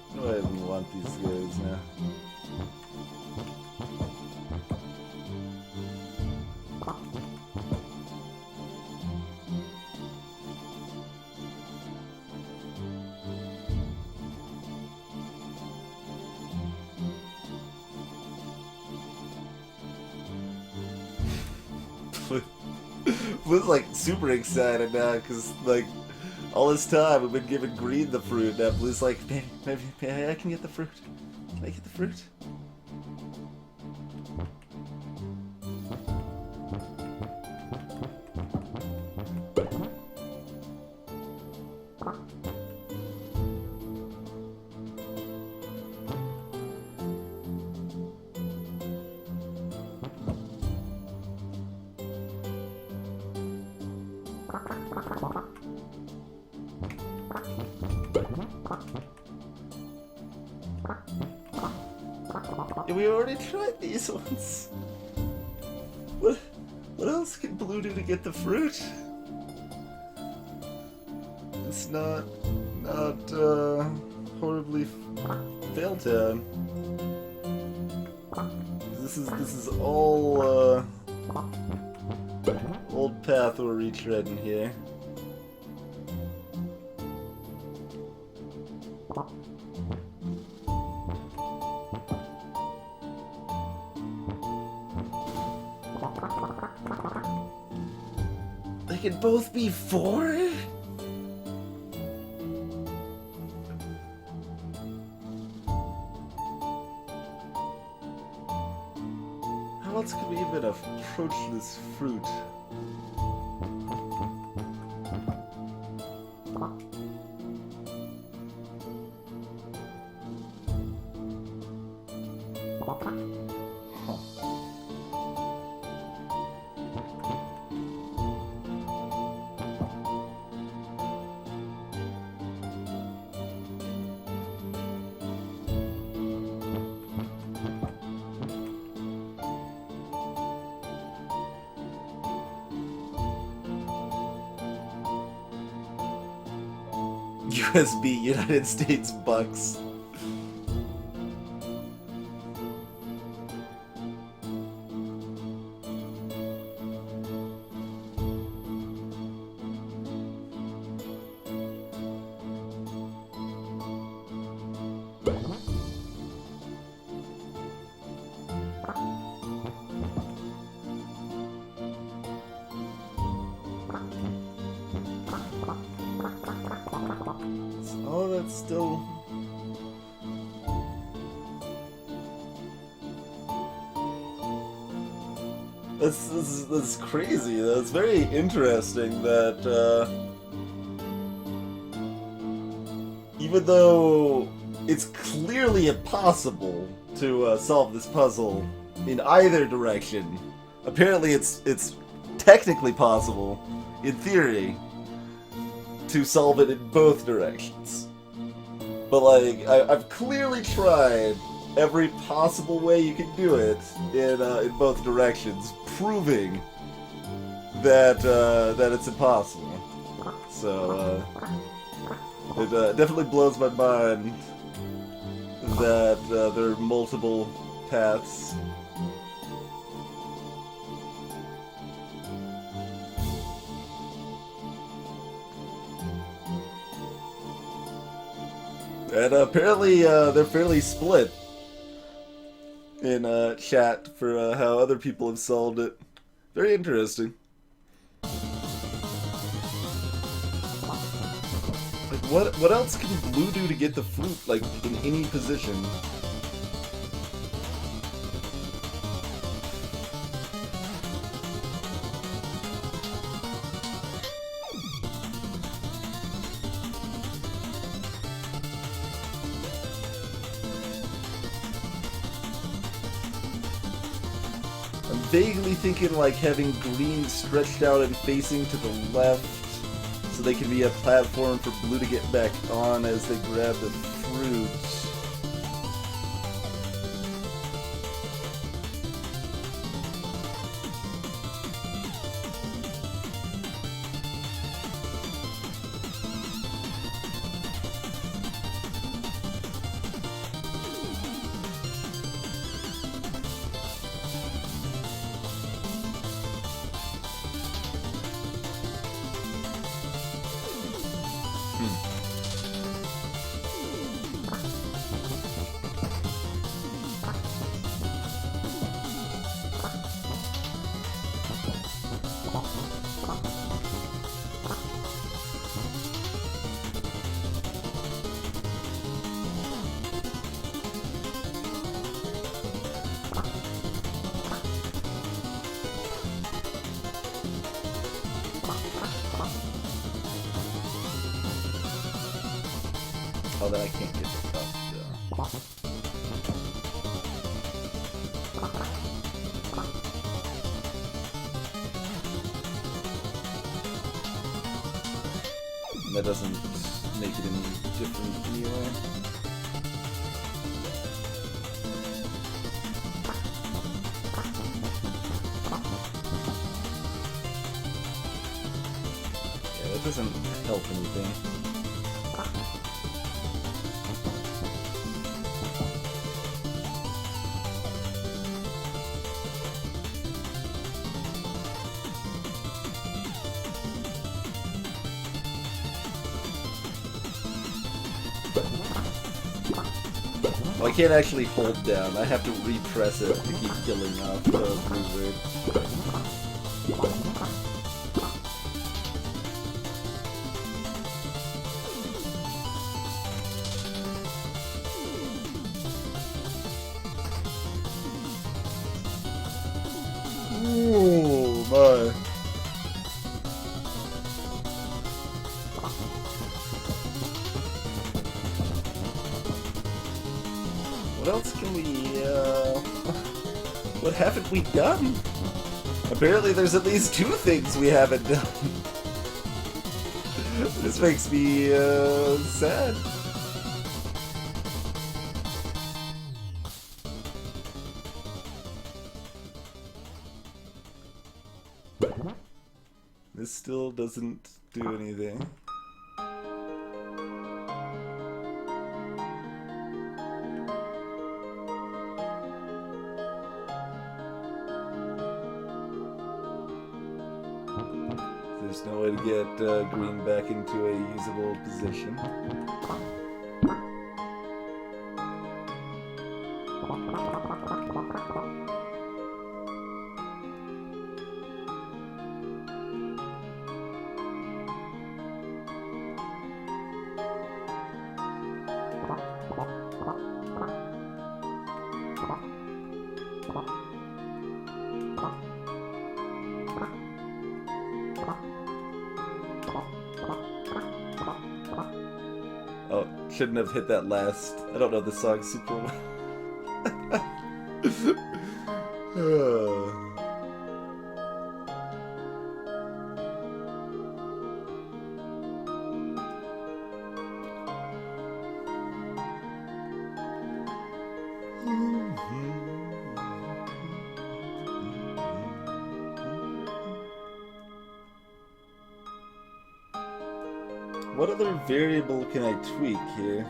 I don't even want these guys. is now. Blue's like super excited now because like all this time we've been giving Green the fruit. Now Blue's like, maybe I can get the fruit. Can I get the fruit? Yeah, we already tried these ones. What else can Blue do to get the fruit? It's not horribly failed town. This is all old path we're retreading here. They can both be 4? How else could we even approach this fruit? USB United States bucks. Oh, that's still... That's crazy. That's very interesting that, even though it's clearly impossible to solve this puzzle in either direction, apparently it's technically possible, in theory, to solve it in both directions. But like, I've clearly tried every possible way you can do it in both directions, proving that that it's impossible. So it definitely blows my mind that there are multiple paths. And apparently they're fairly split in chat for how other people have solved it. Very interesting. Like, what else can Blue do to get the fruit, like, in any position? I'm vaguely thinking like having Green stretched out and facing to the left so they can be a platform for Blue to get back on as they grab the fruit. Oh, then I can't get the top down. That doesn't make it any different anyway. Yeah, that doesn't help anything. I can't actually hold down. I have to repress it to keep killing off the blue bird. Oh my. What else can we, what haven't we done? Apparently there's at least 2 things we haven't done. This makes me, sad. This still doesn't do anything. There's no way to get green back into a usable position. Oh, shouldn't have hit that last. I don't know this song super well. What other variable can I tweak here?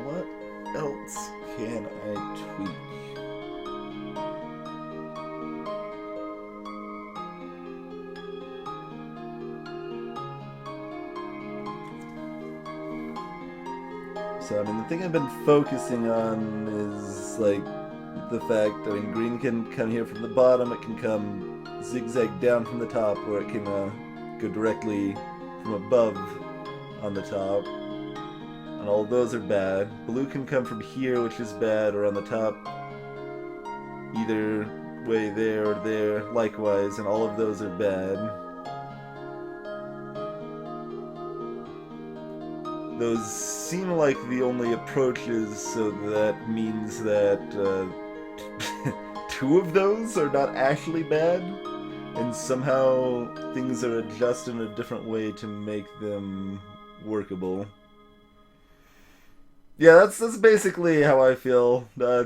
What else can I tweak? So, I mean, the thing I've been focusing on is, like, the fact, I mean, green can come here from the bottom, it can come zigzag down from the top, or it can go directly from above on the top. And all of those are bad. Blue can come from here, which is bad, or on the top. Either way there or there, likewise, and all of those are bad. Those seem like the only approaches, so that means that 2 of those are not actually bad, and somehow things are adjusted in a different way to make them workable. Yeah, that's basically how I feel. I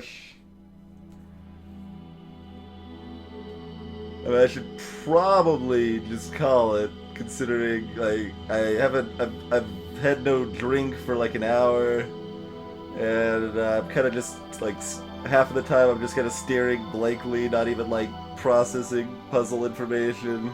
mean, I should probably just call it, considering, like, I've had no drink for like an hour, and I'm kind of just, like, half of the time I'm just kind of staring blankly, not even, like, processing puzzle information.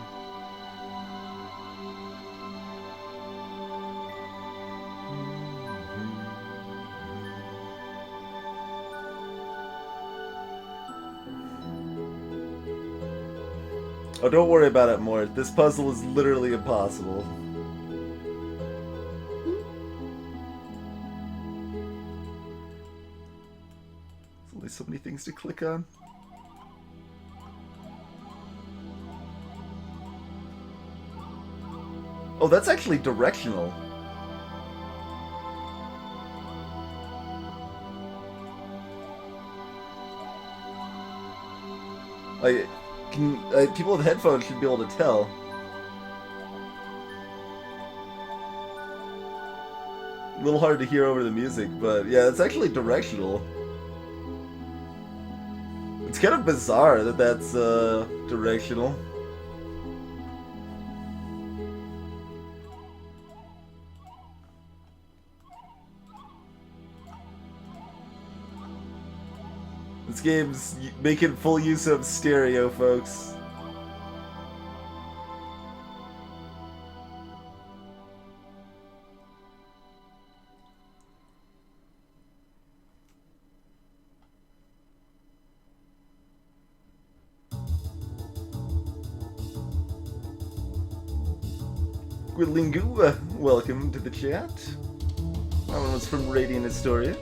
Oh, don't worry about it, Mort. This puzzle is literally impossible. so many things to click on. Oh, that's actually directional. People with headphones should be able to tell. A little hard to hear over the music, but yeah, it's actually directional. It's kind of bizarre that that's directional. This game's making full use of stereo, folks. Gwilingua, welcome to the chat. That one was from Radiant Historia.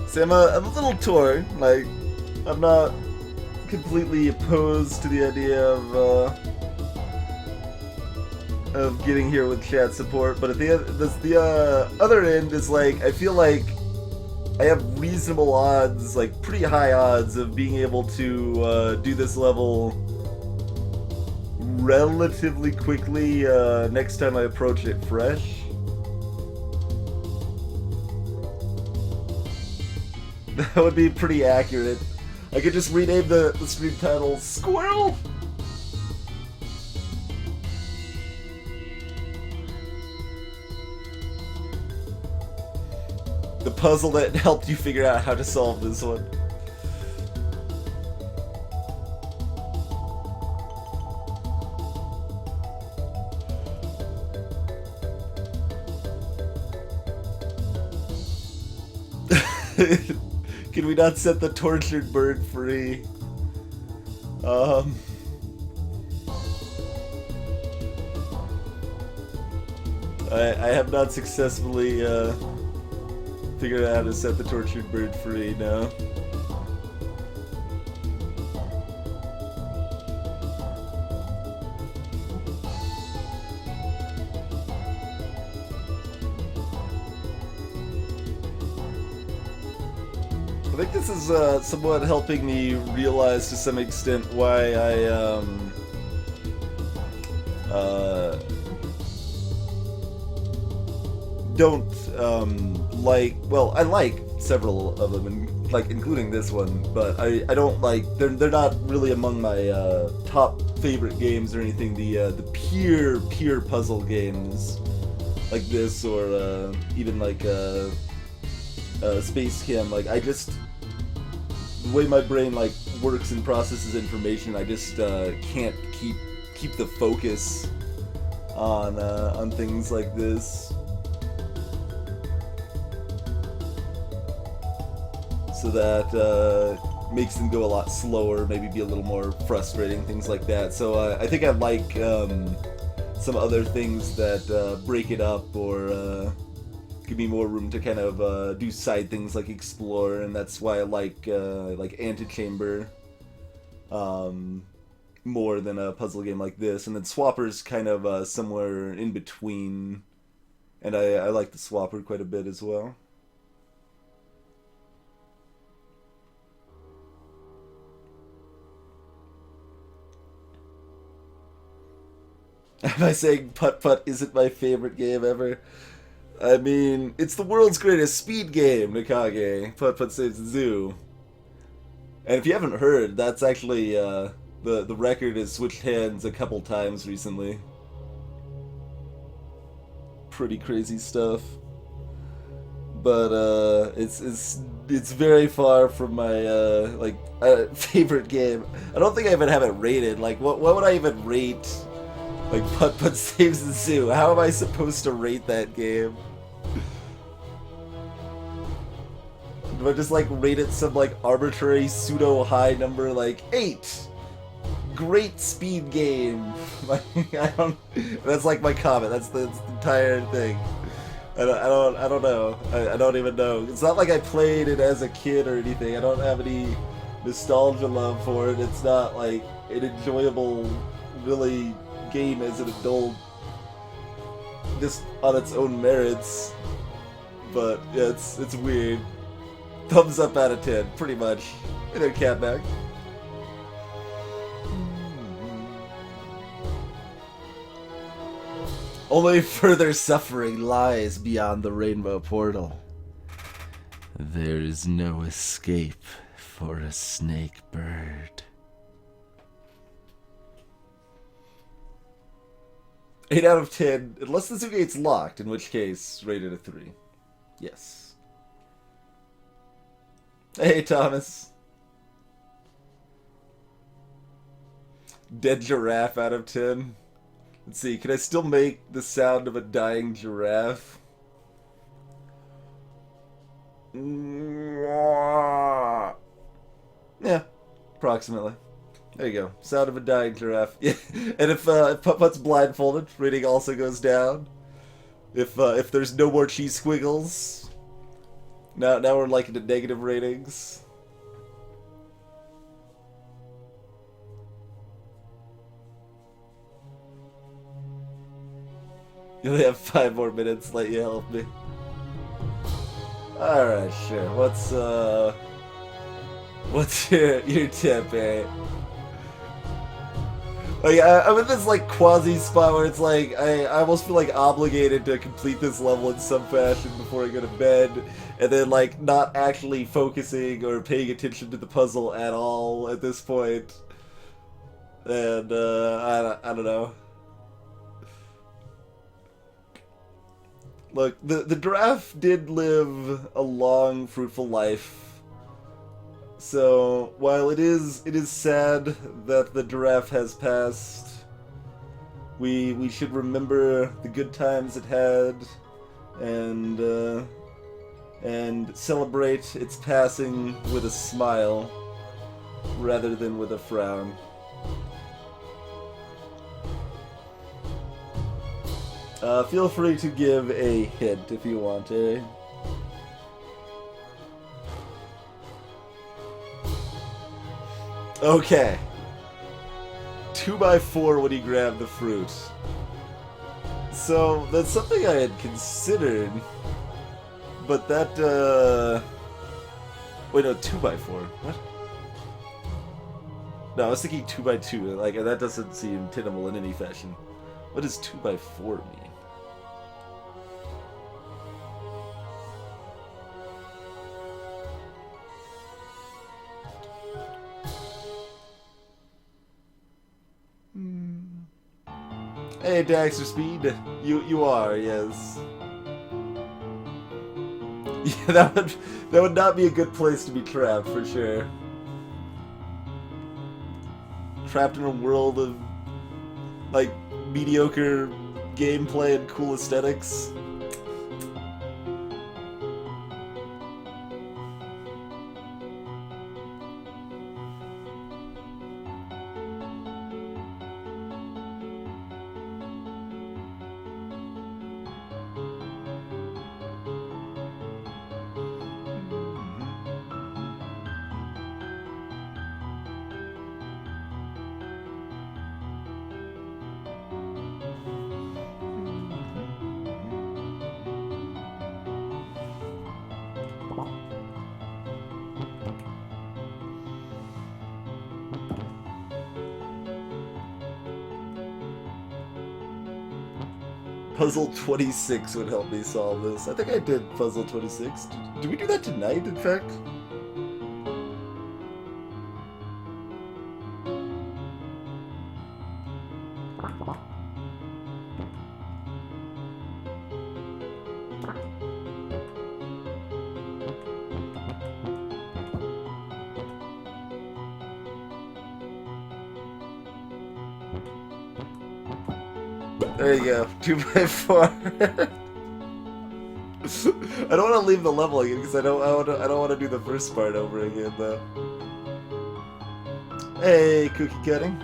See, I'm a little torn. Like, I'm not completely opposed to the idea of getting here with chat support, but at the other end is like, I feel like I have reasonable odds, like pretty high odds, of being able to do this level relatively quickly next time I approach it fresh. That would be pretty accurate. I could just rename the stream title Squirrel! The puzzle that helped you figure out how to solve this one. Can we not set the tortured bird free? I have not successfully figured out how to set the tortured bird free, no. I think this is somewhat helping me realize to some extent why I don't like, well, I like several of them, and like including this one, but I don't like, they're not really among my top favorite games or anything. The pure puzzle games like this, or even like Space Cam, like I just, the way my brain like works and processes information, I just can't keep the focus on things like this. So that makes them go a lot slower, maybe be a little more frustrating, things like that. So I think I like some other things that break it up, or give me more room to kind of do side things like explore, and that's why I like Antechamber more than a puzzle game like this. And then Swapper's kind of somewhere in between, and I like the Swapper quite a bit as well. Am I saying Putt Putt isn't my favorite game ever? I mean, it's the world's greatest speed game, Nikage. Putt Putt Saves the Zoo. And if you haven't heard, that's actually, the record has switched hands a couple times recently. Pretty crazy stuff. But, it's very far from my, favorite game. I don't think I even have it rated. Like, what would I even rate? Like, Putt Putt Saves the Zoo. How am I supposed to rate that game? Do I just like rate it some like arbitrary pseudo high number like 8? Great speed game. Like I don't. That's like my comment. That's the entire thing. I don't know. I don't even know. It's not like I played it as a kid or anything. I don't have any nostalgia love for it. It's not like an enjoyable, really game as an adult, just on its own merits. But yeah, it's weird. Thumbs up out of 10, pretty much. Hey there, Catback. Only further suffering lies beyond the rainbow portal. There is no escape for a snakebird. 8 out of 10, unless the zoo gate's locked, in which case, rated a 3. Yes. Hey, Thomas. Dead giraffe out of 10. Let's see, can I still make the sound of a dying giraffe? Yeah, approximately. There you go. Sound of a dying giraffe. Yeah. And if Putt-Putt's blindfolded, rating also goes down. If there's no more cheese squiggles, now we're like into negative ratings. You only have 5 more minutes. Let you help me. All right, sure. What's your tip, eh? Like I'm in this like quasi spot where it's like I almost feel like obligated to complete this level in some fashion before I go to bed, and then like not actually focusing or paying attention to the puzzle at all at this point. And I don't know. Look, the giraffe did live a long, fruitful life. So while it is sad that the giraffe has passed, we should remember the good times it had, and celebrate its passing with a smile rather than with a frown. Feel free to give a hint if you want, eh? Okay. 2x4 when you grab the fruit. So, that's something I had considered, but that, wait, no, 2x4. What? No, I was thinking 2x2, like, that doesn't seem tenable in any fashion. What does 2x4 mean? Hey, Daxter Speed, you are, yes. Yeah, that would not be a good place to be trapped for sure. Trapped in a world of like mediocre gameplay and cool aesthetics. Puzzle 26 would help me solve this. I think I did Puzzle 26. Did we do that tonight, in fact? There you go, 2x4. I don't want to leave the level again because I don't want to do the first part over again though. Hey, cookie cutting.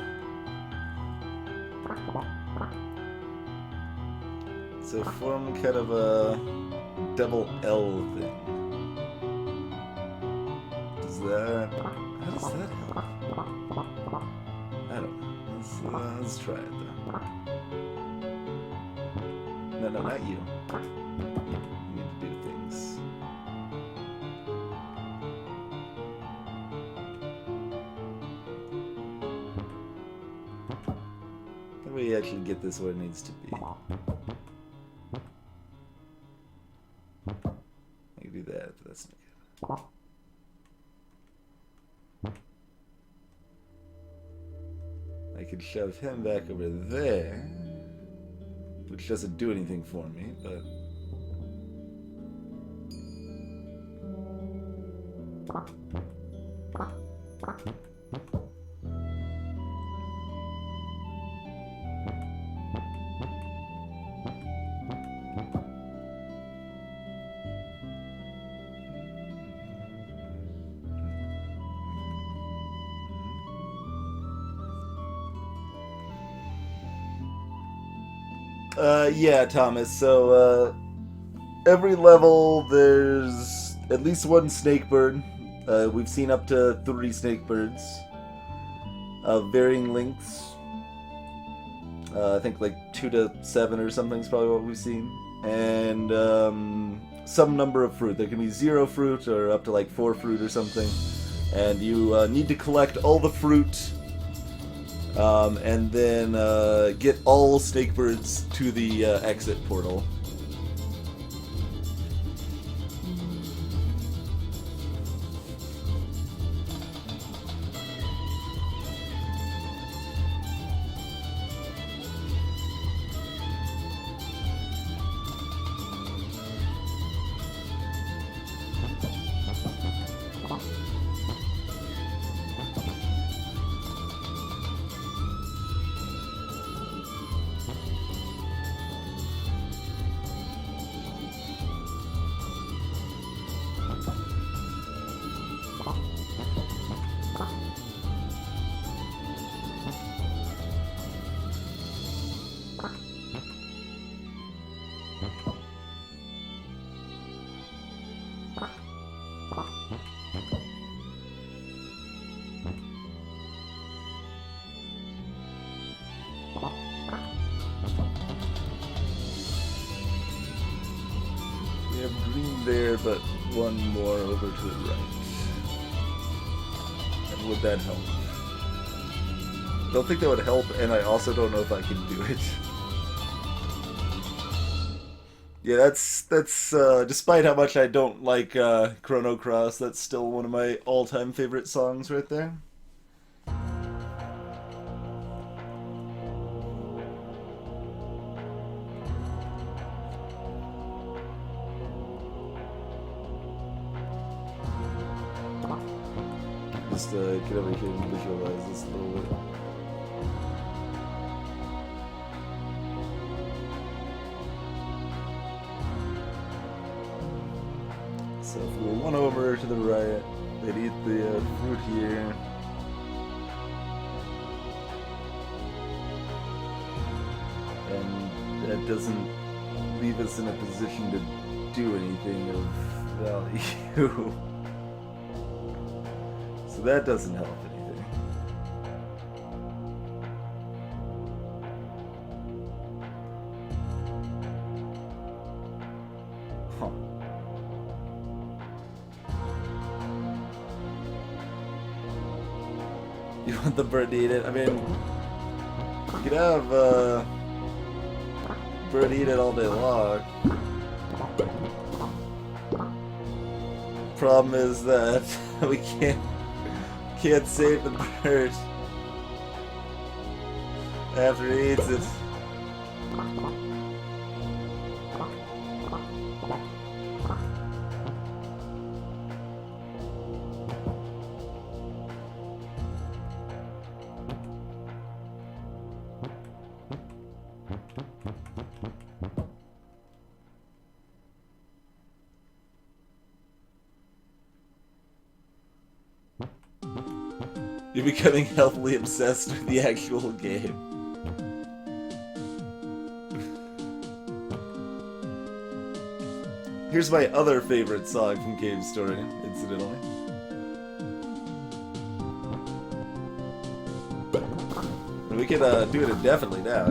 So form kind of a double L thing. Does that? How does that help? I don't know. Let's try it though. No, not you. You need to do things. That way you actually get this where it needs to be. I can do that, but that's not good. I could shove him back over there, which doesn't do anything for me, but... yeah, Thomas, so, every level there's at least one Snakebird. We've seen up to 3 Snakebirds of varying lengths. I think like 2 to 7 or something is probably what we've seen. And some number of fruit. There can be 0 fruit or up to like 4 fruit or something. And you need to collect all the fruit and then get all Snakebirds to the exit portal. We have green there, but one more over to the right. And would that help? Don't think that would help, and I also don't know if I can do it. Yeah, that's despite how much I don't like Chrono Cross, that's still one of my all-time favorite songs right there. Just get over here and visualize this a little bit. So if we were one over to the right, they'd eat the fruit here. And that doesn't leave us in a position to do anything of value. So that doesn't help anything. Huh. You want the bird to eat it? I mean, you could have bird eat it all day long. Problem is that we can't save the bird after he eats it. You're becoming healthily obsessed with the actual game. Here's my other favorite song from Cave Story, incidentally. And we can do it indefinitely now.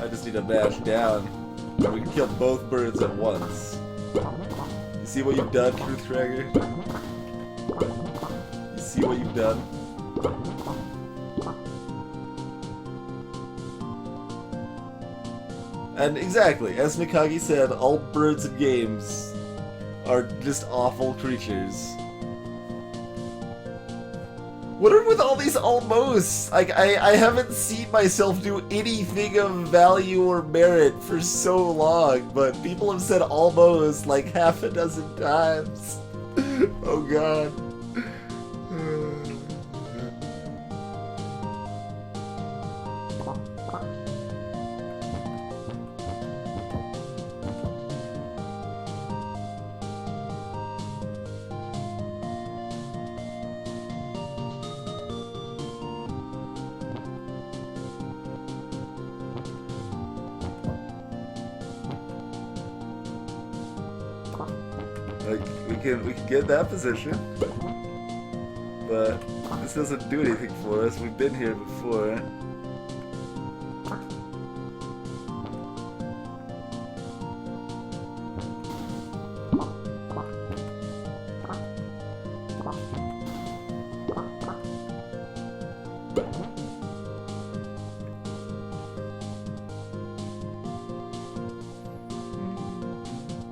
I just need to mash down. And we can kill both birds at once. You see what you've done, Truthcragger? You see what you've done? And exactly, as Mikagi said, all birds in games are just awful creatures. What are with all these almosts? Like, I haven't seen myself do anything of value or merit for so long, but people have said almost like half a dozen times. Oh god. Like, we can get that position, but this doesn't do anything for us. We've been here before.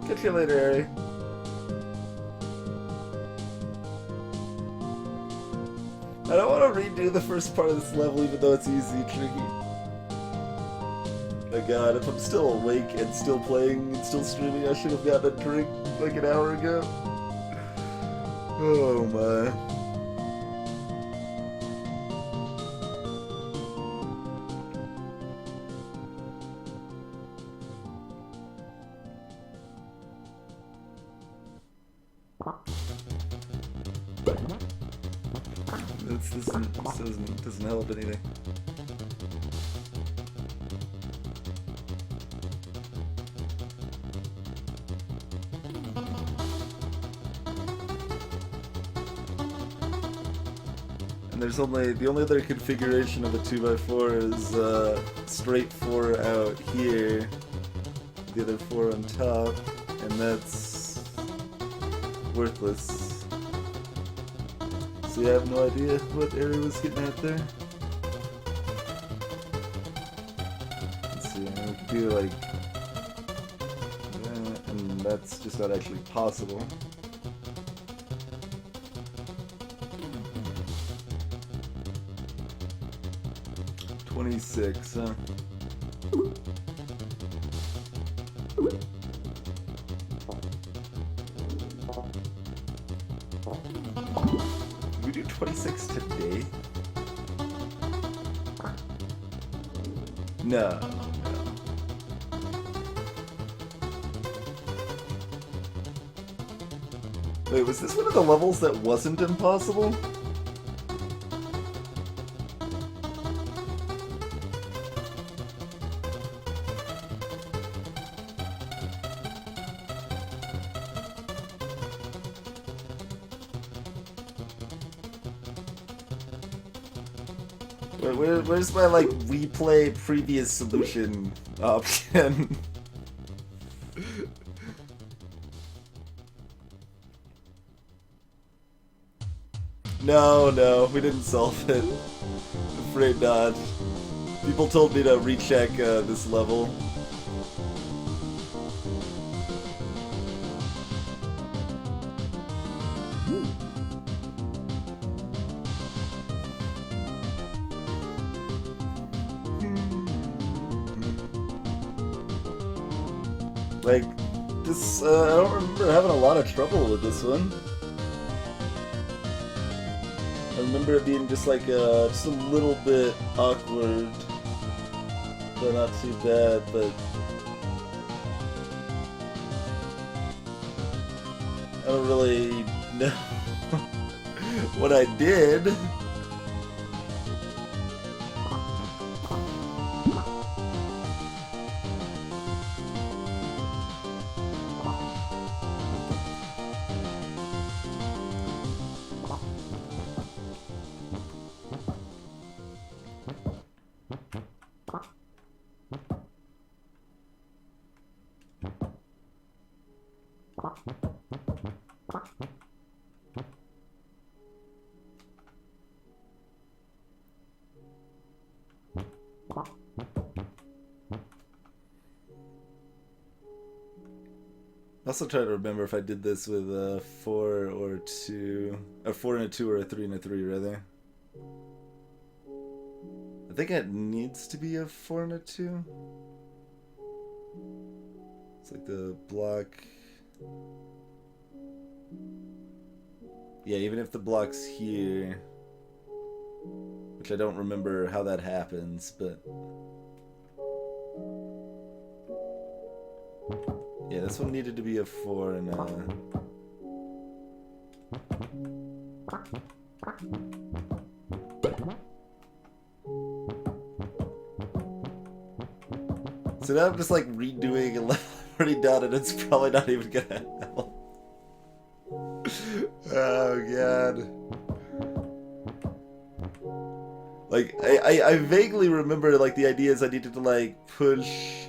Catch you later, Harry. I don't want to redo the first part of this level, even though it's easy and tricky. My god, if I'm still awake and still playing and still streaming, I should have gotten a drink like an hour ago. Oh my. This doesn't help anything. And there's the only other configuration of a 2x4 is straight 4 out here, the other 4 on top, and that's worthless. So I have no idea what area was hitting at there. Let's see, we could do like that, and that's just not actually possible. $26, huh? Did we do 26 today? No. Wait, was this one of the levels that wasn't impossible? Where's my, like, replay previous solution option? No, we didn't solve it. Afraid not. People told me to recheck this level. Like, this, I don't remember having a lot of trouble with this one. I remember it being just like, just a little bit awkward, but not too bad, but I don't really know what I did. Also try to remember if I did this with a 4 or 2. A 4 and a 2 or a 3 and a 3, rather. I think it needs to be a 4 and a 2. It's like the block. Yeah, even if the block's here. Which I don't remember how that happens, but. Yeah, this one needed to be a 4 and a... So now I'm just like redoing a level I've already done and it's probably not even gonna help. Oh god. Like, I vaguely remember like the idea is I needed to like push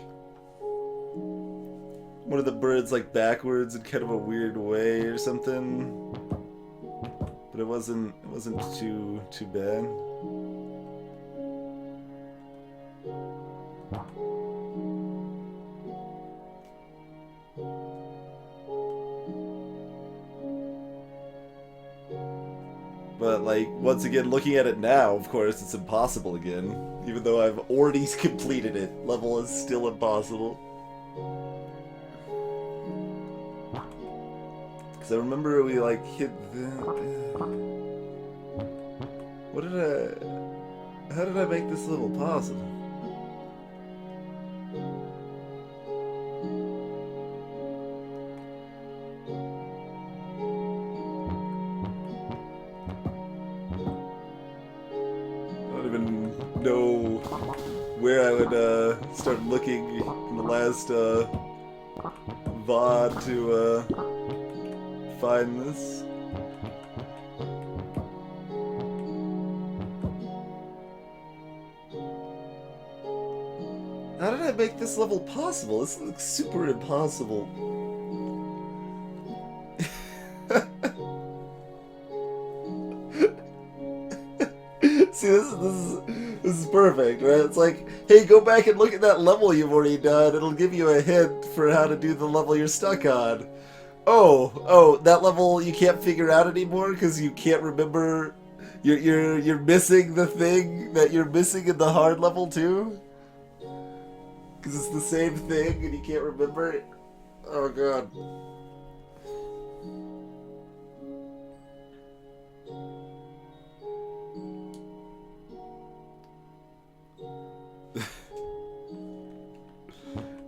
one of the birds like backwards in kind of a weird way or something, but it wasn't too bad. But like once again, looking at it now, of course it's impossible again, even though I've already completed it. Level is still impossible. Because I remember we like hit the... How did I make this level possible? I don't even know where I would start looking in the last VOD to find this. How did I make this level possible? This looks super impossible. See, this is perfect, right? It's like, hey, go back and look at that level you've already done. It'll give you a hint for how to do the level you're stuck on. Oh, that level you can't figure out anymore because you can't remember. You're missing the thing that you're missing in the hard level too. Because it's the same thing and you can't remember it. Oh god.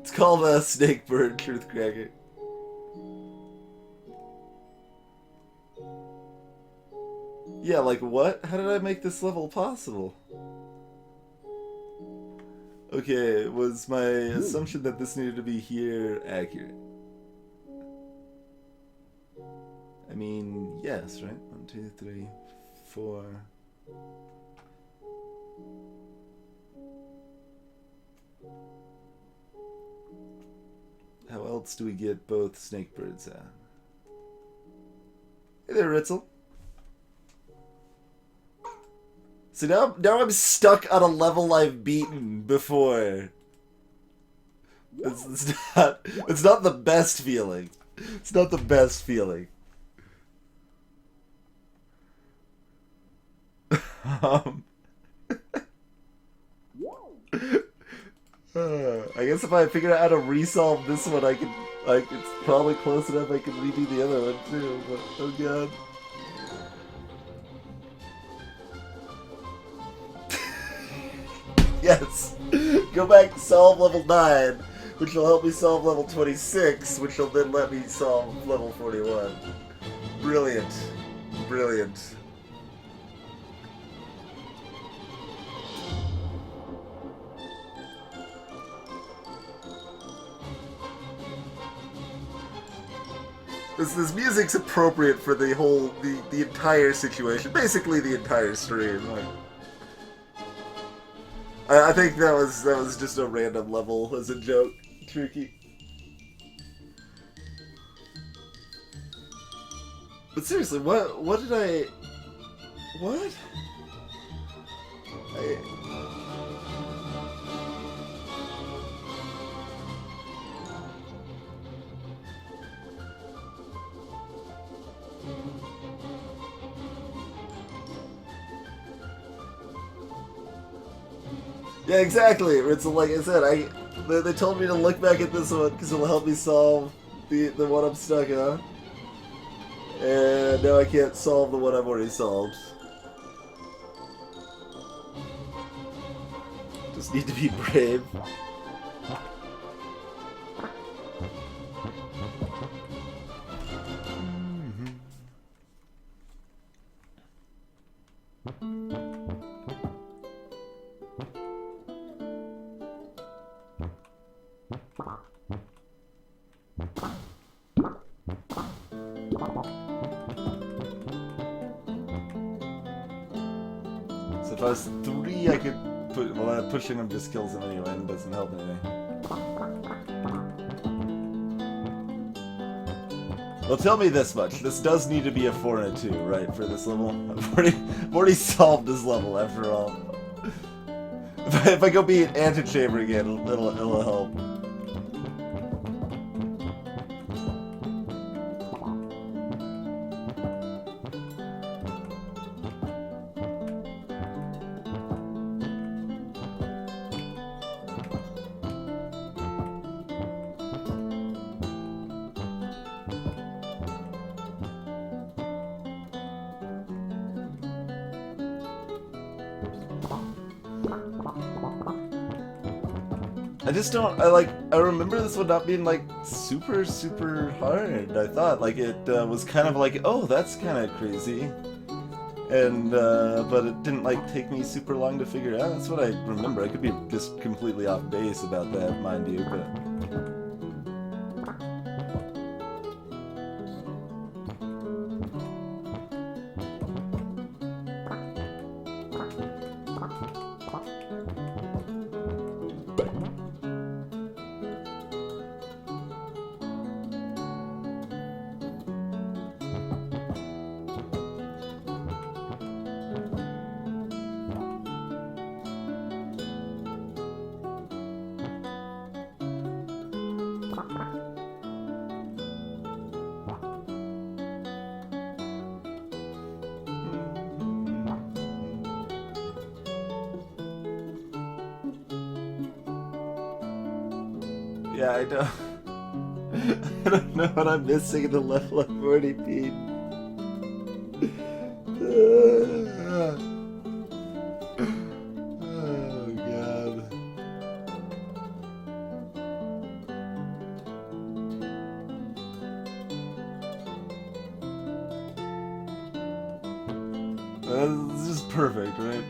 It's called a Snakebird Truth Cracker. Yeah, like what? How did I make this level possible? Okay, was my assumption that this needed to be here accurate? I mean, yes, right? 1, 2, 3, 4. How else do we get both Snakebirds out? Hey there, Ritzel. So now I'm stuck on a level I've beaten before. It's not the best feeling. It's not the best feeling. I guess if I figure out how to resolve this one, I can, like, it's probably close enough I can redo the other one too, but oh god. Yes! Go back and solve level 9, which will help me solve level 26, which will then let me solve level 41. Brilliant. Brilliant. This music's appropriate for the whole, the entire situation. Basically the entire stream. Like, I think that was just a random level as a joke. Tricky. But seriously, what did I... What? Yeah, exactly. It's like I said, they told me to look back at this one because it'll help me solve the one I'm stuck on. And now I can't solve the one I've already solved. Just need to be brave. So if I was 3, I could put... Well, pushing him just kills him anyway and doesn't help anything. Well, tell me this much. This does need to be a 4 and a 2, right, for this level? I've already solved this level, after all. If I go be an antechamber again, it'll help. I just don't, I remember this one not being, like, super, super hard, I thought. Like, it was kind of like, oh, that's kind of crazy. And, but it didn't, like, take me super long to figure it out. That's what I remember. I could be just completely off base about that, mind you, but... Yeah, I don't... I don't know what I'm missing in the level I've already beat. Oh, God. This is perfect, right?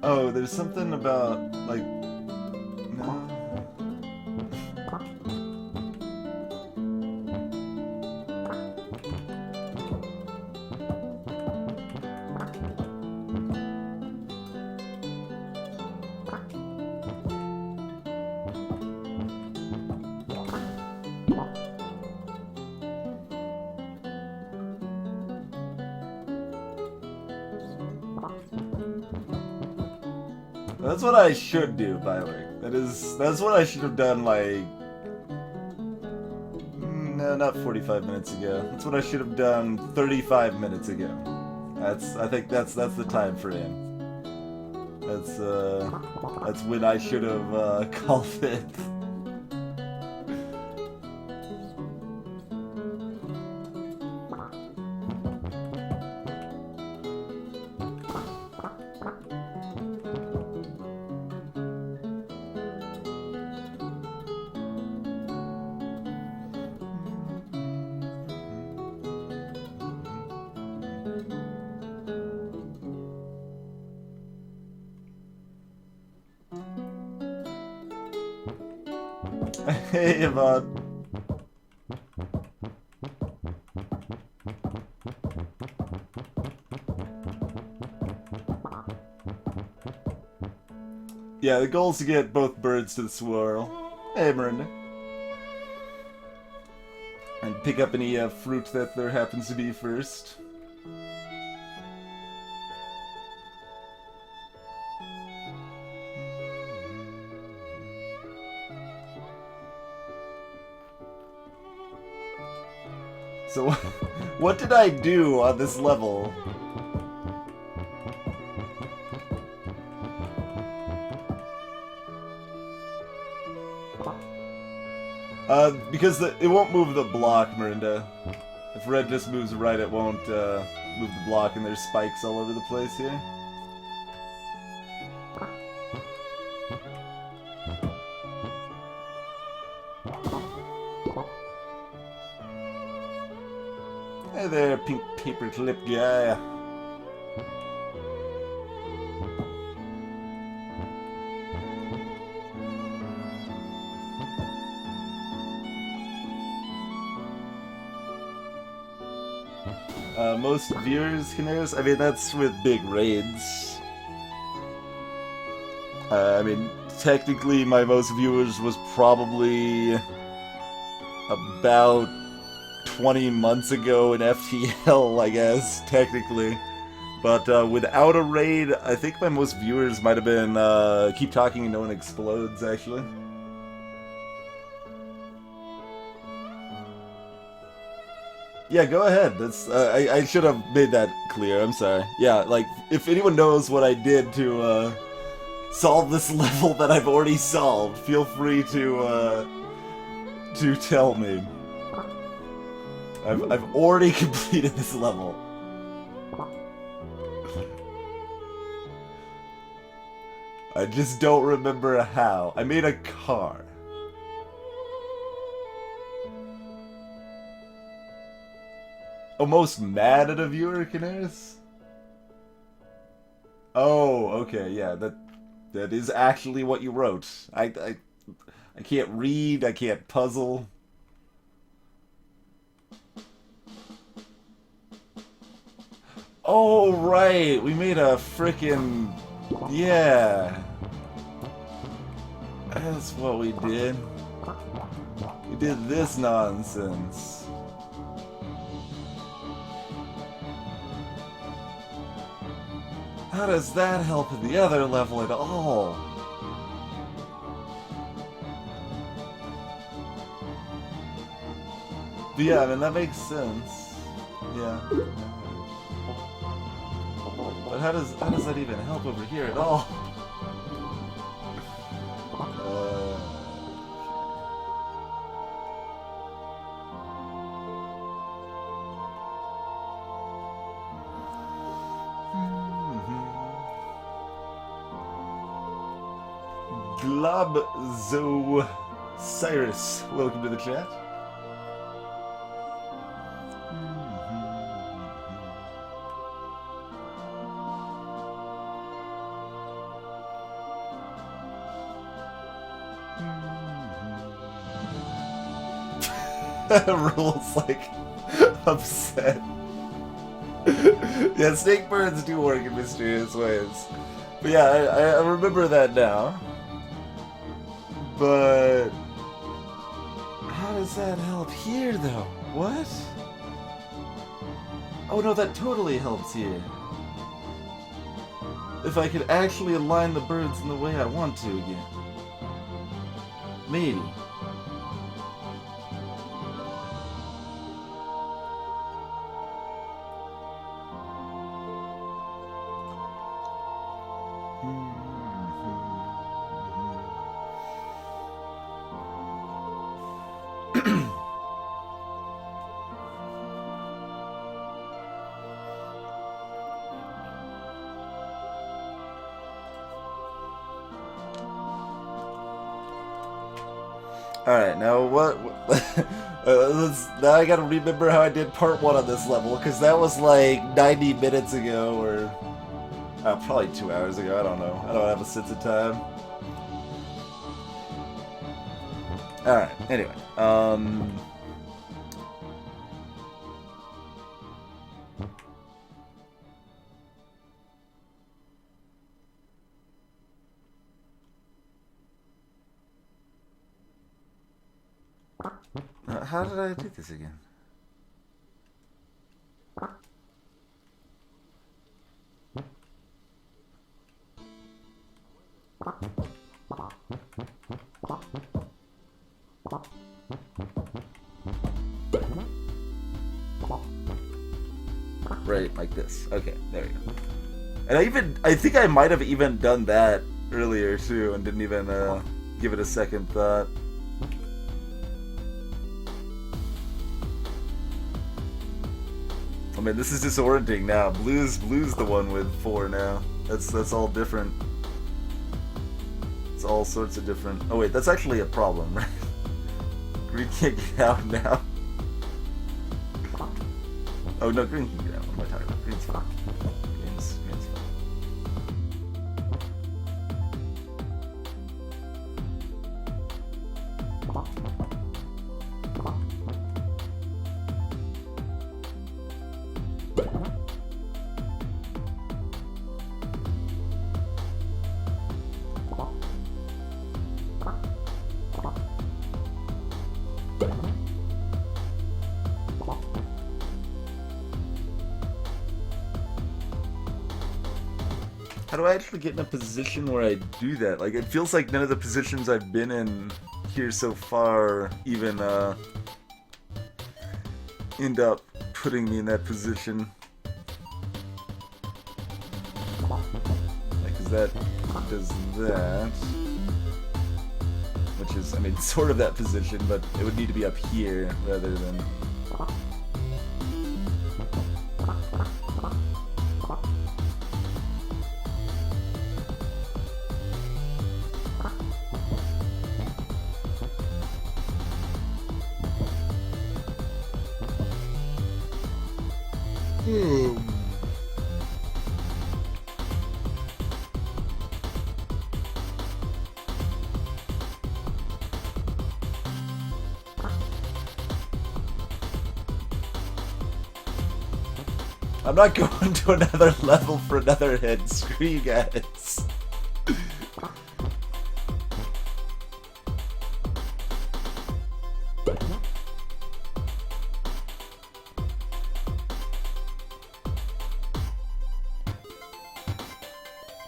Oh, there's something about, like... No. That's what I should do, by the way. That's what I should have done, like... No, not 45 minutes ago. That's what I should have done 35 minutes ago. I think that's the time frame. That's when I should have called it. Hey, Yvonne. Yeah, the goal is to get both birds to the swirl. Hey, Miranda. And pick up any fruit that there happens to be first. So, what did I do on this level? Because it won't move the block, Marinda. If red just moves right, it won't move the block, and there's spikes all over the place here. Hey there, pink paperclip guy. Most viewers, Canaris? I mean, that's with big raids. I mean, technically my most viewers was probably about 20 months ago in FTL, I guess, technically. But without a raid, I think my most viewers might have been Keep Talking and No One Explodes, actually. Yeah, go ahead. That's I should have made that clear. I'm sorry. Yeah, like, if anyone knows what I did to solve this level that I've already solved, feel free to tell me. I've already completed this level. I just don't remember how. I made a car. Almost mad at a viewer, Canaris? Oh, okay, yeah, that is actually what you wrote. I can't read, I can't puzzle. Oh, right, we made a frickin'... yeah. That's what we did. We did this nonsense. How does that help in the other level at all? But yeah, I mean, that makes sense. Yeah. But how does that even help over here at all? Globzo Cyrus, welcome to the chat. Rules like upset. Yeah, snakebirds do work in mysterious ways. But yeah, I remember that now. But how does that help here, though? What? Oh no, that totally helps here. If I could actually align the birds in the way I want to again. Maybe. Alright, now what... now I gotta remember how I did part 1 on this level, because that was like 90 minutes ago, or... probably 2 hours ago, I don't know. I don't have a sense of time. Alright, anyway. How did I do this again? Right, like this. Okay, there we go. And I think I might have even done that earlier too, and didn't even give it a second thought. I mean, this is disorienting now. Blue's the one with 4 now. That's all different. It's all sorts of different. Oh wait, that's actually a problem, right? Green can't get out now. Oh no, green can get out. What am I talking about? Green's fine. Green's fine. How do I actually get in a position where I do that? Like, it feels like none of the positions I've been in here so far even end up putting me in that position. Like, 'cause that does that. Which is, I mean, sort of that position, but it would need to be up here rather than... I'm not going to another level for another hit. Screw you guys.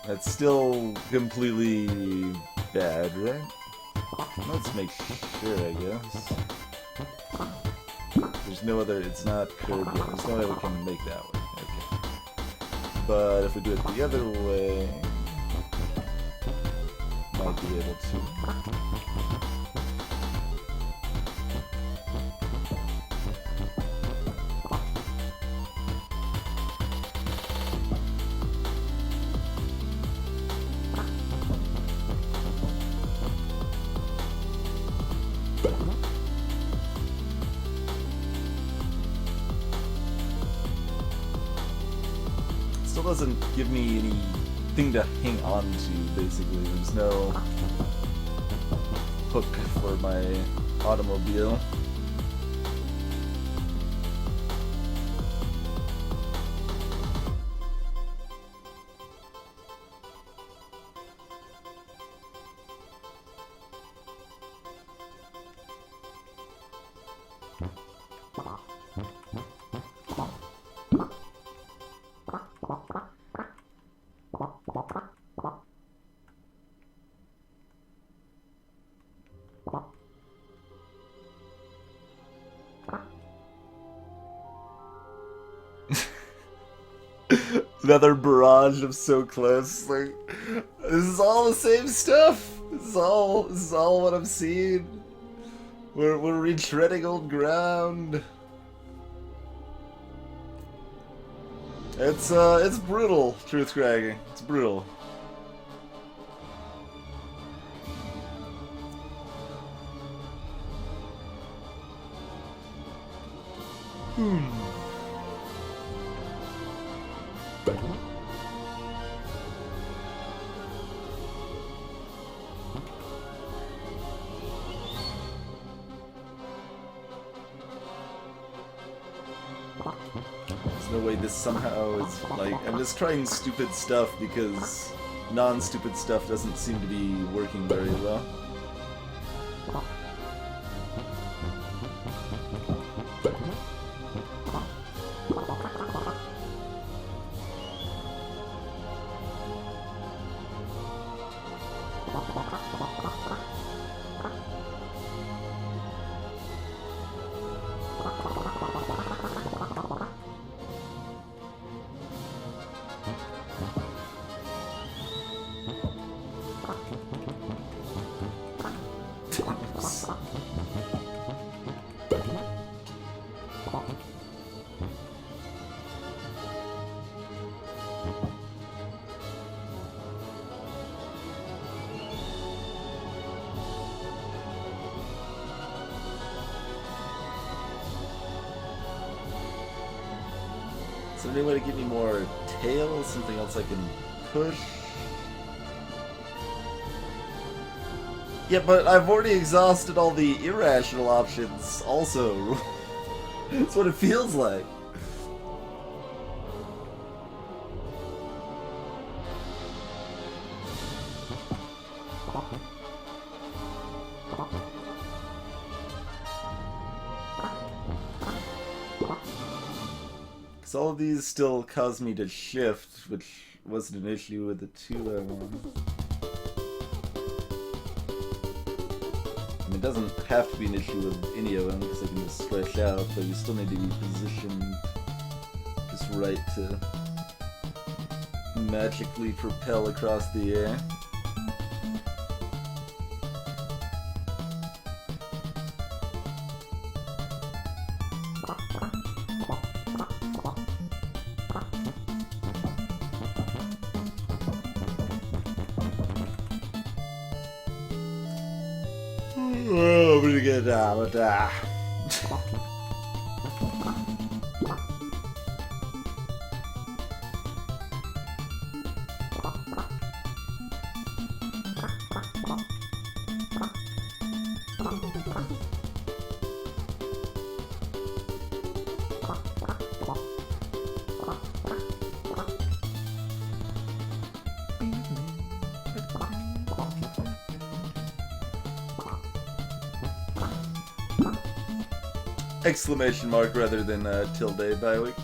That's still completely bad, right? Let's make sure, I guess. There's no other, it's not curved yet. There's no way we can make that way. Okay. But if we do it the other way, might be able to. Still doesn't give me anything to hang on to, basically. There's no hook for my automobile. Another barrage of so close. Like, this is all the same stuff. This is all what I'm seeing. We're retreading old ground. It's brutal, truth cracking. It's brutal. There's no way this somehow is, like, I'm just trying stupid stuff because non-stupid stuff doesn't seem to be working very well. there any way to give me more tail? Something else I can push? Yeah, but I've already exhausted all the irrational options also. That's what it feels like. Because all of these still cause me to shift, which wasn't an issue with the two I wanted. I mean, it doesn't have to be an issue with any of them, because I can just stretch out, but you still need to be positioned just right to magically propel across the air. Oh, pretty good, but exclamation mark rather than tilde by week.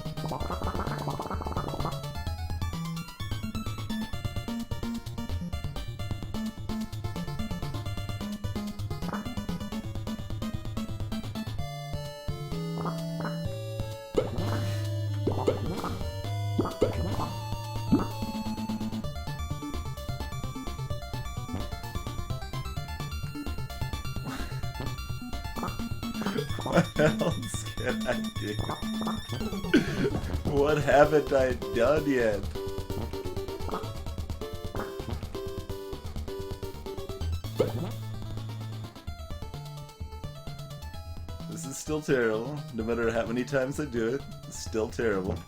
What else can I do? What haven't I done yet? This is still terrible. No matter how many times I do it, it's still terrible.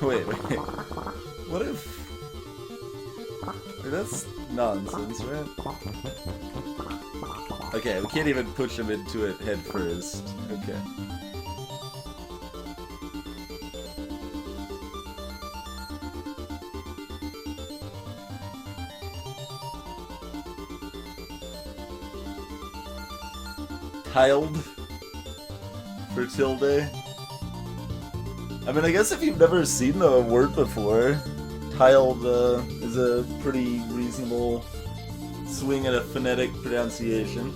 Wait. What if... That's nonsense, right? Okay, we can't even push him into it head first. Okay. Tiled for tilde. I mean, I guess if you've never seen the word before, tiled is a pretty reasonable swing at a phonetic pronunciation.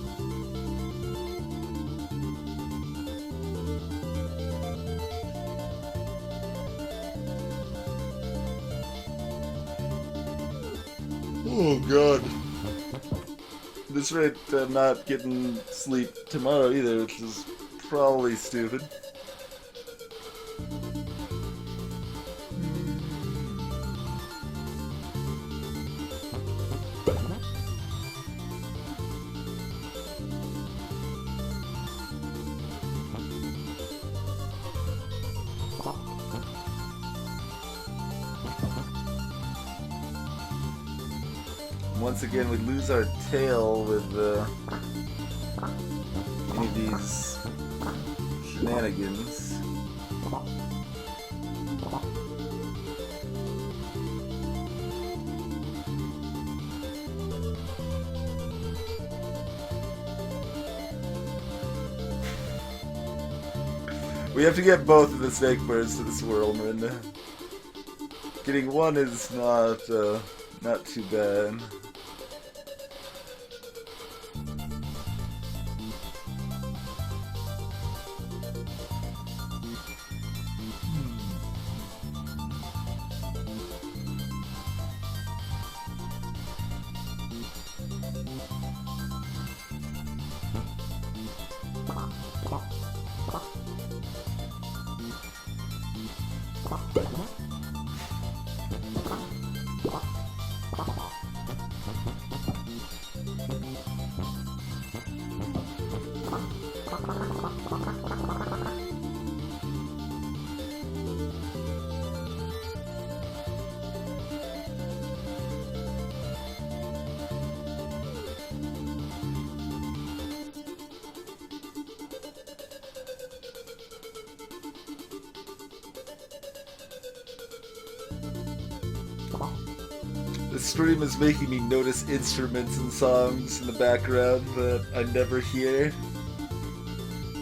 Oh god. At this rate, I'm not getting sleep tomorrow either, which is probably stupid. Once again, we lose our tail with any of these shenanigans. We have to get both of the Snakebirds to the swirl, Miranda. Getting one is not too bad. The stream is making me notice instruments and songs in the background that I never hear.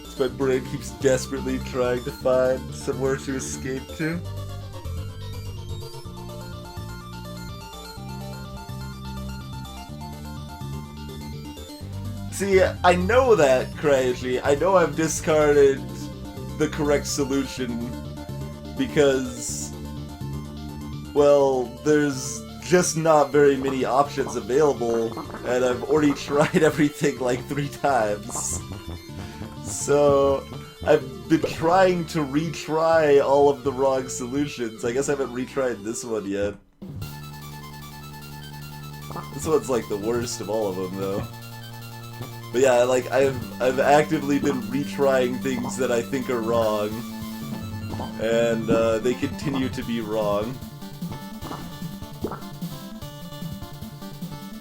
So my brain keeps desperately trying to find somewhere to escape to. See, I know that, Crazy. I know I've discarded the correct solution because, well, there's just not very many options available, and I've already tried everything like 3 times. So, I've been trying to retry all of the wrong solutions. I guess I haven't retried this one yet. This one's like the worst of all of them, though. But yeah, like, I've actively been retrying things that I think are wrong, and they continue to be wrong.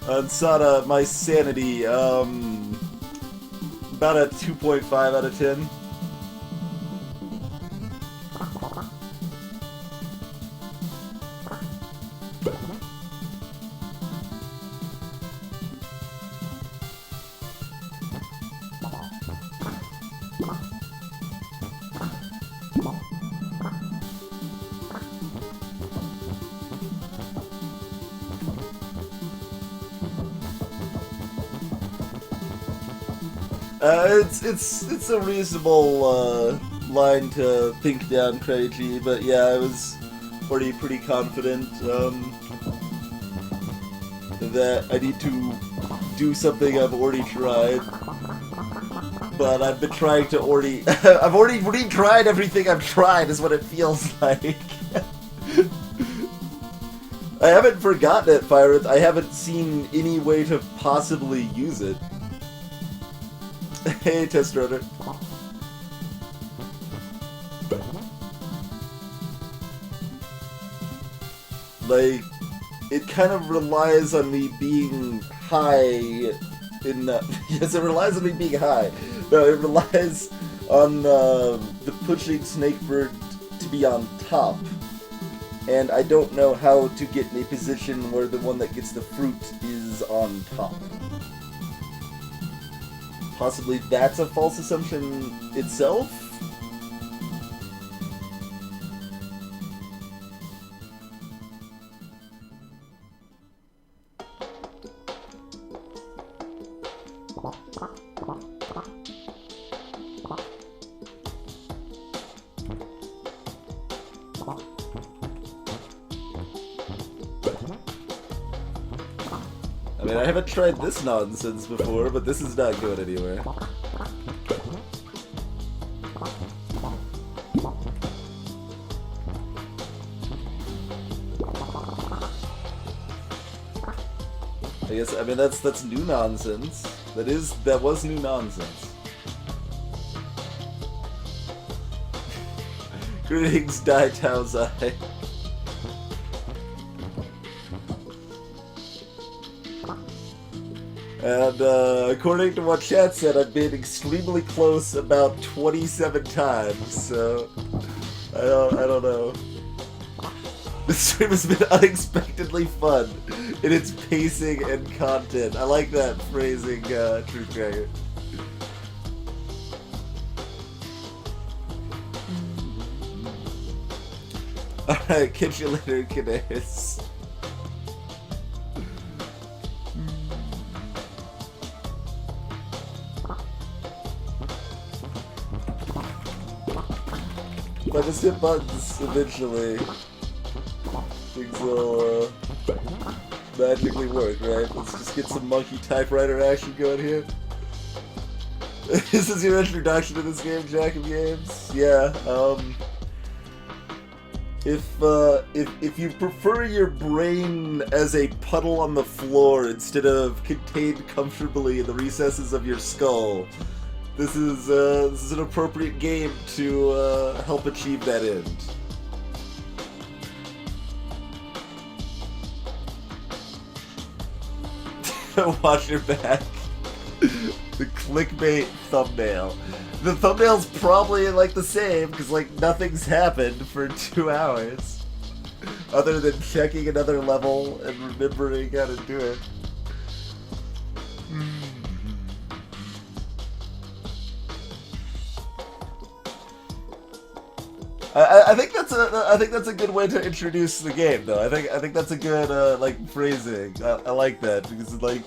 On Sada, my sanity, about a 2.5 out of 10. It's a reasonable line to think down, Crazy, but yeah, I was already pretty confident that I need to do something I've already tried. But I've been trying to I've already retried everything I've tried, is what it feels like. I haven't forgotten it, Fyrith. I haven't seen any way to possibly use it. Hey, Test Runner. Like, it kind of relies on me being high in yes, it relies on me being high. No, it relies on the pushing Snakebird to be on top. And I don't know how to get in a position where the one that gets the fruit is on top. Possibly that's a false assumption itself? I mean, I haven't tried this nonsense before, but this is not going anywhere. I guess, I mean, that's new nonsense. That was new nonsense. Greetings, Dai Taozai. And according to what chat said, I've been extremely close about 27 times, so I don't know. This stream has been unexpectedly fun in its pacing and content. I like that phrasing, Truth Cracker. Alright, catch you later, Canaris. If I just hit buttons eventually, things will magically work, right? Let's just get some monkey typewriter action going here. This is your introduction to this game, Jack of Games? Yeah, if you prefer your brain as a puddle on the floor instead of contained comfortably in the recesses of your skull, this is an appropriate game to help achieve that end. Watch your back. The clickbait thumbnail. The thumbnail's probably like the same because like nothing's happened for 2 hours, other than checking another level and remembering how to do it. I think that's a good way to introduce the game, though. I think that's a good like phrasing. I like that because it's like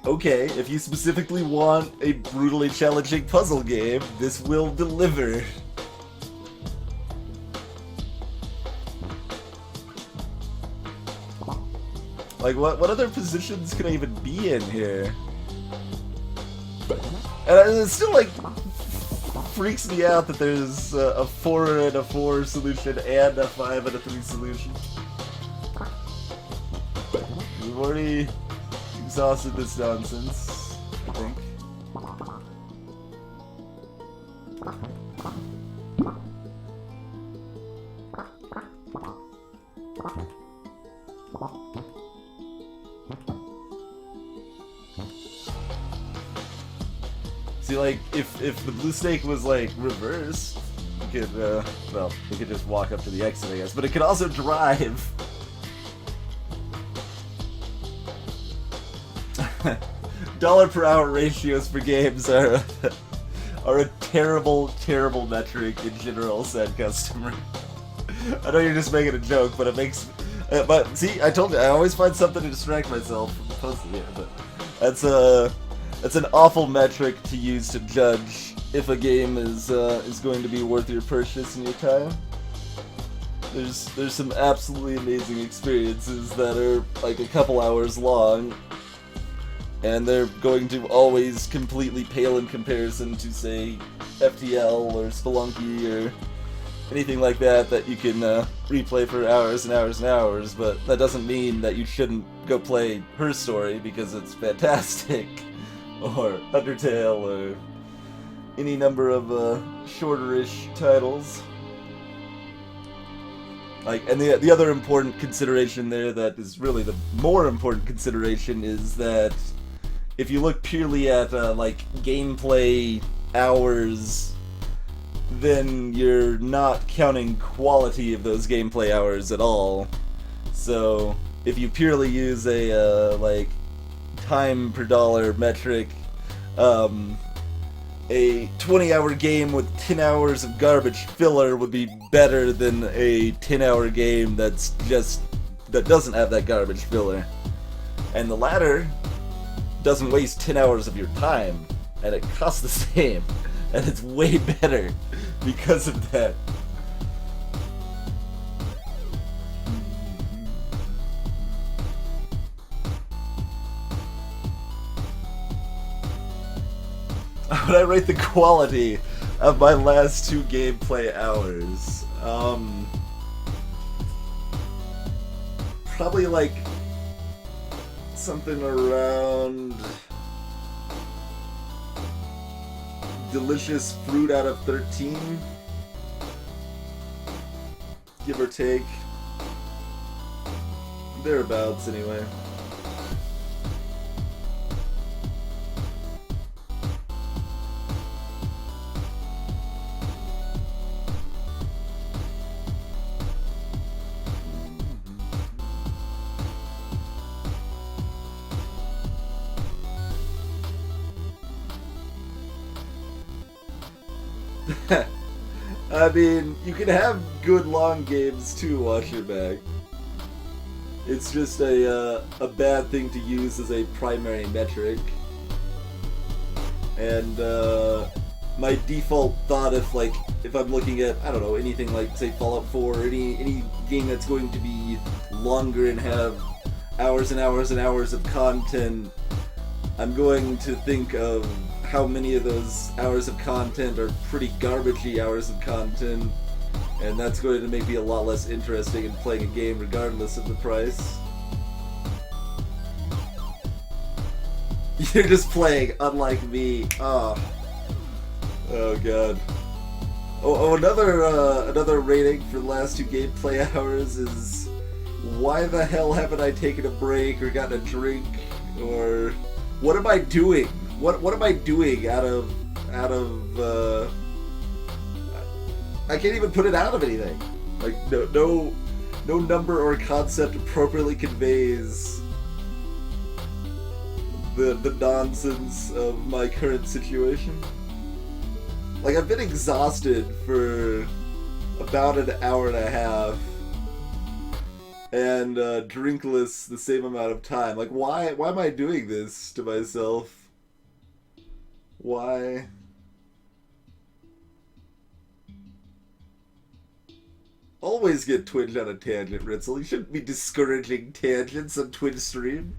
okay, if you specifically want a brutally challenging puzzle game, this will deliver. Like what other positions can I even be in here? And it's still like freaks me out that there's a 4 and a 4 solution and a 5 and a 3 solution. We've already exhausted this nonsense, I think. See, like, if the blue snake was, like, reversed, we could, well, we could just walk up to the exit, I guess. But it could also drive. Dollar per hour ratios for games are a terrible, terrible metric in general, said customer. I know you're just making a joke, but it makes... but, see, I told you, I always find something to distract myself from posting it, but that's an awful metric to use to judge if a game is going to be worth your purchase and your time. There's some absolutely amazing experiences that are like a couple hours long, and they're going to always completely pale in comparison to, say, FTL or Spelunky or anything like that you can replay for hours and hours and hours, but that doesn't mean that you shouldn't go play Her Story because it's fantastic. Or Undertale, or any number of shorter-ish titles. Like, and the other important consideration there, that is really the more important consideration, is that if you look purely at like gameplay hours, then you're not counting quality of those gameplay hours at all. So if you purely use a like time per dollar metric, a 20-hour game with 10 hours of garbage filler would be better than a 10-hour game that doesn't have that garbage filler. And the latter doesn't waste 10 hours of your time, and it costs the same, and it's way better because of that. How would I rate the quality of my last 2 gameplay hours? Probably like something around delicious fruit out of 13, give or take. Thereabouts, anyway. I mean, you can have good long games too, watch your back. It's just a bad thing to use as a primary metric. And my default thought, if I'm looking at, I don't know, anything like, say, Fallout 4, or any game that's going to be longer and have hours and hours and hours of content, I'm going to think of how many of those hours of content are pretty garbagey hours of content, And that's going to make me a lot less interesting in playing a game regardless of the price. You're just playing, unlike me. Oh god. Another rating for the last 2 gameplay hours is, why the hell haven't I taken a break or gotten a drink, or what am I doing? What am I doing out of I can't even put it out of anything. Like no number or concept appropriately conveys the nonsense of my current situation. Like, I've been exhausted for about an hour and a half, and drinkless the same amount of time. Like, why am I doing this to myself? Why? Always get Twitch on a tangent, Ritzel. You shouldn't be discouraging tangents on Twitch stream.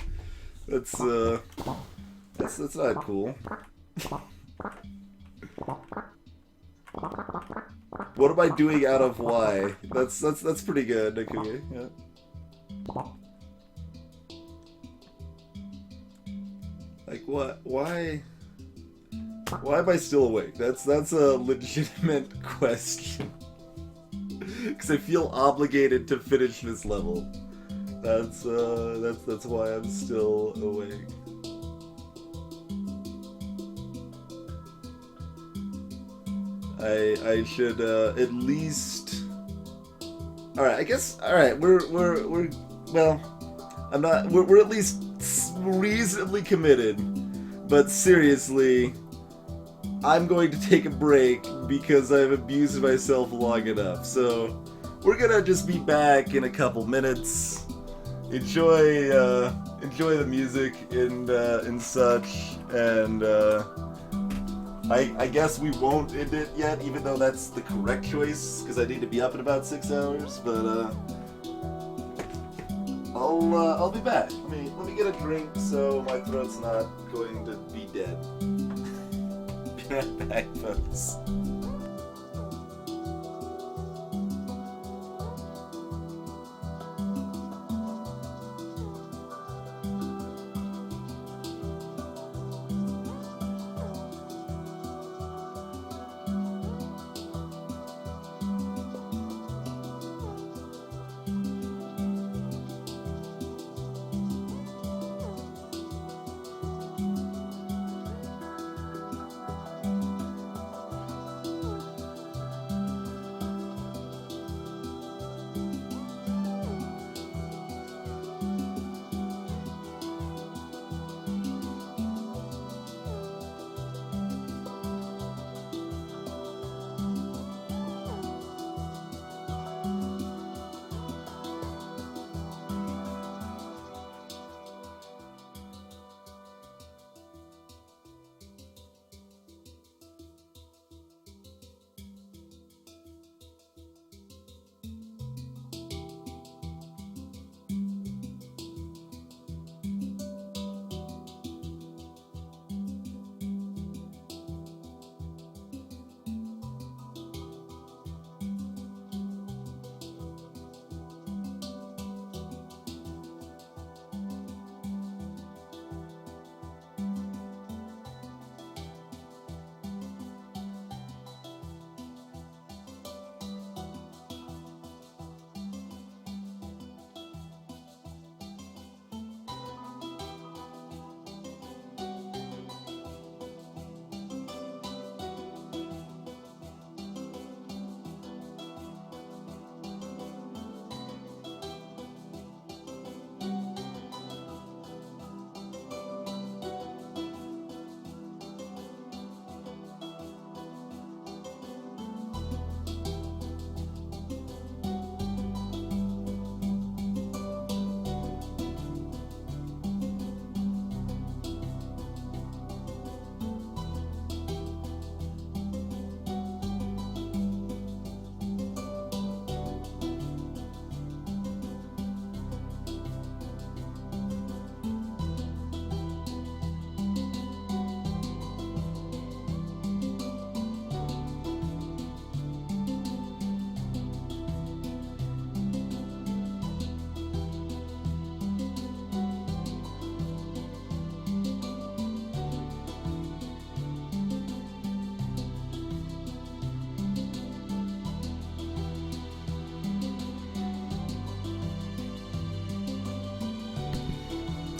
That's not cool. What am I doing out of why? That's pretty good, okay, yeah. Like, what? Why am I still awake? That's a legitimate question. Because I feel obligated to finish this level. That's why I'm still awake. I should at least. All right, I guess. All right, we're well. I'm not. We're at least reasonably committed, but seriously, I'm going to take a break because I've abused myself long enough. So we're gonna just be back in a couple minutes. Enjoy the music and such, and I guess we won't end it yet, even though that's the correct choice, because I need to be up in about 6 hours. But I'll be back. Let me get a drink so my throat's not going to be dead. Be right back, folks.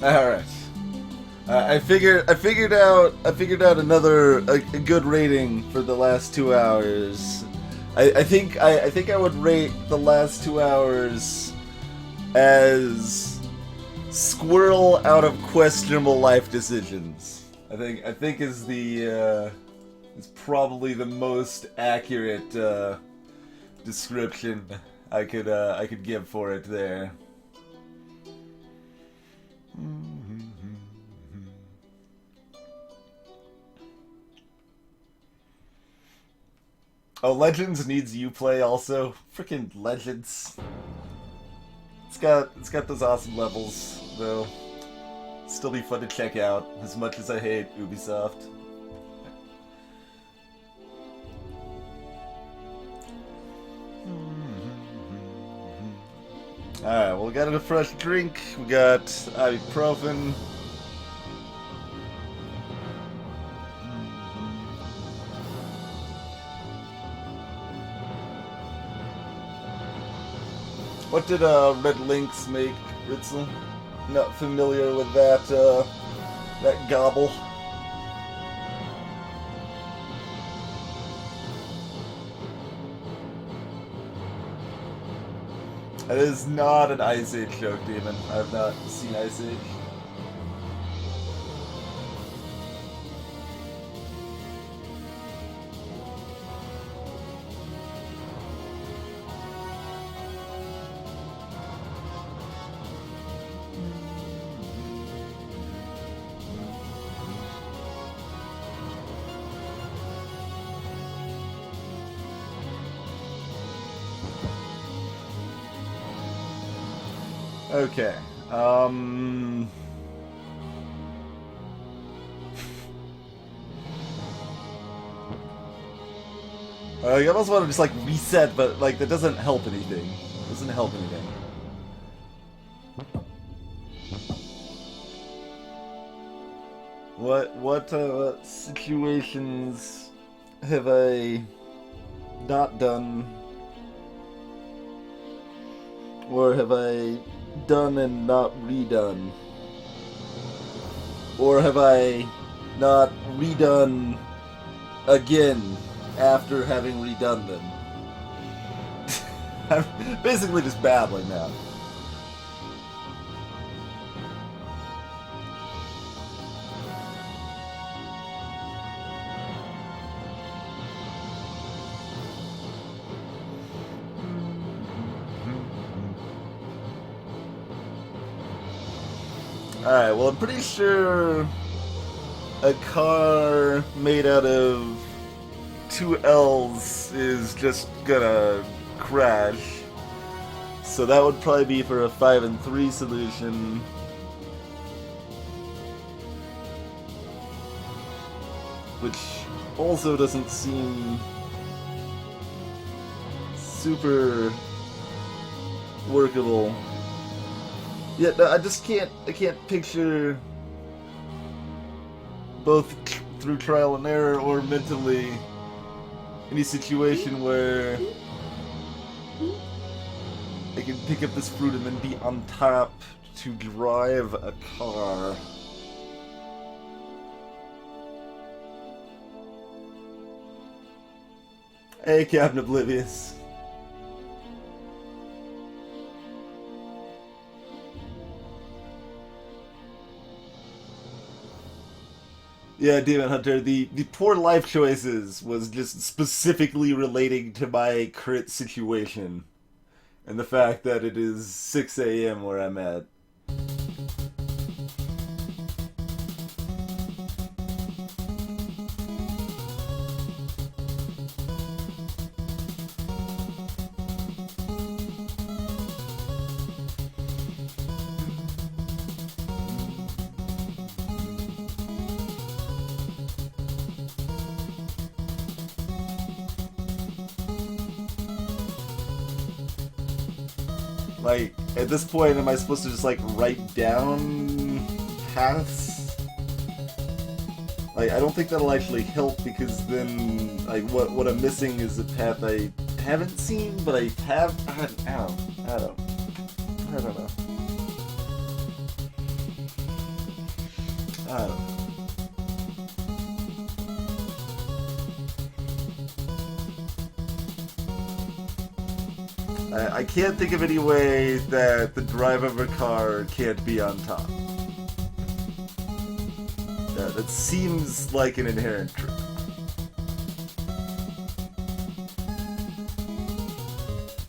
All right. I figured out another a good rating for the last 2 hours. I think I would rate the last 2 hours as squirrel out of questionable life decisions. I think is the is probably the most accurate description I could give for it there. Oh, Legends needs Uplay also. Freaking Legends. It's got those awesome levels though. Still be fun to check out as much as I hate Ubisoft. Alright, well, we got a fresh drink, we got ibuprofen. What did Red Lynx make, Ritzel? Not familiar with that, that gobble. That is not an Ice Age joke, Demon. I have not seen Ice Age. Okay, I almost want to just like reset, but like that doesn't help anything. Doesn't help anything. What situations have I not done, or have I done and not redone? Or have I not redone again after having redone them? I'm basically just babbling now. Alright, well, I'm pretty sure a car made out of 2 L's is just gonna crash. So that would probably be for a 5 and 3 solution. Which also doesn't seem super workable. Yeah, no, I just can't picture both through trial and error or mentally any situation where I can pick up this fruit and then be on top to drive a car. Hey, Captain Oblivious. Yeah, Demon Hunter, the poor life choices was just specifically relating to my crit situation. And the fact that it is 6 a.m. where I'm at. Like, at this point, am I supposed to just, like, write down paths? Like, I don't think that'll actually help, because then, like, what I'm missing is a path I haven't seen, but I have... I don't know. I don't know. I can't think of any way that the drive of a car can't be on top. That seems like an inherent truth.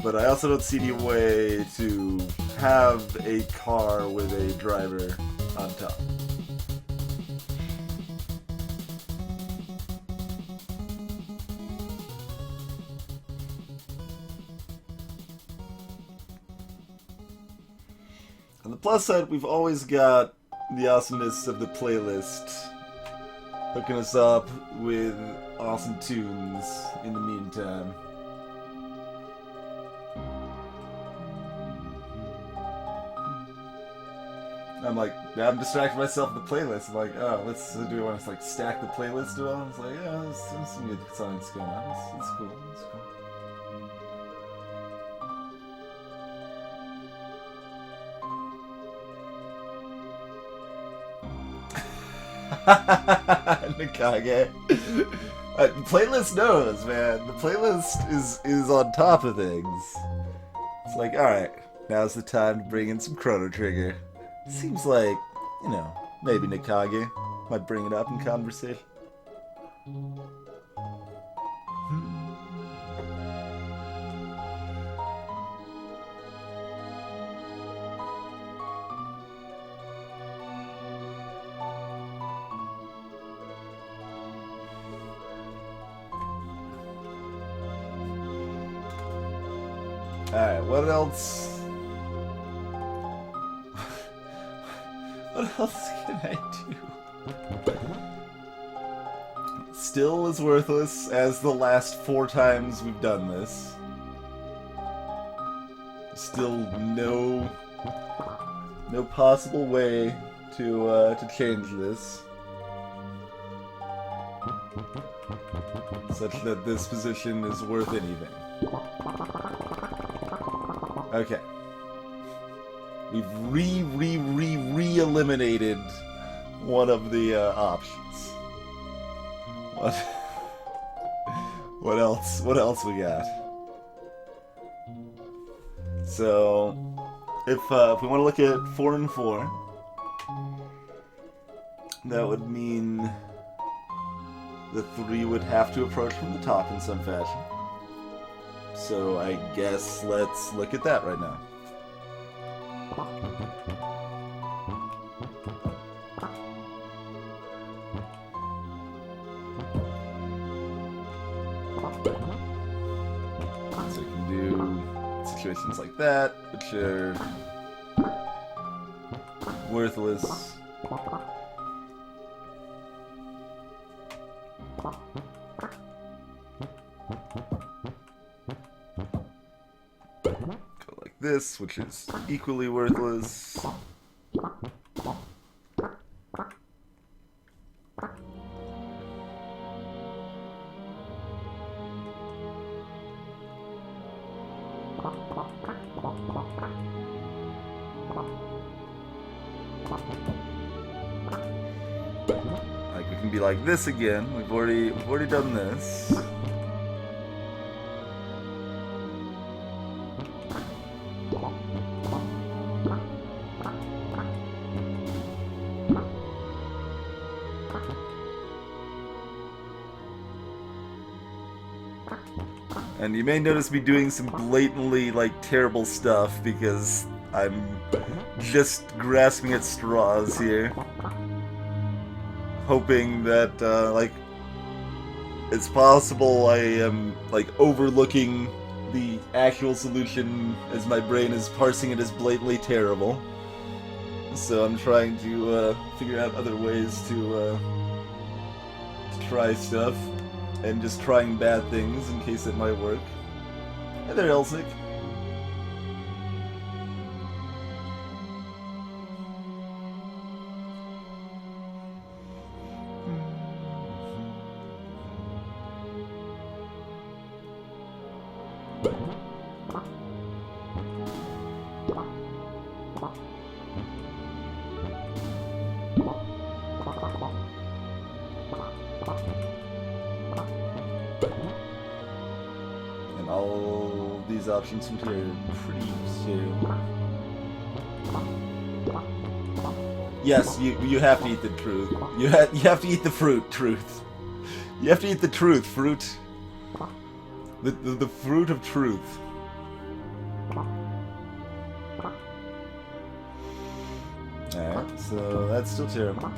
But I also don't see any way to have a car with a driver on top. On the plus side, we've always got the awesomeness of the playlist hooking us up with awesome tunes in the meantime. I'm distracting myself with the playlist. I'm like, oh, do we want to like stack the playlist at all? It's like, yeah, there's some good songs going on. It's cool. It's cool. Nikage. Playlist knows, man. The playlist is on top of things. It's like, alright, now's the time to bring in some Chrono Trigger. Seems like, maybe Nikage might bring it up in conversation. Alright, what else? What else can I do? Still as worthless as the last 4 times we've done this. Still no possible way to change this, such that this position is worth anything. Okay. We've re-eliminated one of the options. What else? What else we got? So, if we want to look at 4 and 4, that would mean the 3 would have to approach from the top in some fashion. So I guess let's look at that right now. So you can do situations like that, which are worthless. Go like this, which is equally worthless. Like we can be like this again. We've already done this. And you may notice me doing some blatantly, terrible stuff because I'm just grasping at straws here. Hoping that, it's possible I am, overlooking the actual solution as my brain is parsing it as blatantly terrible. So I'm trying to, figure out other ways to try stuff. And just trying bad things in case it might work. Hey there, Elsic. these options from here pretty soon. Yes, you have to eat the truth. You have to eat the fruit. Truth. You have to eat the truth. Fruit. The fruit of truth. Alright, so that's still terrible.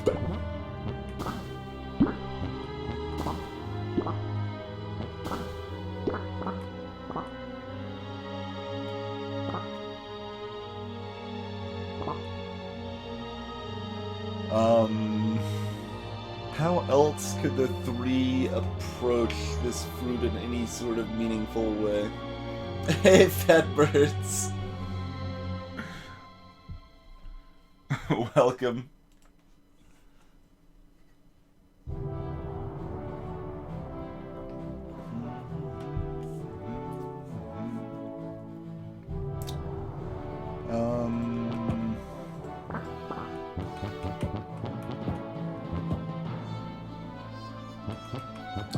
How else could the three approach this fruit in any sort of meaningful way? Hey, fat birds! Welcome.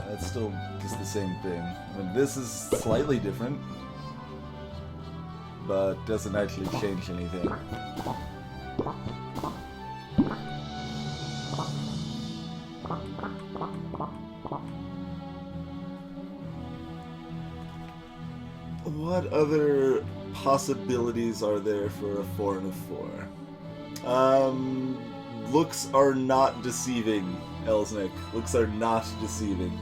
That's still just the same thing. I mean, this is slightly different, but doesn't actually change anything. What other possibilities are there for a 4 and a 4? Looks are not deceiving, Elsnick. Looks are not deceiving.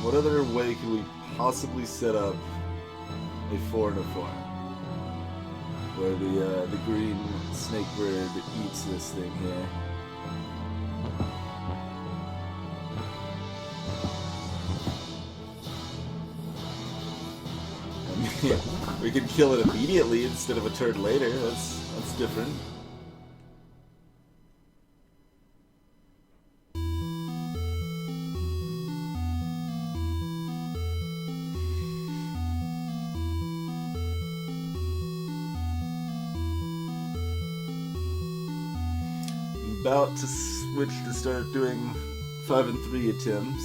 What other way can we possibly set up a 4 and a 4? Where the green snakebird eats this thing here. I mean, we can kill it immediately instead of a turn later. That's different. About to switch to start doing 5 and 3 attempts.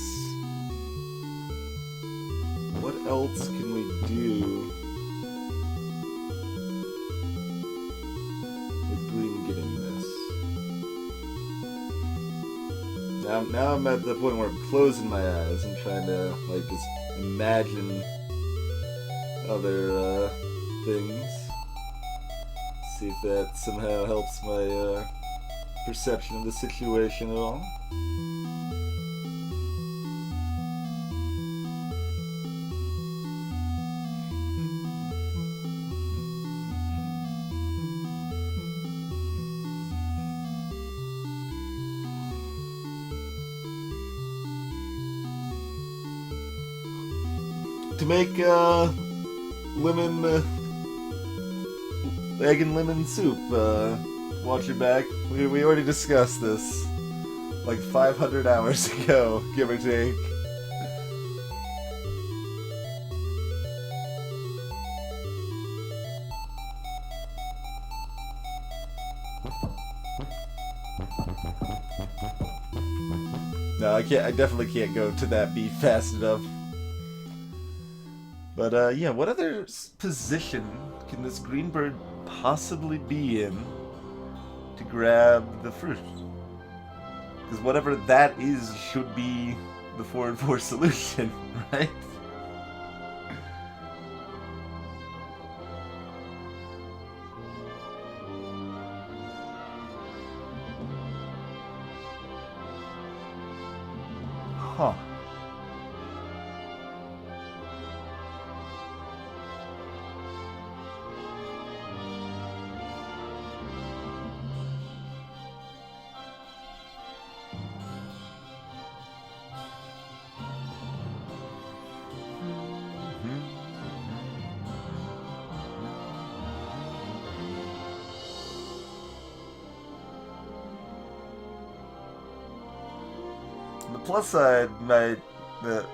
What else can we do with green getting this? Now I'm at the point where I'm closing my eyes and trying to like just imagine other things. See if that somehow helps my perception of the situation at all. To make lemon egg and lemon soup, watch your back. We already discussed this like 500 hours ago, give or take. No, I can't. I definitely can't go to that beat fast enough. But yeah, what other position can this green bird possibly be in to grab the fruit? Because whatever that is should be the 4 and 4 solution, right? Huh. On the plus side, the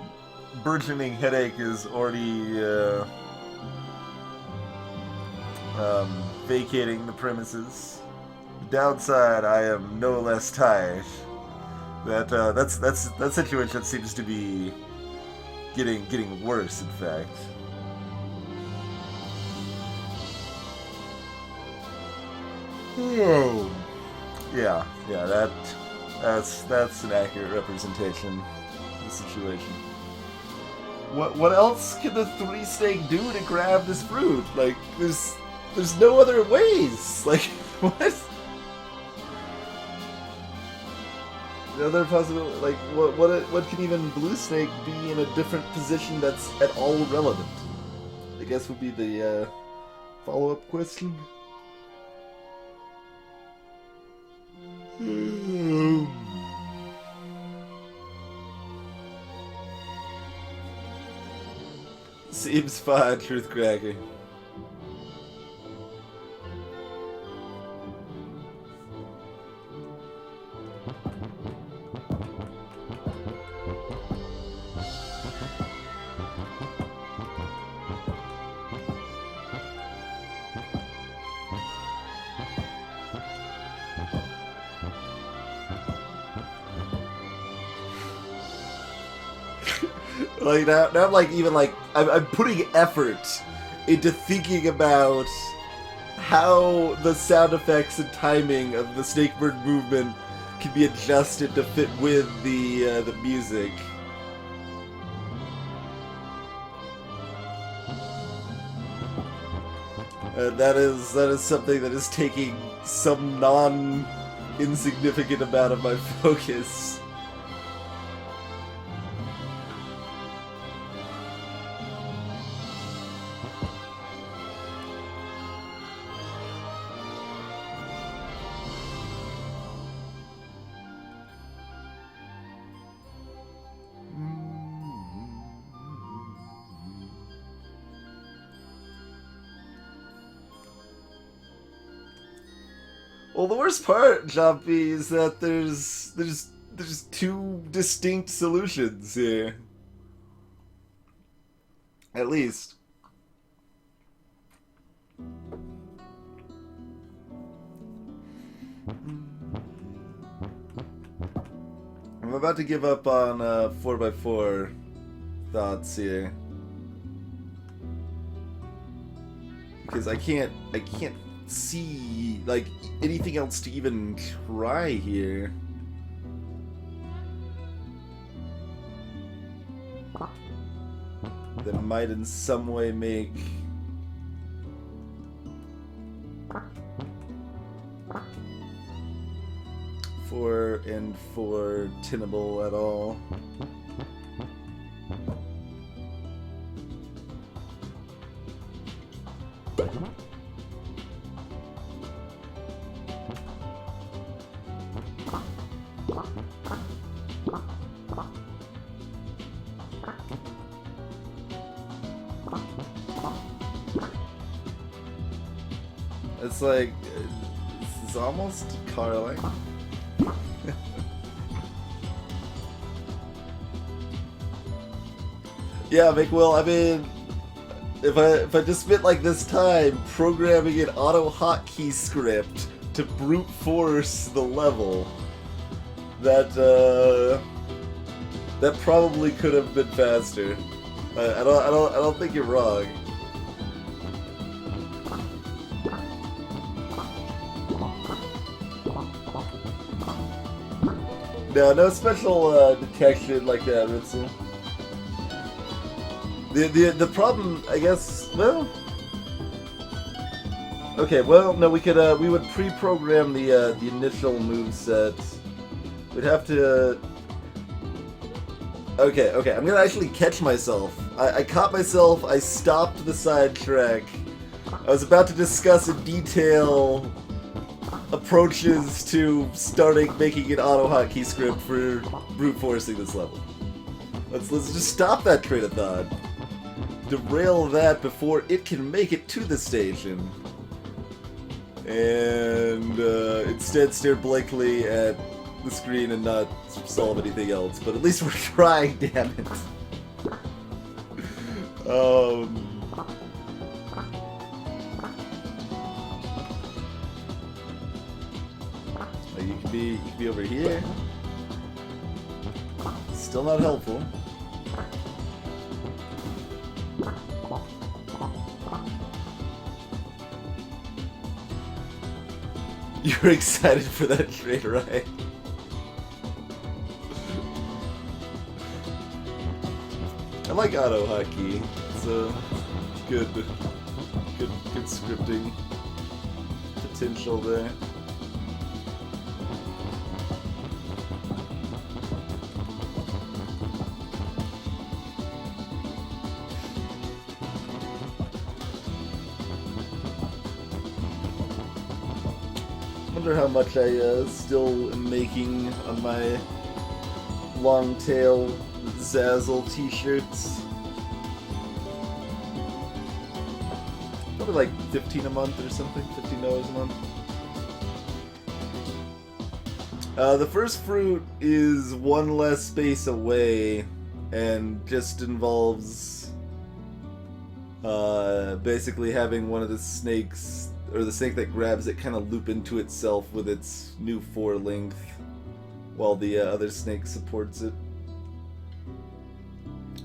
burgeoning headache is already vacating the premises. downside, I am no less tired. That situation seems to be getting worse, in fact. Oh. Yeah, that's an accurate representation of the situation. What else can the three snake do to grab this fruit? Like, there's no other ways. Like, what? The other possibility, like, what can even blue snake be in a different position that's at all relevant? I guess would be the follow-up question. Seems fine, Truth Cracker. Like now I'm like even like I'm putting effort into thinking about how the sound effects and timing of the Snakebird movement can be adjusted to fit with the music. That is something that is taking some non-insignificant amount of my focus. Well, the worst part, Jumpy, is that there's two distinct solutions here. At least. I'm about to give up on 4x4 thoughts here. Because I can't see like anything else to even try here. That might in some way make four tenable at all. It's like, this is almost Carling. Yeah, McWill, I mean, if I just spent like this time programming an auto hotkey script to brute force the level, that probably could have been faster. I don't think you're wrong. No special detection like that, Ritzel. The problem, I guess, well... Okay, well, no, we would pre-program the initial moveset. We'd have to... Okay, I'm gonna actually catch myself. I caught myself, I stopped the sidetrack. I was about to discuss in detail approaches to starting making an auto hotkey script for brute forcing this level. Let's just stop that train of thought. Derail that before it can make it to the station. And instead stare blankly at the screen and not solve anything else. But at least we're trying, damn it. Like you could be over here. Still not helpful. You were excited for that train ride. I like auto hockey. It's a good scripting potential there. Wonder how much I still am making on my long tail Zazzle t-shirts. Probably like 15 a month or something, $15 a month. The first fruit is one less space away and just involves basically having one of the snakes, or the snake that grabs it, kind of loop into itself with its new forelength while the other snake supports it.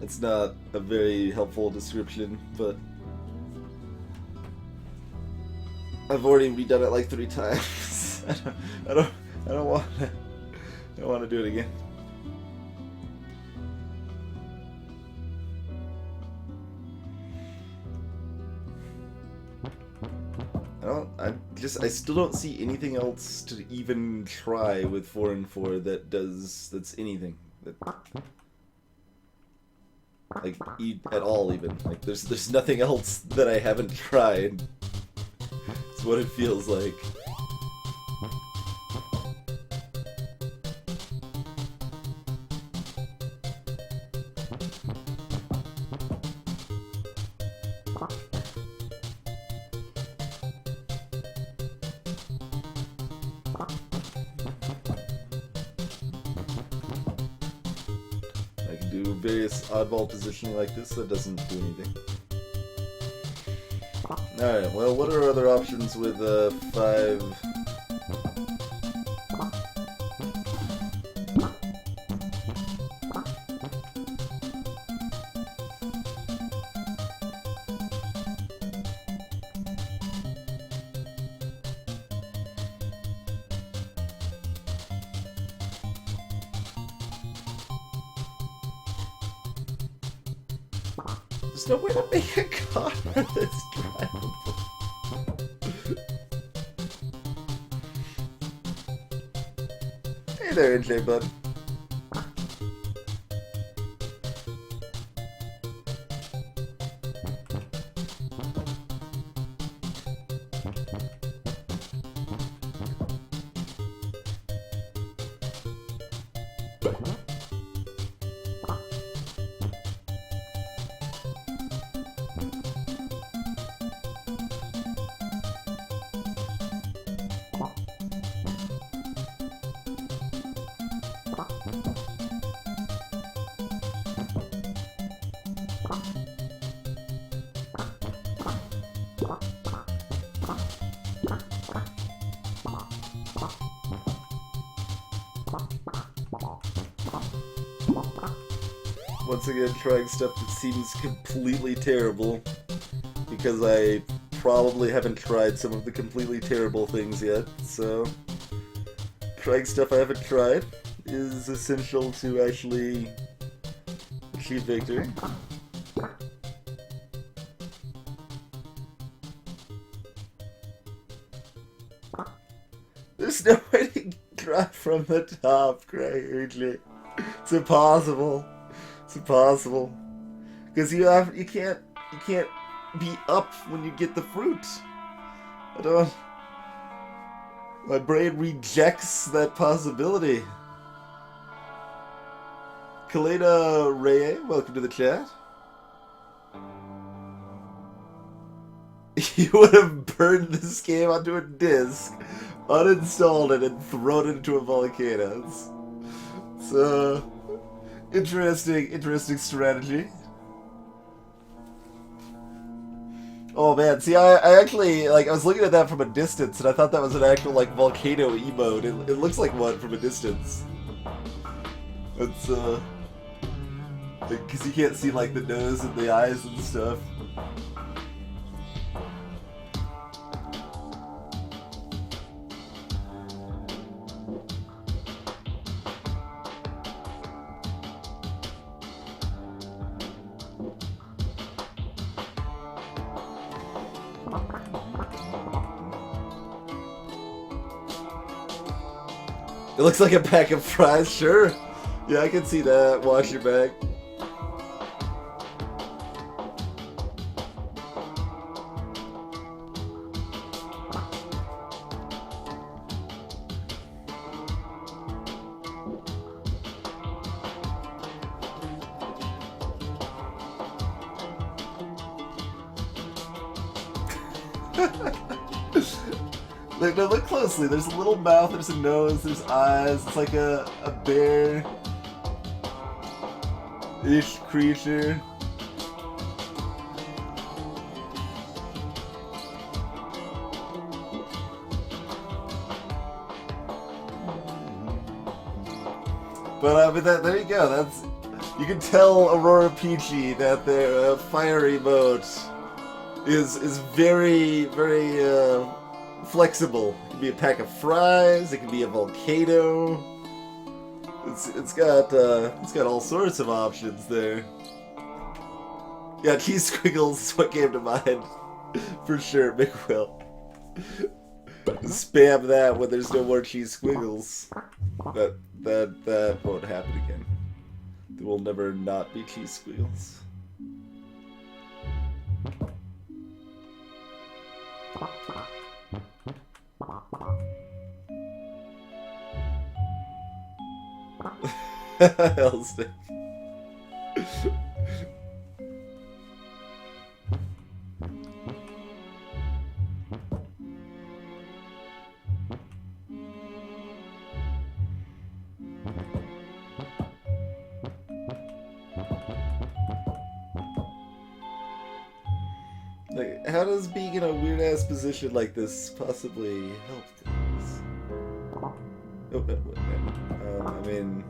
It's not a very helpful description, but I've already redone it like 3 times. I don't want to do it again. I still don't see anything else to even try with 4 and 4 that's anything that, like, at all even. Like there's nothing else that I haven't tried. It's what it feels like. Various oddball positioning like this that doesn't do anything. Alright, well, what are other options with 5? There's no way to make a car that's drivable. Hey there, NJ bud. Once again, trying stuff that seems completely terrible, because I probably haven't tried some of the completely terrible things yet, so trying stuff I haven't tried is essential to actually achieve victory. There's no way to drop from the top, Craig. It's impossible. It's impossible. Because you can't be up when you get the fruit. I don't. My brain rejects that possibility. Kaleda Reye, welcome to the chat. You would have burned this game onto a disc, uninstalled it, and thrown it into a volcano. It's interesting strategy. Oh man, see, I actually, like, I was looking at that from a distance, and I thought that was an actual, like, volcano emote. It looks like one from a distance. It's, because you can't see, like, the nose and the eyes and stuff. It looks like a pack of fries, sure. Yeah, I can see that. Wash your back. Look closely. There's a little mouth, there's a nose, there's eyes. It's like a bear-ish creature. But there you go. That's, you can tell Aurora Peachy that their fire emote is very flexible. It can be a pack of fries. It can be a volcano. It's got all sorts of options there. Yeah, cheese squiggles is what came to mind for sure. McWill. Spam that when there's no more cheese squiggles. That won't happen again. There will never not be cheese squiggles. Hellstick. Like, how does being in a weird ass position like this possibly help things? I mean,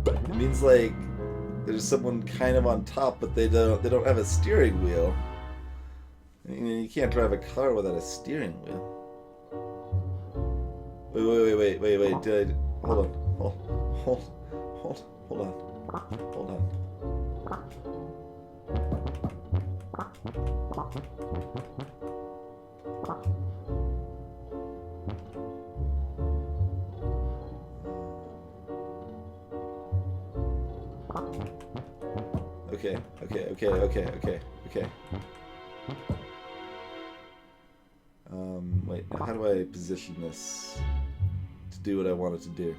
it means like there's someone kind of on top, but they don't have a steering wheel. I mean, you can't drive a car without a steering wheel. Wait. Did I? Hold on. Okay. Wait, how do I position this to do what I want it to do?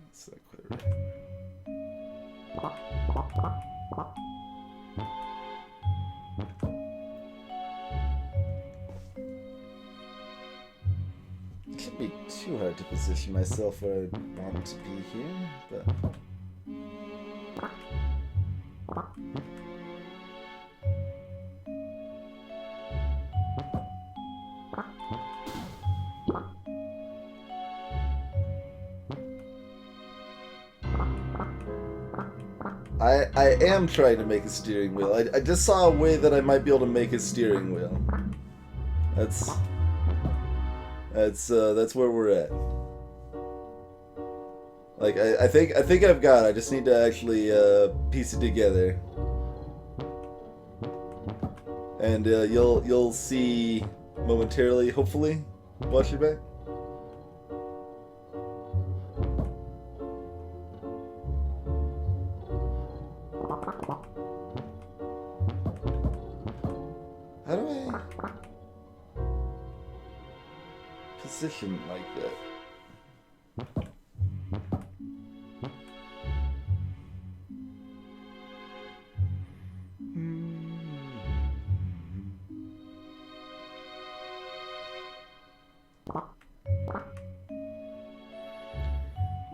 That's not quite right. It shouldn't be too hard to position myself where I want to be here, but... I am trying to make a steering wheel. I just saw a way that I might be able to make a steering wheel. That's where we're at. Like I think I've got it. I just need to actually piece it together. And you'll see momentarily, hopefully. Watch your back. How do I position like that?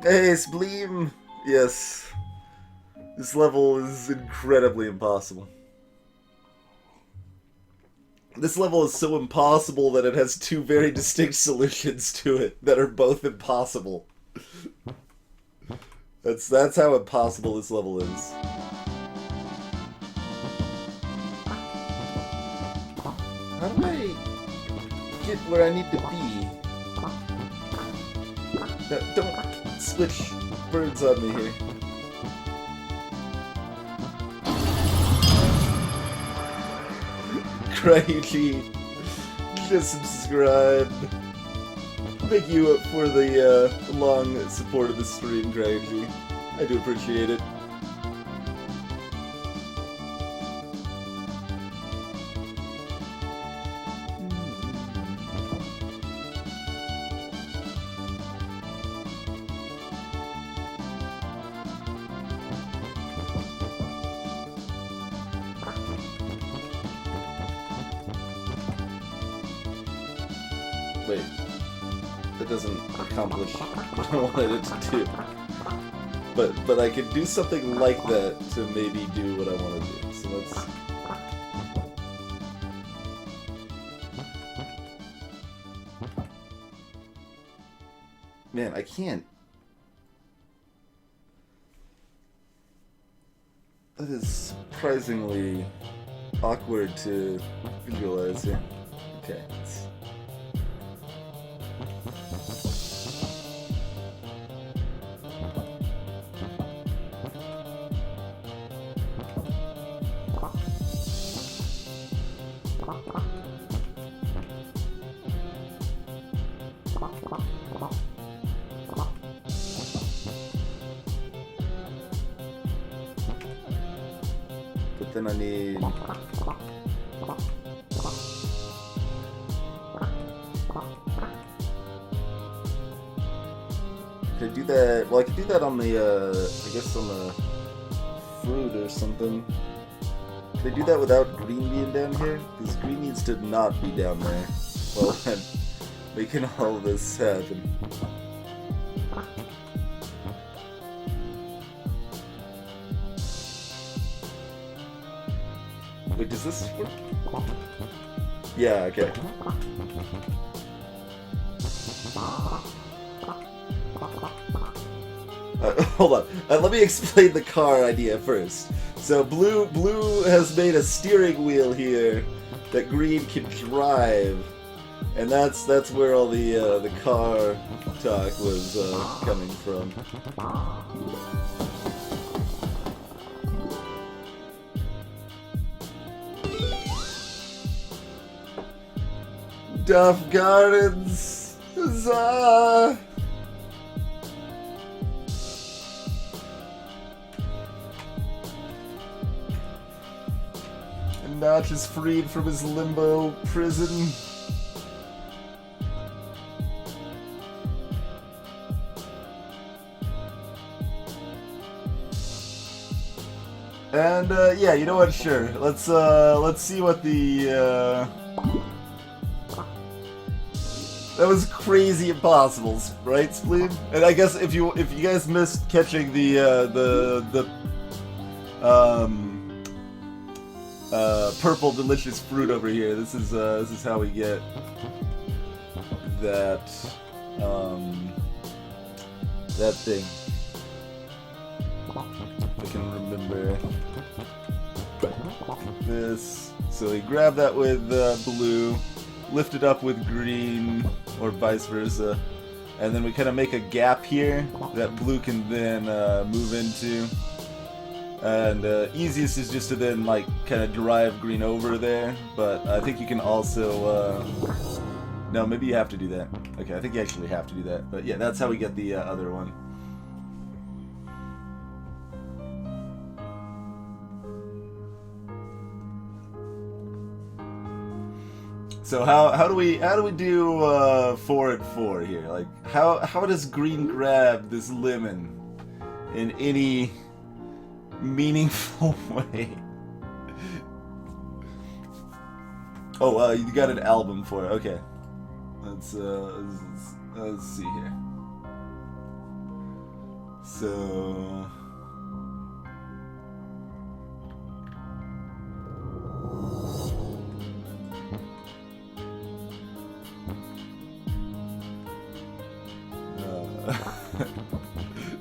Hey, Spleem! Yes. This level is incredibly impossible. This level is so impossible that it has two very distinct solutions to it that are both impossible. That's how impossible this level is. How do I get where I need to be? No, don't switch birds on me here. Cryuchi, just subscribe. Thank you for the long support of the stream, Cryuchi. I do appreciate it. Wait, that doesn't accomplish what I wanted it to do. But I could do something like that to maybe do what I want to do. So let's... Man, I can't. That is surprisingly awkward to visualize here. Okay. But then I need... Could I do that? Well, I could do that on the, I guess on the fruit or something. Could I do that without green being down here? Because green needs to not be down there. Well, I'm making all this happen. Wait, does this work? Yeah, okay. Hold on. Let me explain the car idea first. So blue has made a steering wheel here that green can drive, and that's where all the car talk was coming from. Duff Gardens, huzzah! And Notch is freed from his limbo prison. And yeah, you know what? Sure. Let's see what the that was crazy impossible, right, Spleen? And I guess if you guys missed catching the purple delicious fruit over here, this is how we get that that thing. If I can remember this. So we grab that with blue, lift it up with green, or vice versa, and then we kind of make a gap here that blue can then move into. And easiest is just to then like kind of drive green over there, but I think you can also no, maybe you have to do that. Okay, I think you actually have to do that, but yeah, that's how we get the other one. So how do we do 4 and 4 here? Like how does green grab this lemon in any meaningful way? Oh, you got an album for it. Okay, let's see here. So...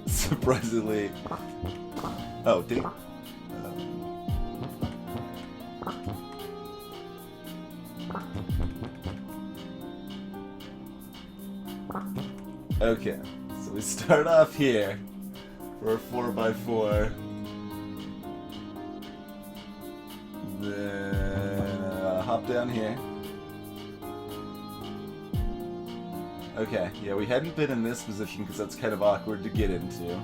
surprisingly... Oh, did he? Okay, so we start off here for a 4x4. Then hop down here. Okay, yeah, we hadn't been in this position because that's kind of awkward to get into.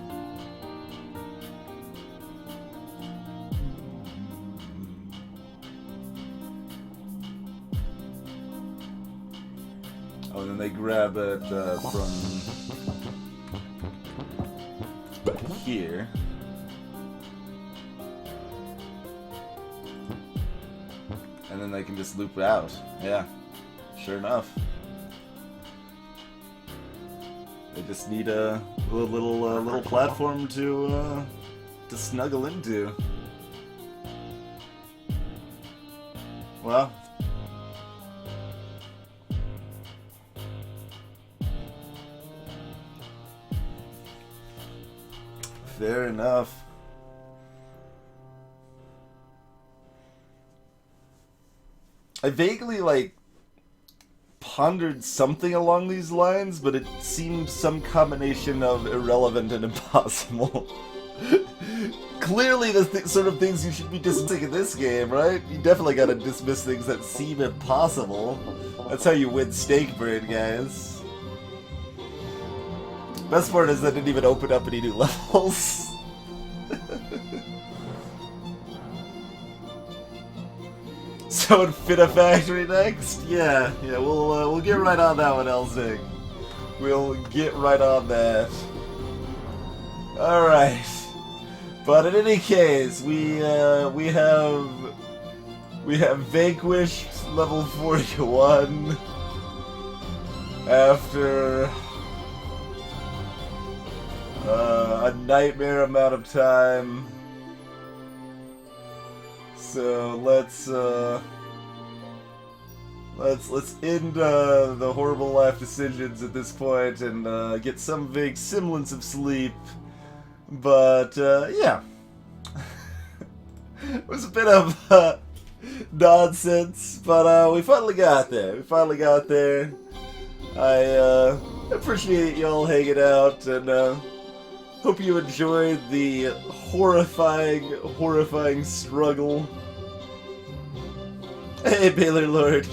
Oh, and then they grab it from here. And then they can just loop out. Yeah, sure enough. They just need a little platform to snuggle into. Well. Fair enough. I vaguely, like, pondered something along these lines, but it seemed some combination of irrelevant and impossible. Clearly the sort of things you should be dismissing in this game, right? You definitely gotta dismiss things that seem impossible. That's how you win Snakebird, guys. Best part is that didn't even open up any new levels. So in Fit a Factory next? Yeah, we'll get right on that one, Elzig. We'll get right on that. Alright. But in any case, we have vanquished level 41 after a nightmare amount of time. So let's end the horrible life decisions at this point and get some vague semblance of sleep. But yeah, it was a bit of nonsense, but we finally got there. I appreciate y'all hanging out and hope you enjoyed the horrifying struggle. Hey, Baylor Lord.